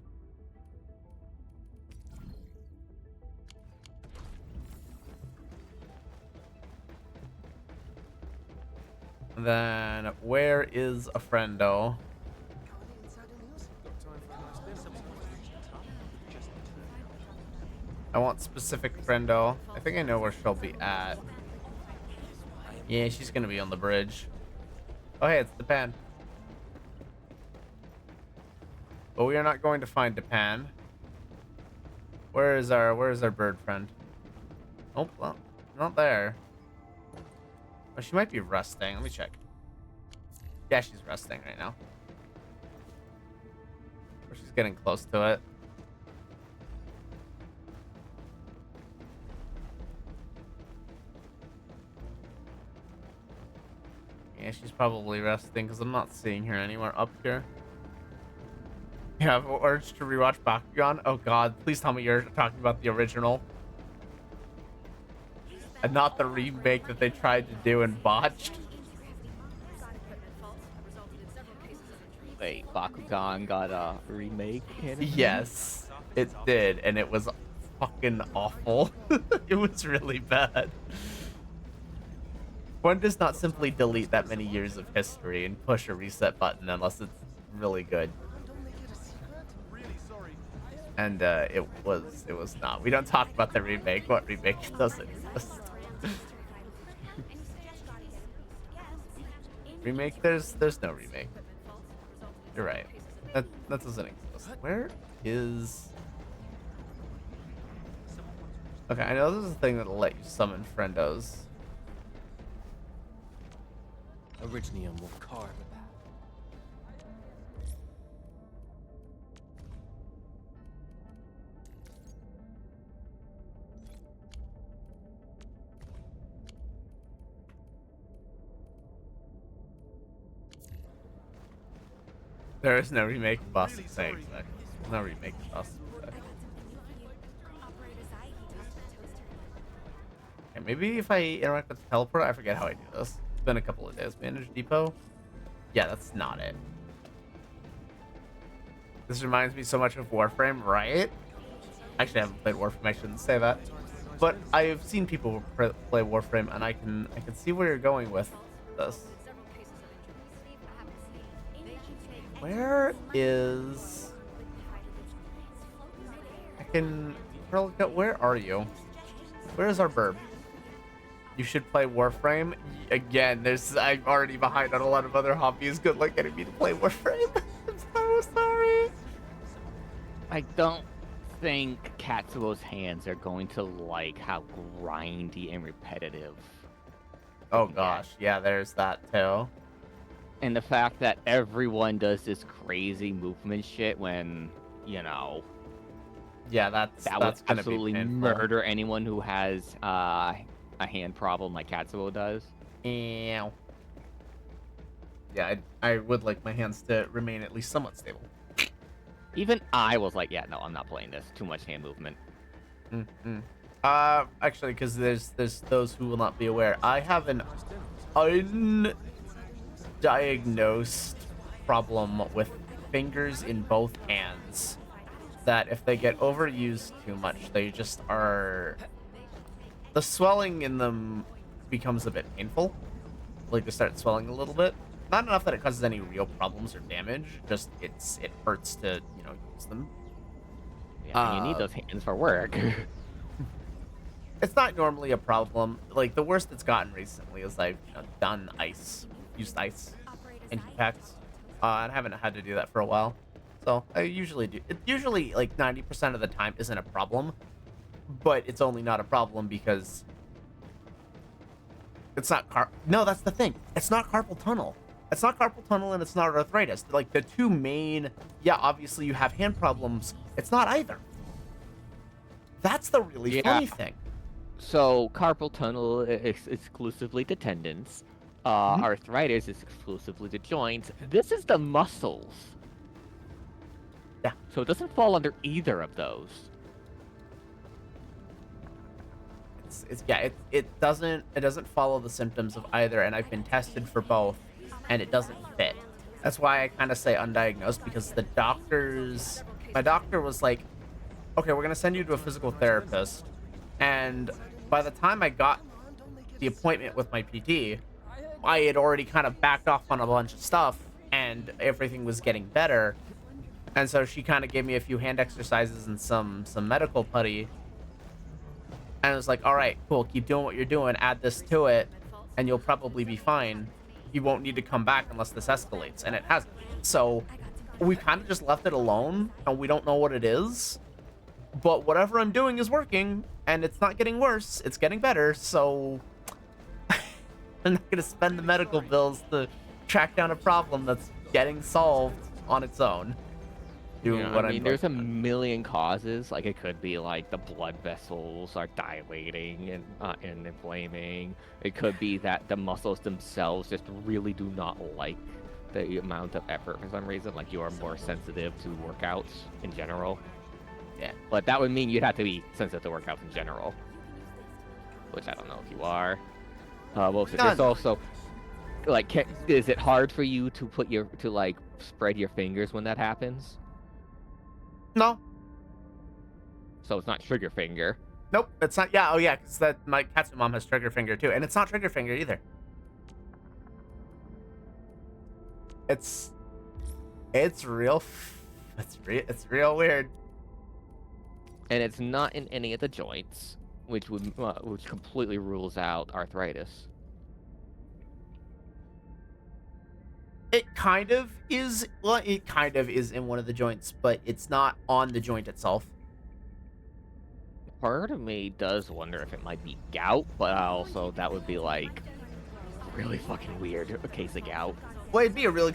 And then, where is a friendo? I want specific friendo. I think I know where she'll be at. Yeah, she's gonna be on the bridge. Oh, hey, it's Depan. But we are not going to find Depan. Where is our bird friend? Oh, well, not there. Oh, she might be resting. Let me check. Yeah, she's resting right now. Or she's getting close to it. Yeah, she's probably resting because I'm not seeing her anywhere up here. You have an urge to rewatch Bakugan? Oh god, please tell me you're talking about the original. And not the remake that they tried to do and botched. Wait, Bakugan got a remake anime? Yes, it did, and it was fucking awful. It was really bad. One does not simply delete that many years of history and push a reset button unless it's really good. And it was not. We don't talk about the remake. What remake doesn't exist? Remake? There's no remake. You're right. That doesn't exist. Where is? Okay, I know there's a thing that'll let you summon friendos. Originium will carve a path. There is no remake of Boston Exact. No remake of Boston Exact. Okay, maybe if I interact with the teleporter, I forget how I do this. It's been a couple of days. Manage depot? Yeah, that's not it. This reminds me so much of Warframe, right? Actually, I haven't played Warframe. I shouldn't say that. But I've seen people play Warframe, and I can see where you're going with this. Where is? Where are you? Where is our burb? You should play Warframe. Again, I'm already behind on a lot of other hobbies. Good luck getting me to play Warframe. I'm so sorry. I don't think Katsuo's hands are going to like how grindy and repetitive. Oh gosh, yeah, there's that too. And the fact that everyone does this crazy movement shit when, Yeah, that that's would gonna absolutely be painful. murder anyone who has a hand problem like Katsuo does. Ew. Yeah, I would like my hands to remain at least somewhat stable. Even I was like, yeah, no, I'm not playing this. Too much hand movement. Actually, because there's those who will not be aware. I have an undiagnosed problem with fingers in both hands. That if they get overused too much, they just are. The swelling in them becomes a bit painful. Like they start swelling a little bit. Not enough that it causes any real problems or damage. Just it hurts to use them. Yeah, you need those hands for work. It's not normally a problem. Like the worst it's gotten recently is I've done used ice and heat packs. And I haven't had to do that for a while. So I usually do. It usually like 90% of the time isn't a problem, but it's only not a problem because it's not No, that's the thing. It's not carpal tunnel. It's not carpal tunnel and it's not arthritis. Like the two main, obviously you have hand problems. It's not either. That's the really funny thing. So carpal tunnel is exclusively to tendons. Arthritis is exclusively to joints. This is the muscles. Yeah. So it doesn't fall under either of those. It doesn't follow the symptoms of either, and I've been tested for both, and it doesn't fit. That's why I kind of say undiagnosed, because my doctor was like, okay, we're gonna send you to a physical therapist, and by the time I got the appointment with my PT, I had already kind of backed off on a bunch of stuff, and everything was getting better. And so she kind of gave me a few hand exercises and some medical putty. And it was like, all right, cool, keep doing what you're doing, add this to it, and you'll probably be fine. You won't need to come back unless this escalates, and it hasn't. So we kind of just left it alone, and we don't know what it is. But whatever I'm doing is working, and it's not getting worse, it's getting better, so I'm not going to spend the medical bills to track down a problem that's getting solved on its own. do Yeah, what I mean, I'm there's a doing. million causes. Like, it could be like the blood vessels are dilating and inflaming. It could be that the muscles themselves just really do not like the amount of effort for some reason. Like, you are more sensitive to workouts in general. Yeah. But that would mean you'd have to be sensitive to workouts in general, which I don't know if you are. Well, there's None. also like, is it hard for you to like spread your fingers when that happens? No. So it's not trigger finger. Nope. It's not. Yeah. Oh yeah. Because that my Katsu mom has trigger finger too, and it's not trigger finger either. It's real. It's real weird. And it's not in any of the joints, which completely rules out arthritis. It kind of is. Well, it kind of is in one of the joints, but it's not on the joint itself. Part of me does wonder if it might be gout, but also that would be like really fucking weird, a case of gout. Well, it'd be a really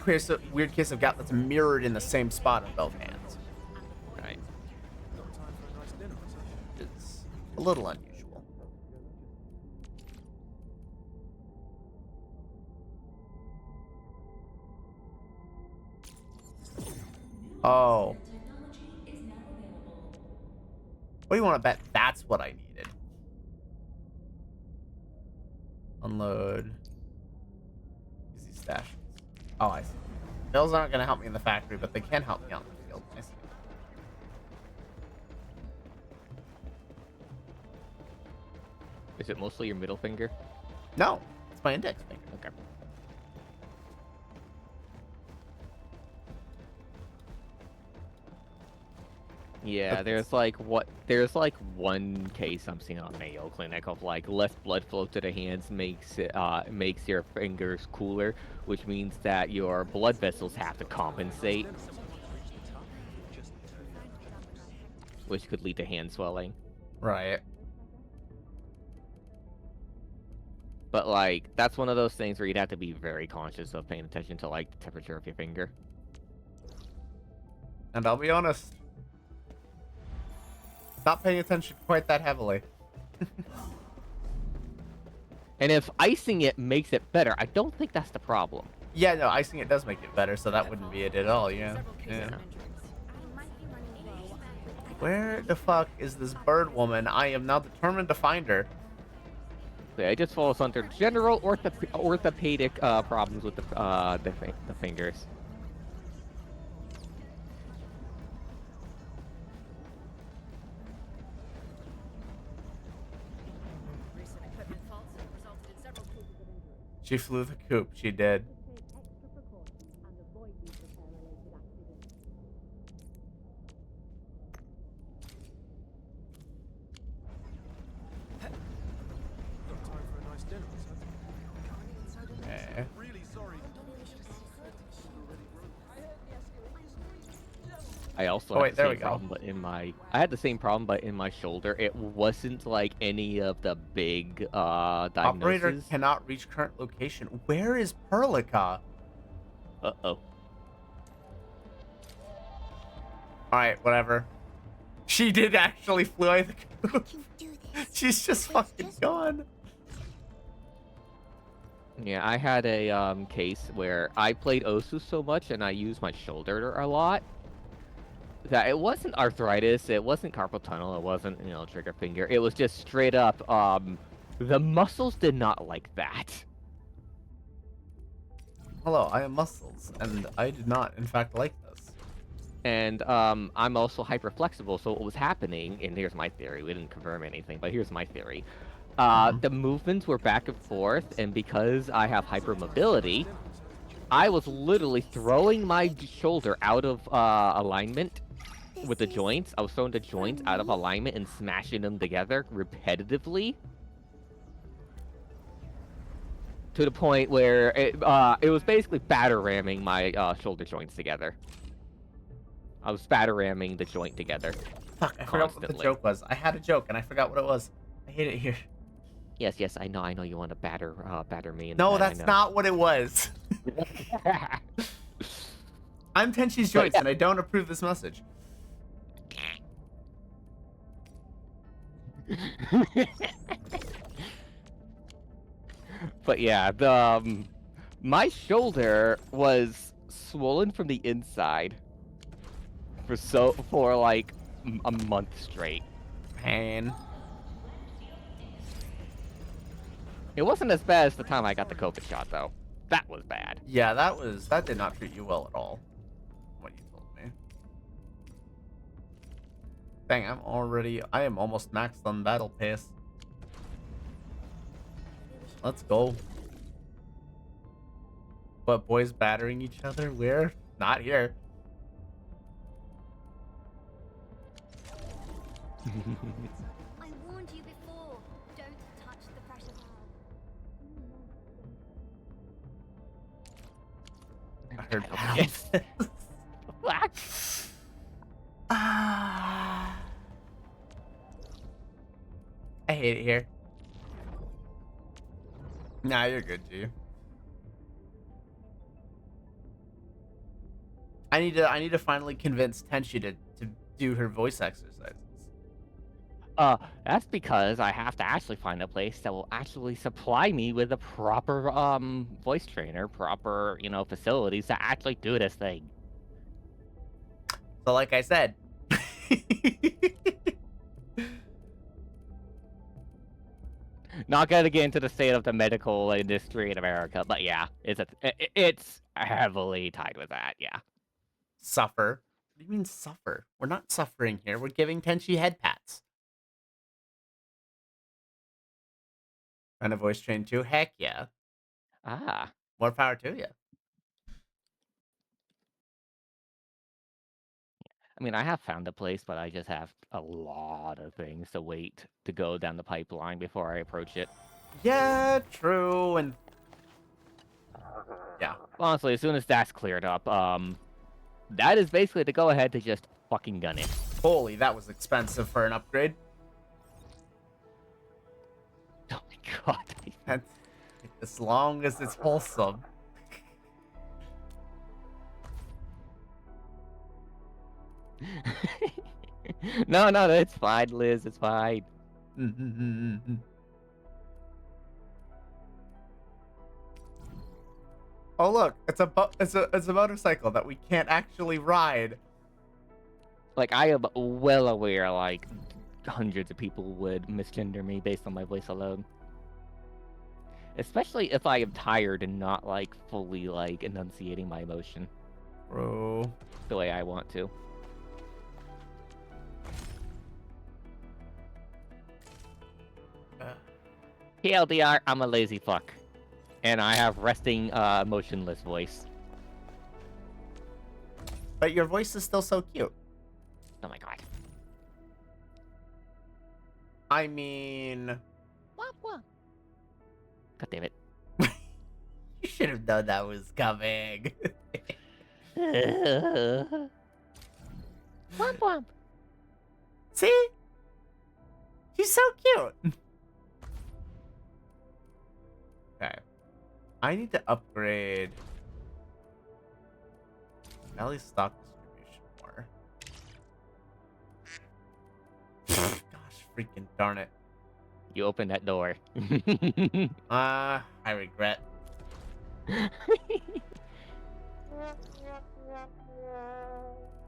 weird case of gout that's mirrored in the same spot on both hands. Right. It's a little unusual. Oh. What do you want to bet? That's what I needed. Unload. Easy stashes. Oh, I see. Bills aren't going to help me in the factory, but they can help me out in the field. I see. Is it mostly your middle finger? No, it's my index finger. Okay. Yeah, there's like one case I'm seeing on Mayo Clinic of like less blood flow to the hands makes your fingers cooler, which means that your blood vessels have to compensate, which could lead to hand swelling. Right. But like that's one of those things where you'd have to be very conscious of paying attention to like the temperature of your finger. And I'll be honest, not paying attention quite that heavily. And if icing it makes it better, I don't think that's the problem. Yeah, no, icing it does make it better, so that wouldn't be it at all, yeah. Yeah. Where the fuck is this bird woman? I am now determined to find her. Yeah, it just falls under general orthopedic problems with the fingers. She flew the coop, she did. Okay. I also Oh, had wait, the there same we go. problem, but I had the same problem, but in my shoulder, it wasn't like any of the big diagnoses. Operator cannot reach current location. Where is Perlica? Uh-oh. Alright, whatever. She did actually fly the coop. Can do this. She's just fucking gone. Yeah, I had a case where I played Osu so much and I used my shoulder a lot that it wasn't arthritis, it wasn't carpal tunnel, it wasn't, trigger finger. It was just straight up, the muscles did not like that. Hello, I am Muscles, and I did not, in fact, like this. And I'm also hyper flexible, so what was happening, and here's my theory, we didn't confirm anything, but here's my theory. The movements were back and forth, and because I have hypermobility, I was literally throwing my shoulder out of alignment with the joints. I was throwing the joints out of alignment and smashing them together repetitively. To the point where it was basically batter ramming my shoulder joints together. I was batter ramming the joint together. Fuck, I forgot what the Constantly. joke was. I had a joke, and I forgot what it was. I hate it here. Yes, I know you want to batter me. In No, the head, I that's know. not what it was. I'm Tenchi's Joints, and I don't approve this message. But yeah, my shoulder was swollen from the inside for like a month straight. Pain. It wasn't as bad as the time I got the COVID shot, though. That was bad. Yeah, that did not treat you well at all. What you told me. Dang, I am almost maxed on battle pass. Let's go. What, boys battering each other? Where? Not here. I warned you before. Don't touch the pressure valve. I heard Yes. Black. I hate it here. Nah, you're good, G. I need to finally convince Tenchi to do her voice exercises. That's because I have to actually find a place that will actually supply me with a proper voice trainer, proper, facilities to actually do this thing. So like I said. Not gonna get into the state of the medical industry in America, but yeah, it's heavily tied with that, yeah. Suffer? What do you mean suffer? We're not suffering here. We're giving Tenchi head pats. Trying to voice train too? Heck yeah. Ah. More power to you. I mean, I have found a place, but I just have a lot of things to wait to go down the pipeline before I approach it. Yeah, true, and... yeah. Honestly, as soon as that's cleared up, that is basically the go-ahead to just fucking gun it. Holy, that was expensive for an upgrade. Oh my god. That's, as long as it's wholesome. No, it's fine, Liz. It's fine. Oh look, it's a motorcycle that we can't actually ride. Like, I am well aware, like, hundreds of people would misgender me based on my voice alone. Especially if I am tired and not, like, fully, like, enunciating my emotion. Bro. The way I want to. TLDR, I'm a lazy fuck. And I have resting, motionless voice. But your voice is still so cute. Oh my god. I mean... Womp womp. God damn it. You should have known that was coming. Womp womp. See? She's so cute. Okay. I need to upgrade at least stock distribution more. Gosh, freaking darn it. You opened that door. I regret.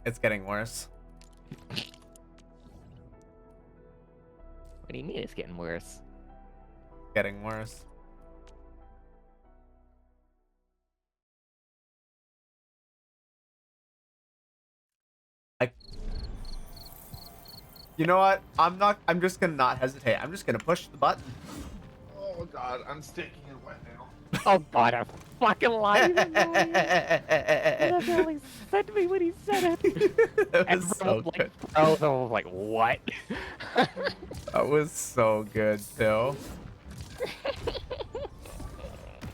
It's getting worse. What do you mean it's getting worse? Getting worse. You know what? I'm just gonna not hesitate. I'm just gonna push the button. Oh god, I'm sticking it wet now. Oh god, I'm fucking lying. That's all he said to me when he said it. That was so good. I was like, what? That was so good too.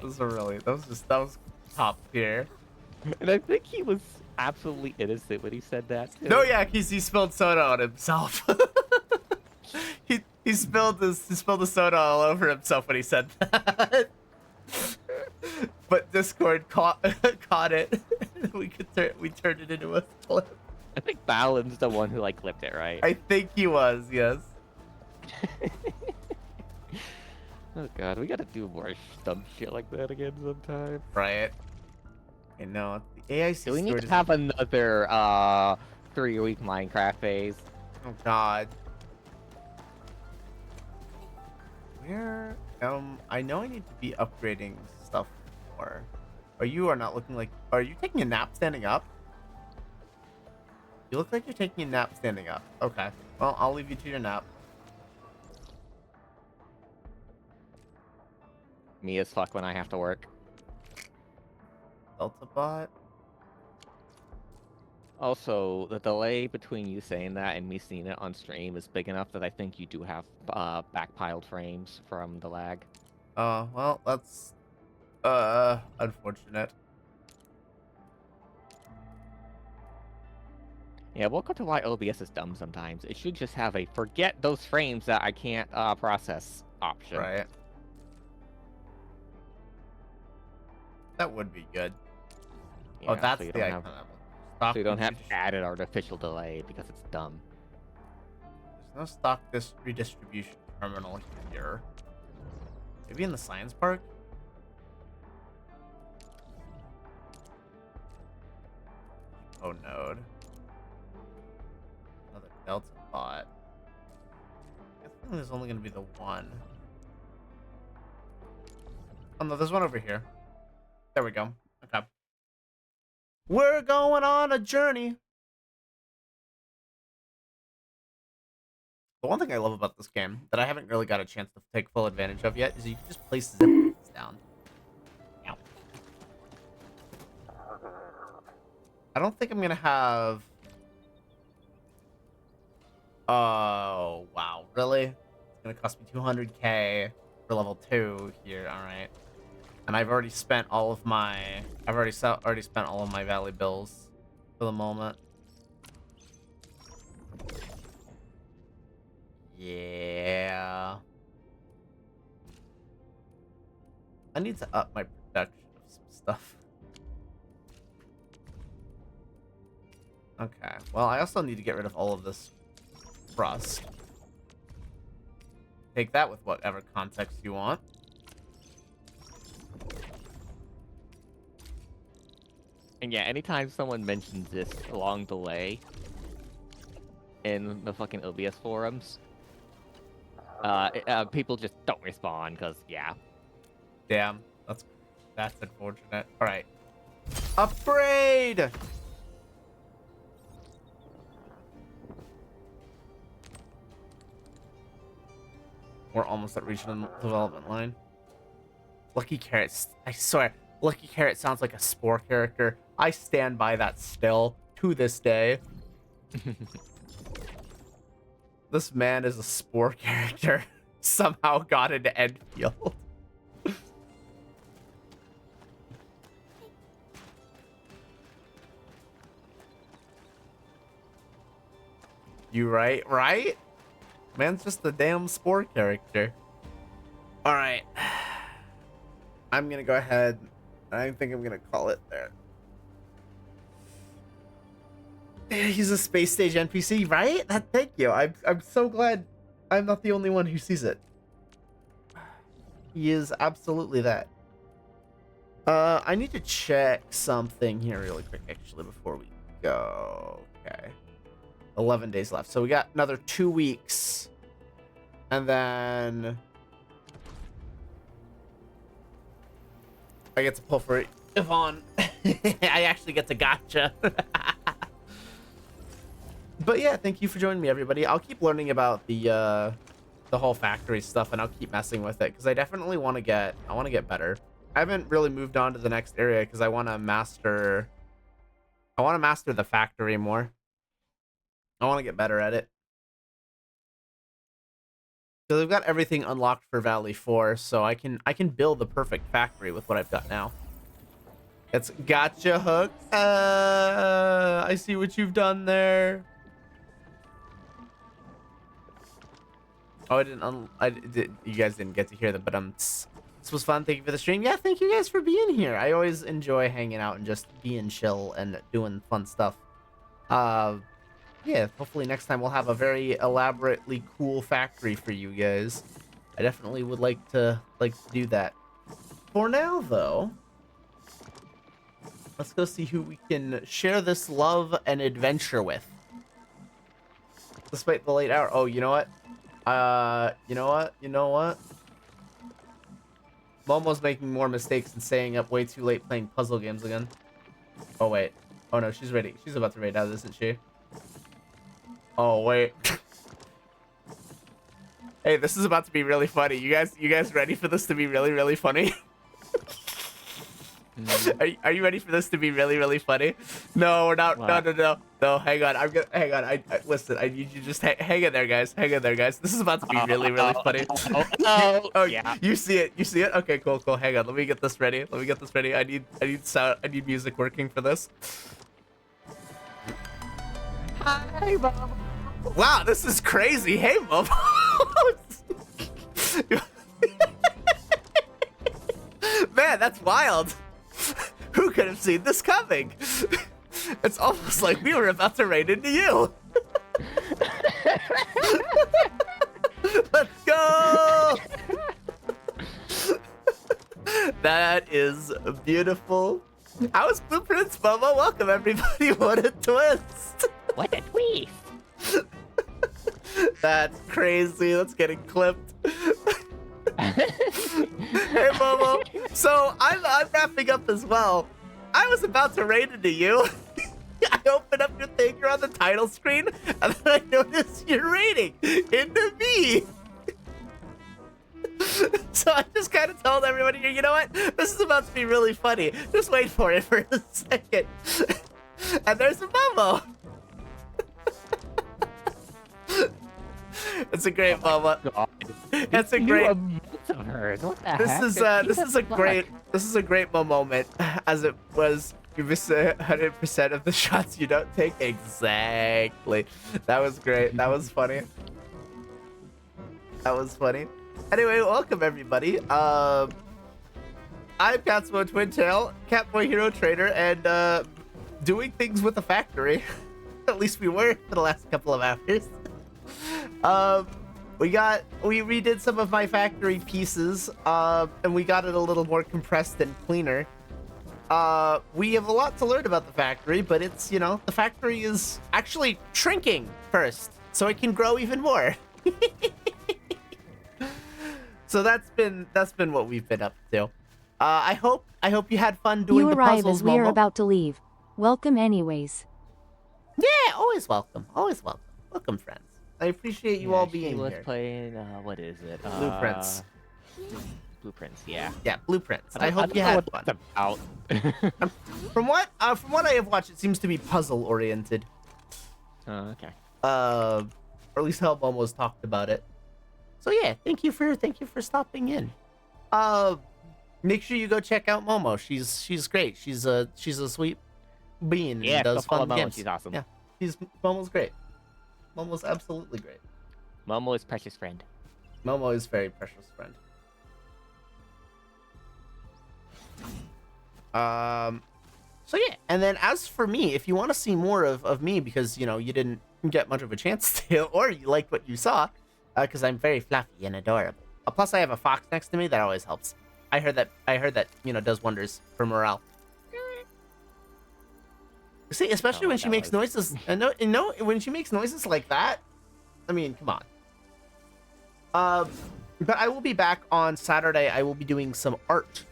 That was top tier. And I think he was absolutely innocent when he said that too. No, yeah, he spilled soda on himself. he spilled the soda all over himself when he said that. But Discord caught it. we turned it into a clip. I think Balin's the one who like clipped it, right? I think he was, yes. Oh god, we gotta do more dumb shit like that again sometime. Right. I know. The AIC Do we need store to doesn't- have another 3-week Minecraft phase? Oh god. Where I know I need to be upgrading stuff more. Or you are not looking like are you taking a nap standing up? You look like you're taking a nap standing up. Okay. Well, I'll leave you to your nap. Me as fuck when I have to work. Delta bot. Also, the delay between you saying that and me seeing it on stream is big enough that I think you do have backpiled frames from the lag. Well, that's unfortunate. Yeah, welcome to why OBS is dumb sometimes. It should just have a forget those frames that I can't process option. Right. That would be good. Yeah, Oh, that's so you the don't icon. have, Stock so you don't have redistribution. added artificial delay because it's dumb. There's no stock redistribution terminal here. Maybe in the science park? Oh, node. Another Delta bot. I think there's only going to be the one. Oh, no, there's one over here. There we go. Okay. We're going on a journey. The one thing I love about this game that I haven't really got a chance to take full advantage of yet is you can just place zip lines down. Ow. I don't think I'm gonna have. Oh wow, really? It's gonna cost me 200k for level 2 here. All right, and I've already spent all of my. I've already spent all of my valley bills for the moment. Yeah. I need to up my production of some stuff. Okay. Well, I also need to get rid of all of this rust. Take that with whatever context you want. And yeah, anytime someone mentions this long delay in the fucking OBS forums, people just don't respond because, yeah. Damn. That's unfortunate. All right. Upgrade! We're almost at regional development line. Lucky Carrots. I swear, Lucky Carrot sounds like a Spore character. I stand by that still to this day. This man is a Spore character. Somehow got into Endfield. You right? Man's just a damn Spore character. All right. I'm gonna go ahead. I think I'm gonna call it there. He's a space stage NPC, right? Thank you. I'm so glad I'm not the only one who sees it. He is absolutely that. I need to check something here really quick, actually, before we go. Okay. 11 days left. So we got another 2 weeks. And then I get to pull for Yvonne. I actually get to gotcha. But yeah, thank you for joining me, everybody. I'll keep learning about the whole factory stuff, and I'll keep messing with it because I definitely want to get better. I haven't really moved on to the next area because I want to master the factory more. I want to get better at it. So they've got everything unlocked for Valley 4, so I can build the perfect factory with what I've got now. It's gotcha hook. I see what you've done there. Oh, you guys didn't get to hear the but This was fun. Thank you for the stream. Yeah, thank you guys for being here. I always enjoy hanging out and just being chill and doing fun stuff. Yeah, hopefully next time we'll have a very elaborately cool factory for you guys. I definitely would like to do that. For now, though, let's go see who we can share this love and adventure with. Despite the late hour. Oh, you know what? You know what? Momo's making more mistakes and staying up way too late playing puzzle games again. Oh, wait. Oh, no, she's ready. She's about to raid out, isn't she? Oh, wait. Hey, this is about to be really funny. You guys ready for this to be really, really funny? Are you ready for this to be really, really funny? No, we're not. What? No, hang on. Hang on. Listen, I need you to just hang in there, guys. Hang in there, guys. This is about to be really, really funny. Oh, yeah. You see it? You see it? Okay, cool. Hang on. Let me get this ready. I need sound. I need music working for this. Hi, Mom. Wow, this is crazy. Hey, Mom. Man, that's wild. Who could have seen this coming? It's almost like we were about to raid into you. Let's go. That is beautiful. How is Blueprints, Momo? Welcome, everybody. What a twist. What a twist! That's crazy. That's getting clipped. Hey, Momo. So I'm wrapping up as well. I was about to raid into you. I opened up your thing, you're on the title screen, and then I noticed you're raiding into me. So I just kind of told everybody here, you know what? This is about to be really funny. Just wait for it for a second. And there's a Momo. It's a great Momo. It's a great. Of hers. What the This heck? is a great moment, as it was. You miss 100% of the shots you don't take. Exactly. That was great. That was funny. Anyway, welcome everybody. I'm Katsuo Twintail, Catboy Hero Trader, and doing things with the factory. At least we were for the last couple of hours. We redid some of my factory pieces, and we got it a little more compressed and cleaner. We have a lot to learn about the factory, but it's, the factory is actually shrinking first, so it can grow even more. So that's been what we've been up to. I hope you had fun doing the puzzles, You arrive as we are Momo. about to leave. Welcome anyways. Yeah, always welcome. Welcome, friends. I appreciate you all being She was here. playing, what is it? Blueprints. Blueprints, yeah. Yeah, Blueprints. I don't hope you know had what fun. it's about. From what I have watched, it seems to be puzzle oriented. Oh, okay. Or at least how Momo's talked about it. So yeah, thank you for stopping in. Make sure you go check out Momo. She's great. She's a sweet bean Yeah, and does go follow fun Momo. games. She's awesome. Yeah, Momo's great. Momo's absolutely great. Momo is precious friend. Momo is very precious friend. So yeah, and then as for me, if you want to see more of me, because you didn't get much of a chance to, or you liked what you saw, because I'm very fluffy and adorable. Plus, I have a fox next to me that always helps. I heard that does wonders for morale. See, especially when she makes noises. And when she makes noises like that, I mean, come on. But I will be back on Saturday. I will be doing some art.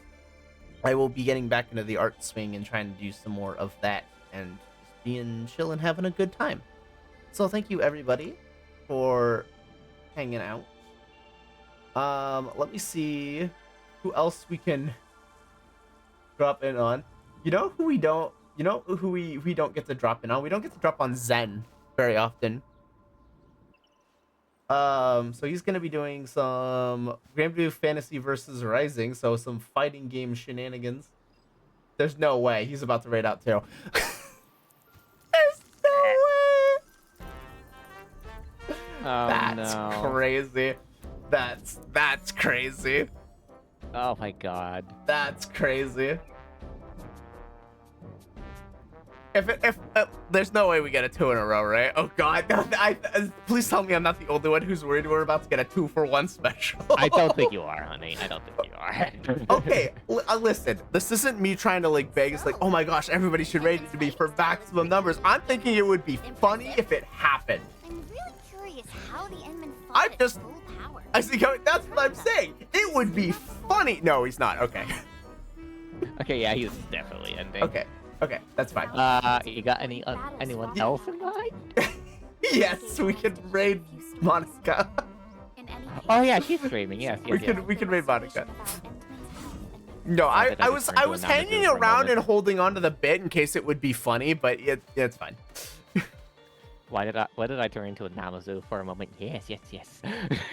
I will be getting back into the art swing and trying to do some more of that and just being chill and having a good time. So thank you everybody for hanging out. Let me see who else we can drop in on. You know who we don't get to drop in on? We don't get to drop on Zen very often. So he's gonna be doing some Grand Blue Fantasy versus Rising, so some fighting game shenanigans. There's no way he's about to raid out too. There's no way. Oh, That's no. crazy. That's crazy. Oh my god. That's crazy. If there's no way we get a 2 in a row, right? Oh god, please tell me I'm not the only one who's worried we're about to get a 2-for-1 special. I don't think you are, honey. I don't think you are. Okay, listen, this isn't me trying to like beg. It's like, oh my gosh, everybody should rate it to me for maximum numbers. I'm thinking it would be funny if it happened. I'm really curious how the Endman I'm fought just- at full power. I see. That's what I'm saying. It would be funny. No, he's not. Okay. Okay, yeah, he's definitely ending. Okay, that's fine. You got anyone else in mind? Yes, we can raid Monica. In any Oh yeah, she's streaming. Yes, We yes, yes. can raid Monica. about Endman's health and No, Not that I I was just turned to was a hanging Namazu for a around moment. and holding on to the bit in case it would be funny, but it's fine. Why did I turn into a Namazu for a moment? Yes, yes, yes.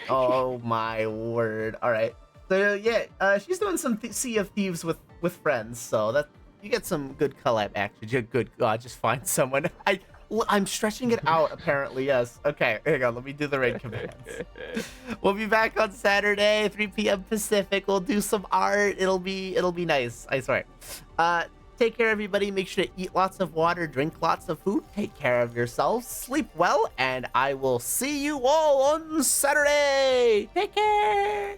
Oh my word! All right, so yeah, she's doing some Sea of Thieves with friends, so that you get some good collab action. Good God, just find someone. I'm stretching it out. Apparently, yes. Okay, hang on. Let me do the raid commands. We'll be back on Saturday, 3 p.m. Pacific. We'll do some art. It'll be nice. I swear. Take care, everybody. Make sure to eat lots of water, drink lots of food, take care of yourselves, sleep well, and I will see you all on Saturday. Take care.